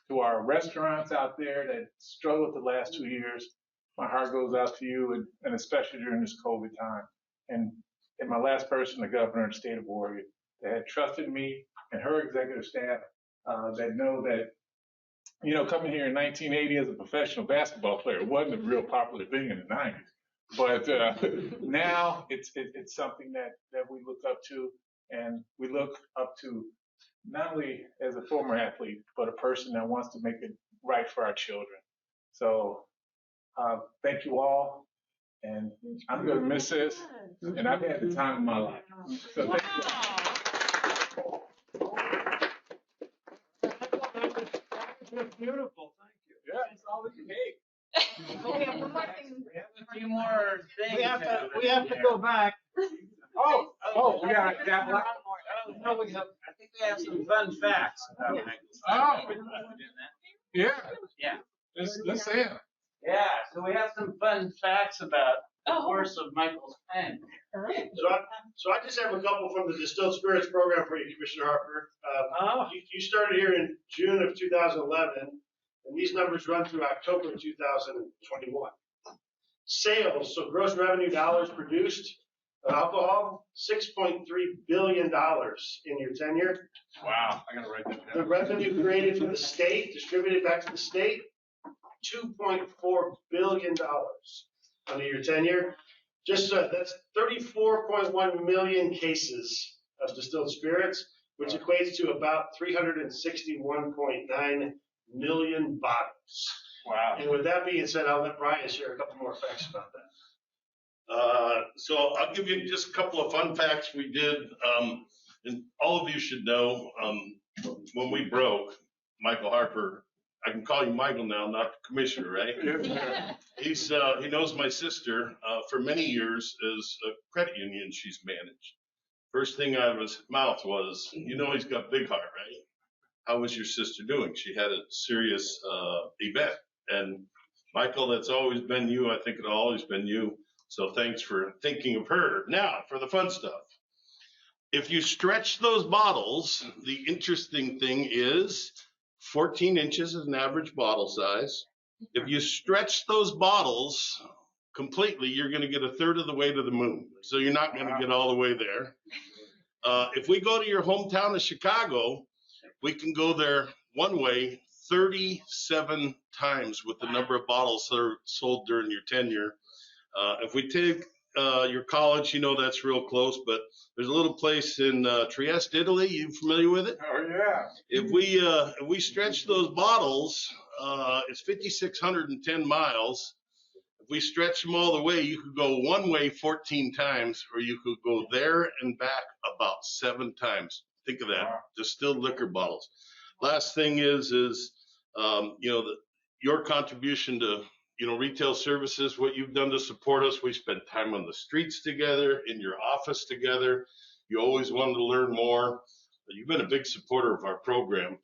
To our restaurants out there that struggled the last 2 years, my heart goes out to you, and especially during this COVID time. And my last person, the governor of the state of Oregon, that had trusted me and her executive staff, that know that, you know, coming here in 1980 as a professional basketball player wasn't a real popular thing in the 90s. But now it's something that we look up to, and we look up to not only as a former athlete, but a person that wants to make it right for our children. So thank you all, and I'm going to miss this, and I've had the time of my life. So thank you. That's beautiful, thank you. Yeah, it's all we can take. We have a few more things. We have to go back. We got that one. No, I think we have some fun facts about Michael's. Yeah. Yeah. Let's say it. Yeah, so we have some fun facts about the course of Michael's pen. So I just have a couple from the Distilled Spirits program for you, Commissioner Harper. You started here in June of 2011, and these numbers run through October 2021. Sales, so gross revenue dollars produced of alcohol, $6.3 billion in your tenure. Wow, I gotta write that down. The revenue created for the state, distributed back to the state, $2.4 billion under your tenure. Just that's 34.1 million cases of distilled spirits, which equates to about 361.9 million bottles. Wow. And with that being said, I'll let Brian share a couple more facts about that. So I'll give you just a couple of fun facts we did. And all of you should know, when we broke, Michael Harper, I can call you Michael now, not the commissioner, right? He knows my sister for many years as a credit union she's managed. First thing out of his mouth was, you know, he's got big heart, right? How was your sister doing? She had a serious event. And Michael, that's always been you. I think it'll always been you. So thanks for thinking of her. Now for the fun stuff. If you stretch those bottles, the interesting thing is 14 inches is an average bottle size. If you stretch those bottles completely, you're going to get a third of the way to the moon. So you're not going to get all the way there. If we go to your hometown of Chicago, we can go there one way 37 times with the number of bottles that are sold during your tenure. If we take your college, you know that's real close, but there's a little place in Trieste, Italy. You familiar with it? Oh, yeah. If we stretch those bottles, it's 5,610 miles. If we stretch them all the way, you could go one way 14 times, or you could go there and back about 7 times. Think of that, distilled liquor bottles. Last thing is your contribution to, retail services, what you've done to support us. We spent time on the streets together, in your office together. You always wanted to learn more. You've been a big supporter of our program,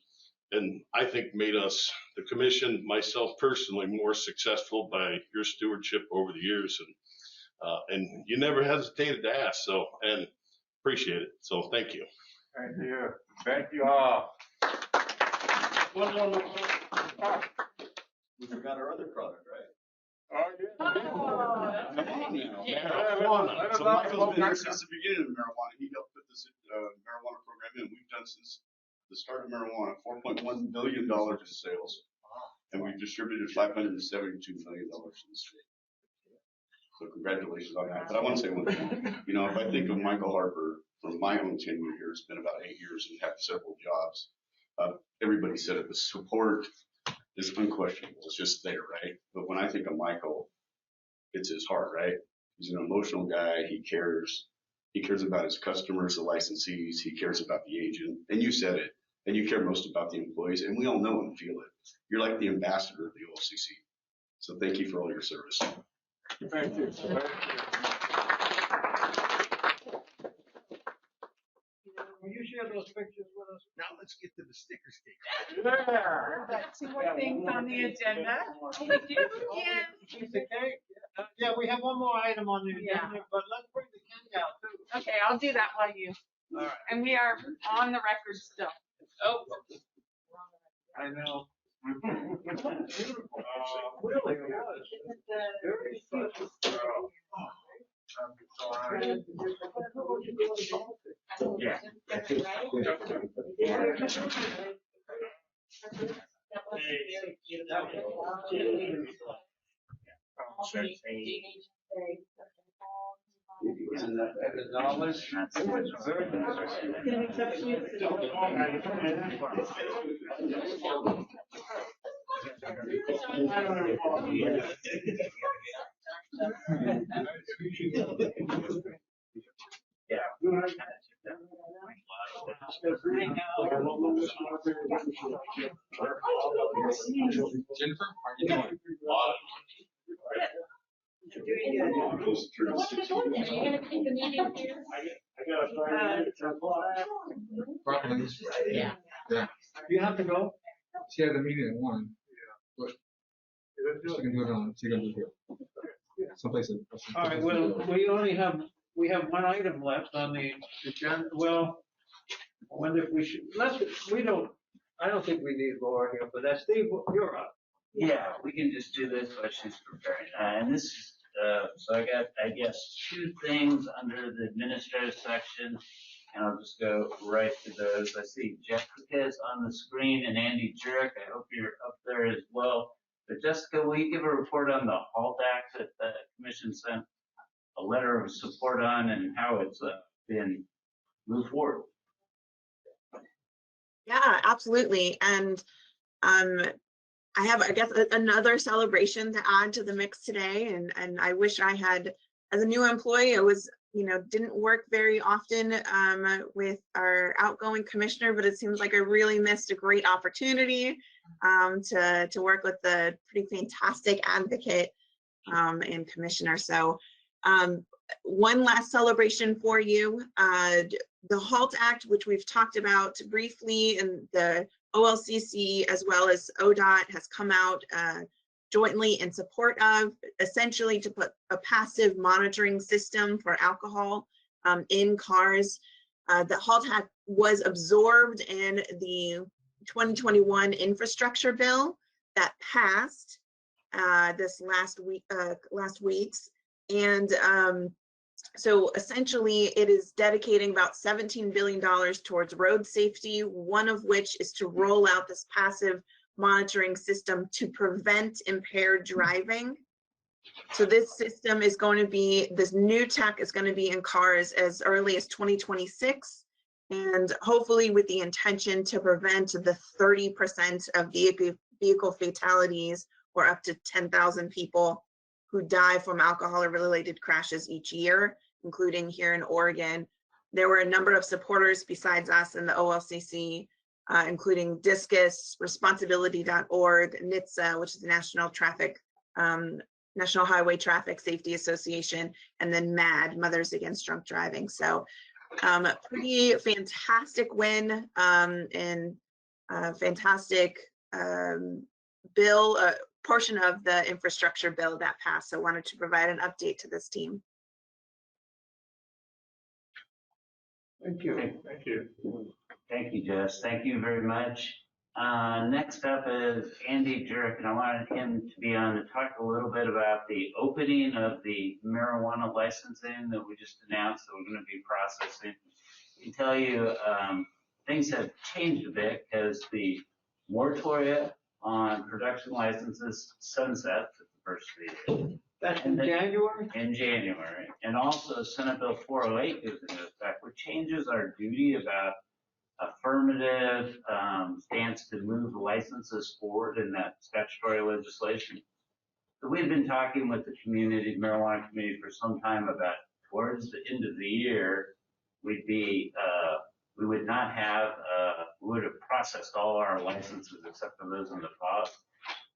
and I think made us, the commission, myself personally, more successful by your stewardship over the years. And you never hesitated to ask, and appreciate it. So thank you. Thank you. Thank you all. We forgot our other product, right? Oh, yeah. Marijuana. So Michael's been here since the beginning of marijuana. He helped put this marijuana program in. We've done since the start of marijuana, $4.1 billion in sales. And we've distributed $572 million in the state. So congratulations on that. But I want to say one thing. If I think of Michael Harper from my own tenure here, it's been about 8 years and had several jobs. Everybody said it, the support is unquestionable. It's just there, right? But when I think of Michael, it's his heart, right? He's an emotional guy. He cares. He cares about his customers, the licensees. He cares about the agent. And you said it. And you care most about the employees. And we all know and feel it. You're like the ambassador of the OLCC. So thank you for all your service. Thank you. Will you share those pictures with us? Now let's get to the sticker stage. Yeah. Two more things on the agenda. Piece of cake? Yeah, we have one more item on the agenda, but let's bring the cake out too. Okay, I'll do that while you. All right. And we are on the record still. Oh. I know. Really, it was. Very special. Yeah. Isn't that knowledge? Very Jennifer, how are you doing? Yeah. Yeah. You have to go? She has a meeting at 1. But she can do it on, she can do it here. Someplace. All right, well, we have one item left on the agenda. Well, I wonder if we should, I don't think we need Laura here, but that's Steve, you're up. Yeah, we can just do this while she's preparing. And this is, so I got, I guess, 2 things under the administrative section, and I'll just go right to those. I see Jessica is on the screen and Andy Jurek. I hope you're up there as well. But Jessica, will you give a report on the HALT Act that the commission sent a letter of support on and how it's been moved forward? Yeah, absolutely. And I have, I guess, another celebration to add to the mix today. And I wish I had, as a new employee, I was, didn't work very often with our outgoing commissioner, but it seems like I really missed a great opportunity to work with the pretty fantastic advocate and commissioner. So one last celebration for you. The HALT Act, which we've talked about briefly, and the OLCC as well as ODOT has come out jointly in support of, essentially to put a passive monitoring system for alcohol in cars. The HALT Act was absorbed in the 2021 infrastructure bill that passed this last week's. And so essentially it is dedicating about $17 billion towards road safety, one of which is to roll out this passive monitoring system to prevent impaired driving. So this system is going to be, this new tech is going to be in cars as early as 2026, and hopefully with the intention to prevent the 30% of vehicle fatalities, or up to 10,000 people who die from alcohol-related crashes each year, including here in Oregon. There were a number of supporters besides us in the OLCC, including Discus, Responsibility.org, NHTSA, which is the National Highway Traffic Safety Association, and then MAD, Mothers Against Drunk Driving. So pretty fantastic win, and fantastic bill, portion of the infrastructure bill that passed. So I wanted to provide an update to this team. Thank you. Thank you. Thank you, Jess. Thank you very much. Next up is Andy Jurek, and I wanted him to be on to talk a little bit about the opening of the marijuana licensing that we just announced that we're going to be processing. I can tell you things have changed a bit because the moratoria on production licenses sunsets at the first of the year. That's in January? In January. And also Senate Bill 408 goes into effect, which changes our duty about affirmative stance to move licenses forward in that statutory legislation. So we've been talking with the marijuana community for some time about towards the end of the year, we would not have, we would have processed all our licenses except for those in the FOB,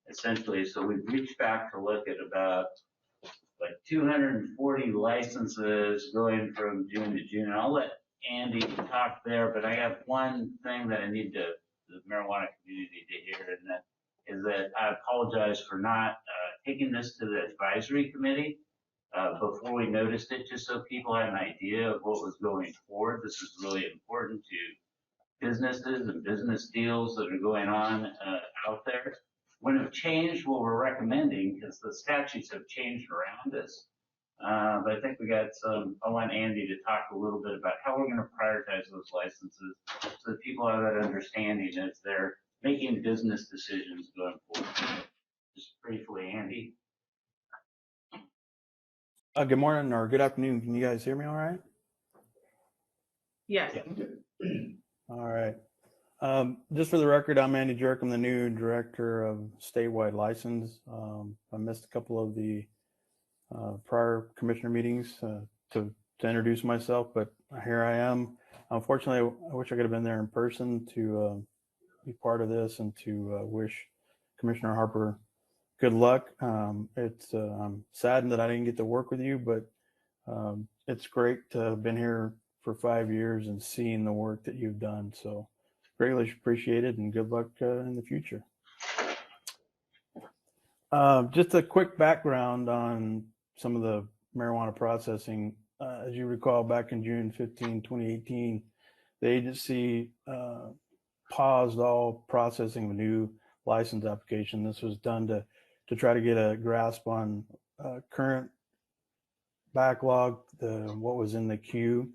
essentially. So we've reached back to look at about like 240 licenses going from June to June. And I'll let Andy talk there, but I have one thing that I need the marijuana community to hear, and that is that I apologize for not taking this to the advisory committee before we noticed it, just so people had an idea of what was going forward. This is really important to businesses and business deals that are going on out there. Wouldn't have changed what we're recommending because the statutes have changed around us. But I think we got I want Andy to talk a little bit about how we're going to prioritize those licenses so that people have that understanding as they're making business decisions going forward. Just briefly, Andy. Good morning or good afternoon. Can you guys hear me all right? Yes. All right. Just for the record, I'm Andy Jerk. I'm the new director of statewide license. I missed a couple of the prior commissioner meetings to introduce myself, but here I am. Unfortunately, I wish I could have been there in person to be part of this and to wish Commissioner Harper good luck. I'm saddened that I didn't get to work with you, but it's great to have been here for 5 years and seeing the work that you've done. So greatly appreciated and good luck in the future. Just a quick background on some of the marijuana processing. As you recall, back in June 15, 2018, the agency paused all processing of a new license application. This was done to try to get a grasp on current backlog, what was in the queue.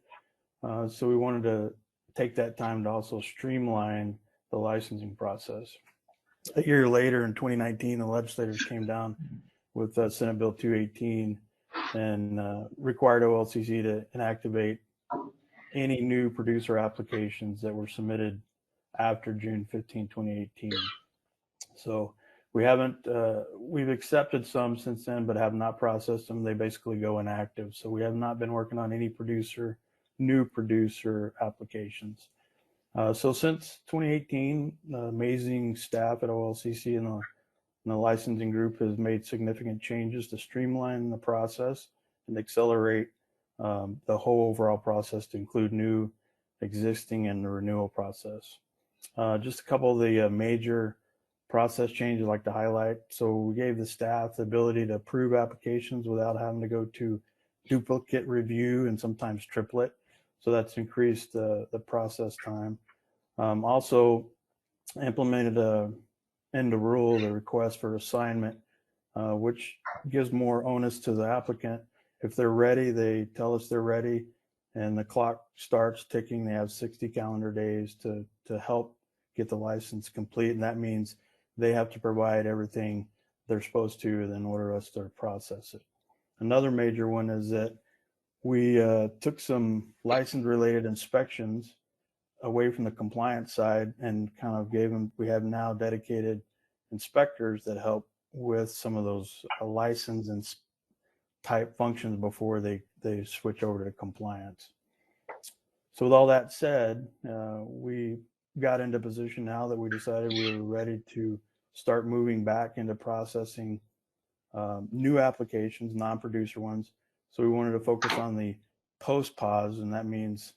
So we wanted to take that time to also streamline the licensing process. A year later, in 2019, the legislators came down with Senate Bill 218 and required OLCC to inactivate any new producer applications that were submitted after June 15, 2018. So we haven't, we've accepted some since then, but have not processed them. They basically go inactive. So we have not been working on any new producer applications. So since 2018, the amazing staff at OLCC and the licensing group has made significant changes to streamline the process and accelerate the whole overall process to include new, existing, and the renewal process. Just a couple of the major process changes I'd like to highlight. So we gave the staff the ability to approve applications without having to go to duplicate review and sometimes triplet. So that's increased the process time. Also, implemented a into rule the request for assignment, which gives more onus to the applicant. If they're ready, they tell us they're ready, and the clock starts ticking. They have 60 calendar days to help get the license complete, and that means they have to provide everything they're supposed to in order for us to process it. Another major one is that we took some license-related inspections away from the compliance side and kind of gave them, we have now dedicated inspectors that help with some of those license and type functions before they switch over to compliance. So with all that said, we got into position now that we decided we were ready to start moving back into processing new applications, non-producer ones. So we wanted to focus on the post-pause, and that means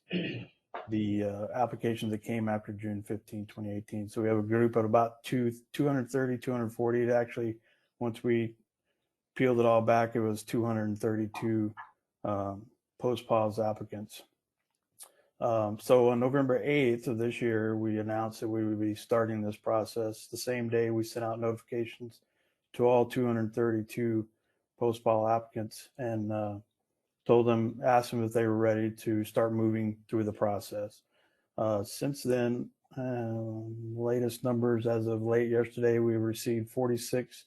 the applications that came after June 15, 2018. So we have a group of about 230, 240. Actually, once we peeled it all back, it was 232 post-pause applicants. So on November 8th of this year, we announced that we would be starting this process. The same day, we sent out notifications to all 232 post-pause applicants and asked them if they were ready to start moving through the process. Since then, latest numbers as of late yesterday, we received 46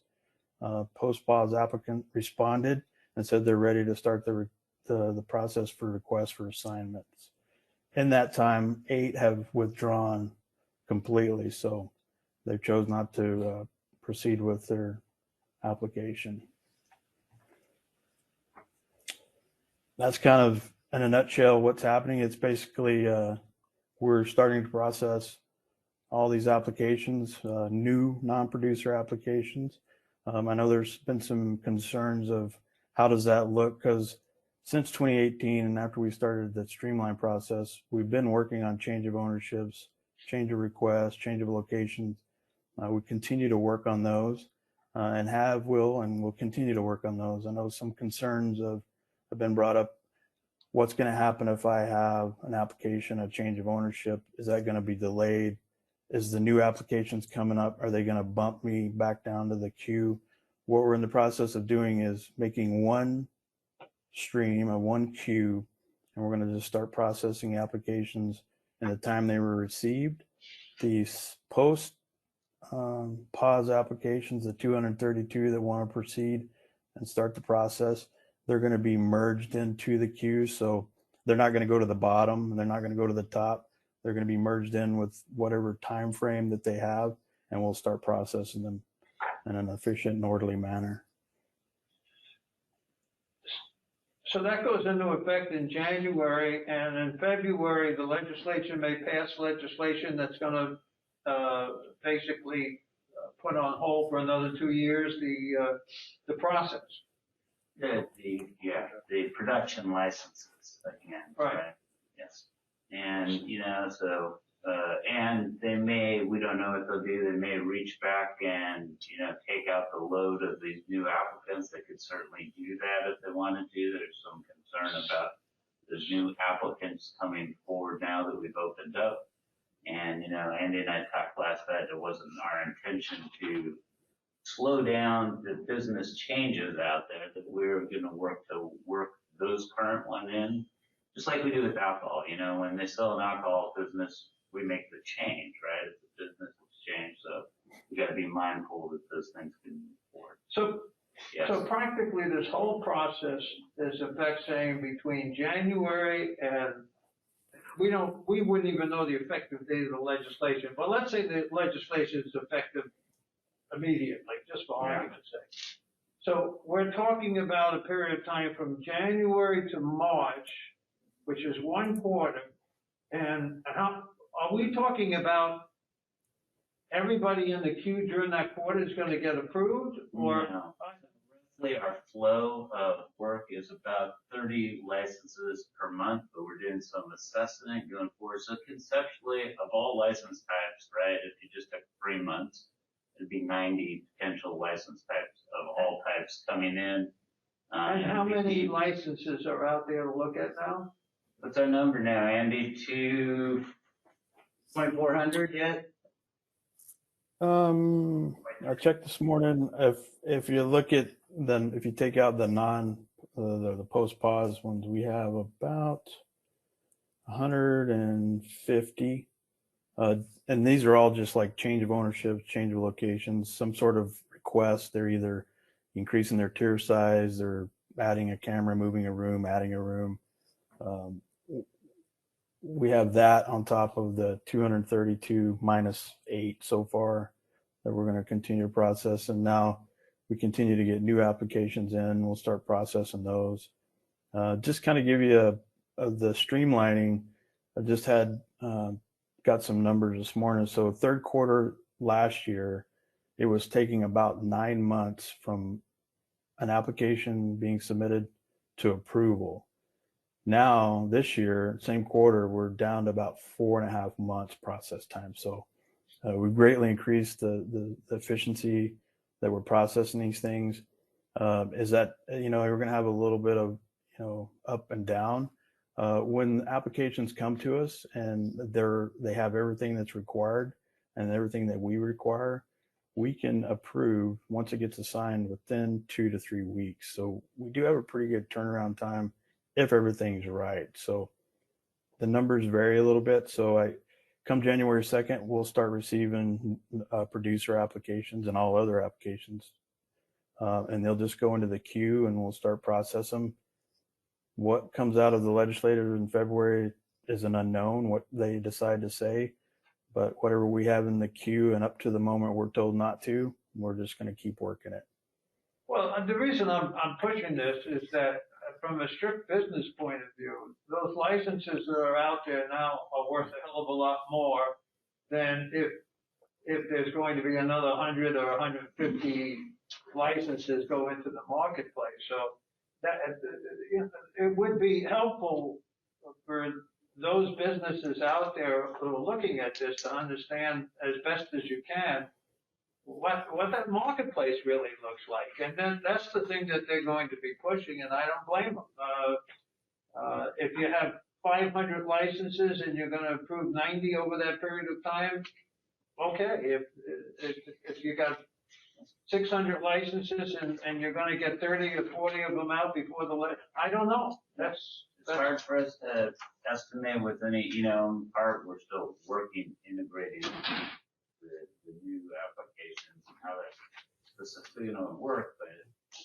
post-pause applicant responded and said they're ready to start the process for requests for assignments. In that time, 8 have withdrawn completely, so they chose not to proceed with their application. That's kind of, in a nutshell, what's happening. It's basically we're starting to process all these applications, new non-producer applications. I know there's been some concerns of how does that look, because since 2018 and after we started the streamline process, we've been working on change of ownerships, change of requests, change of locations. We continue to work on those and will continue to work on those. I know some concerns have been brought up. What's going to happen if I have an application, a change of ownership? Is that going to be delayed? Is the new applications coming up? Are they going to bump me back down to the queue? What we're in the process of doing is making one stream, one queue, and we're going to just start processing applications in the time they were received. These post pause applications, the 232 that want to proceed and start the process, they're going to be merged into the queue. So they're not going to go to the bottom. They're not going to go to the top. They're going to be merged in with whatever time frame that they have, and we'll start processing them in an efficient and orderly manner. So that goes into effect in January, and in February, the legislature may pass legislation that's going to basically put on hold for another 2 years the process. The production licenses again. Right. Yes. And, so, and they may, we don't know what they'll do. They may reach back and, take out the load of these new applicants. They could certainly do that if they wanted to. There's some concern about those new applicants coming forward now that we've opened up. And, Andy and I talked last night, it wasn't our intention to slow down the business changes out there, that we're going to work those current ones in, just like we do with alcohol. When they sell an alcohol business, we make the change, right? It's a business exchange, so we got to be mindful that those things can move forward. So practically, this whole process is effecting between January and we wouldn't even know the effective date of the legislation, but let's say the legislation is effective immediately, just for argument's sake. So we're talking about a period of time from January to March, which is 1 quarter. And how are we talking about? Everybody in the queue during that quarter is going to get approved, or? No. Roughly our flow of work is about 30 licenses per month, but we're doing some assessing going forward. So conceptually, of all license types, right, if you just took 3 months, it'd be 90 potential license types of all types coming in. And how many licenses are out there to look at now? What's our number now, Andy? 2,400 yet? I checked this morning. If you look at then if you take out the the post pause ones, we have about 150. And these are all just like change of ownership, change of locations, some sort of request. They're either increasing their tier size, or adding a camera, moving a room, adding a room. We have that on top of the 232 minus 8 so far that we're going to continue to process. And now we continue to get new applications in. We'll start processing those. Just kind of give you the streamlining. I just had got some numbers this morning. So third quarter last year, it was taking about 9 months from an application being submitted to approval. Now, this year, same quarter, we're down to about 4.5 months process time. So we've greatly increased the efficiency that we're processing these things. Is that, we're going to have a little bit of, up and down. When applications come to us and they have everything that's required and everything that we require, we can approve once it gets assigned within 2 to 3 weeks. So we do have a pretty good turnaround time if everything's right. So the numbers vary a little bit. So come January 2nd, we'll start receiving producer applications and all other applications. And they'll just go into the queue and we'll start processing them. What comes out of the legislature in February is an unknown, what they decide to say. But whatever we have in the queue and up to the moment we're told not to, we're just going to keep working it. Well, the reason I'm pushing this is that from a strict business point of view, those licenses that are out there now are worth a hell of a lot more than if there's going to be another 100 or 150 licenses go into the marketplace. So that it would be helpful for those businesses out there who are looking at this to understand as best as you can what that marketplace really looks like. And then that's the thing that they're going to be pushing, and I don't blame them. If you have 500 licenses and you're going to approve 90 over that period of time, okay. If you got 600 licenses and you're going to get 30 or 40 of them out before I don't know. It's hard for us to estimate with any, in part, we're still working, integrating the new applications and how that specifically going to work, but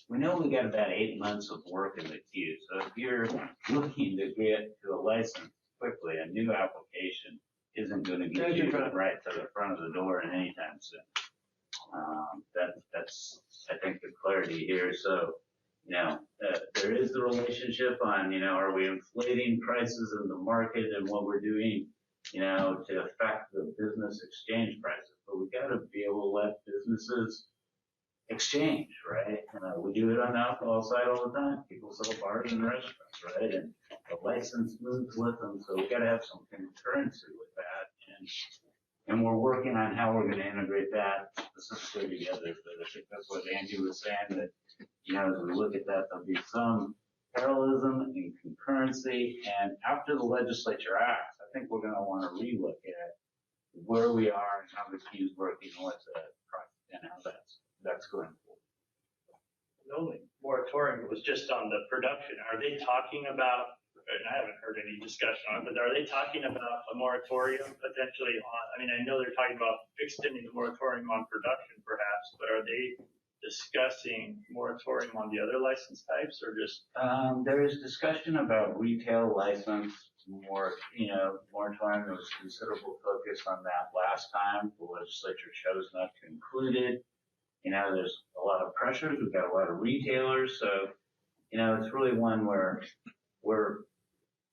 we know we got about 8 months of work in the queue. So if you're looking to get to a license quickly, a new application isn't going to get you right to the front of the door in any time soon. That's, I think, the clarity here. So, there is the relationship on, are we inflating prices in the market and what we're doing, to affect the business exchange prices. But we got to be able to let businesses exchange, right? We do it on the alcohol side all the time. People sell bars and restaurants, right? And the license moves with them. So we got to have some concurrency with that. And we're working on how we're going to integrate that specifically together. But I think that's what Andy was saying, that, as we look at that, there'll be some parallelism and concurrency. And after the legislature acts, I think we're going to want to relook at where we are and how the queue is working and what the and how that's going forward. The only moratorium was just on the production. Are they talking about, and I haven't heard any discussion on it, but are they talking about a moratorium potentially on, I know they're talking about extending the moratorium on production perhaps, but are they discussing moratorium on the other license types or just? There is discussion about retail license, moratorium. There was considerable focus on that last time. The legislature chose not to include it. There's a lot of pressures. We've got a lot of retailers. So, it's really one where we're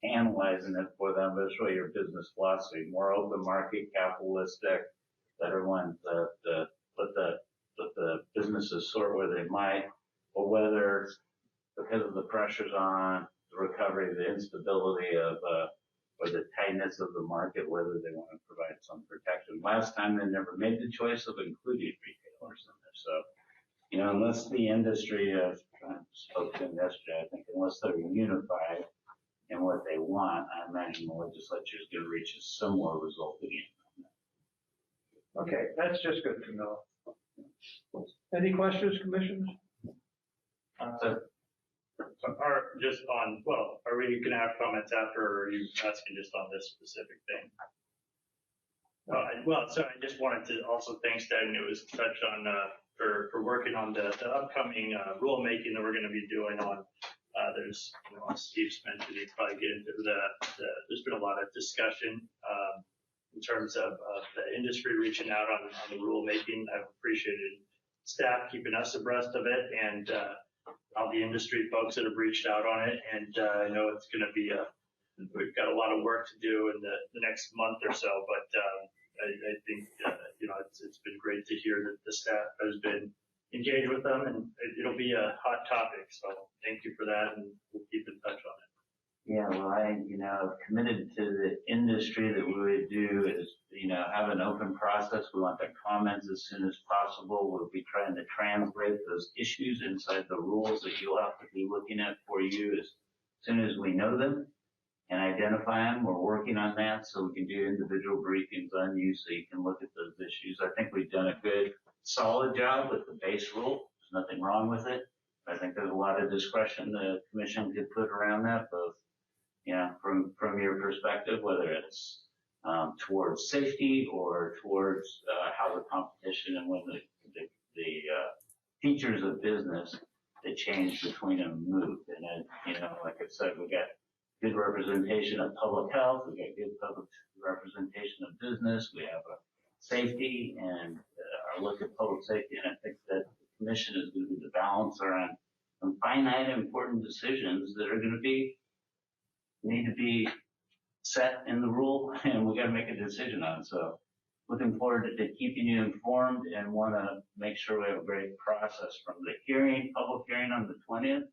analyzing it for them, but it's really your business philosophy, more open market, capitalistic, better ones that let the businesses sort where they might, or whether because of the pressures on the recovery, the instability of or the tightness of the market, whether they want to provide some protection. Last time they never made the choice of including retailers in there. So, unless the industry, I spoke to them yesterday, I think unless they're unified in what they want, I imagine the legislature is going to reach a similar result again. Okay, that's just good to know. Any questions, commissioners? Are just on, well, are we gonna have comments after, or are you asking just on this specific thing? Well, so I just wanted to also thank Stan, it was touch on, for working on the upcoming rulemaking that we're gonna be doing on, there's, you know, as Steve's mentioned, he'd probably get into there's been a lot of discussion in terms of the industry reaching out on the rulemaking. I've appreciated staff keeping us abreast of it, and all the industry folks that have reached out on it. And I know it's going to be we've got a lot of work to do in the next month or so, but I think, you know, it's been great to hear that the staff has been engaged with them, and it'll be a hot topic. So thank you for that, and we'll keep in touch on it. Yeah, well, I, committed to the industry that we would do is, have an open process. We want the comments as soon as possible. We'll be trying to translate those issues inside the rules that you'll have to be looking at for you as soon as we know them and identify them. We're working on that so we can do individual briefings on you so you can look at those issues. I think we've done a good, solid job with the base rule. There's nothing wrong with it. I think there's a lot of discretion the commission could put around that, both from your perspective, whether it's towards safety or towards how the competition and when the features of business that change between them move. And like I said, we got good representation of public health, we got good public representation of business, we have a safety and our look at public safety. And I think that the commission is going to be the balance around some finite important decisions that are going to need to be set in the rule, and we got to make a decision on. So looking forward to keeping you informed, and want to make sure we have a great process from the hearing, public hearing on the 20th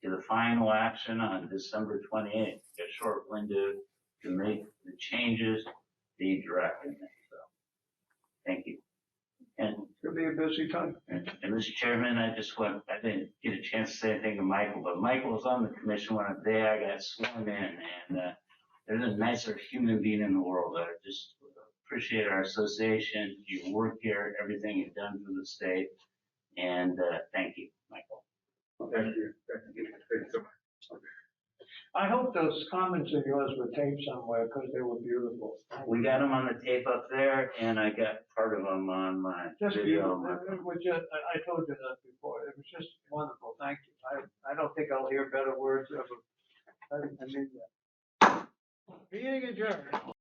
to the final action on December 28th. A short window to make the changes, be direct in it. So thank you. And it'll be a busy time. And Mr. Chairman, I didn't get a chance to say anything to Michael, but Michael was on the commission one day I got sworn in, and there's a nicer human being in the world. I just appreciate our association, your work here, everything you've done for the state, and thank you, Michael. Thank you. Thank you so much. I hope those comments of yours were taped somewhere because they were beautiful. We got them on the tape up there, and I got part of them on my video. I told you that before. It was just wonderful. Thank you. I don't think I'll hear better words ever. I mean that. Meeting adjourned.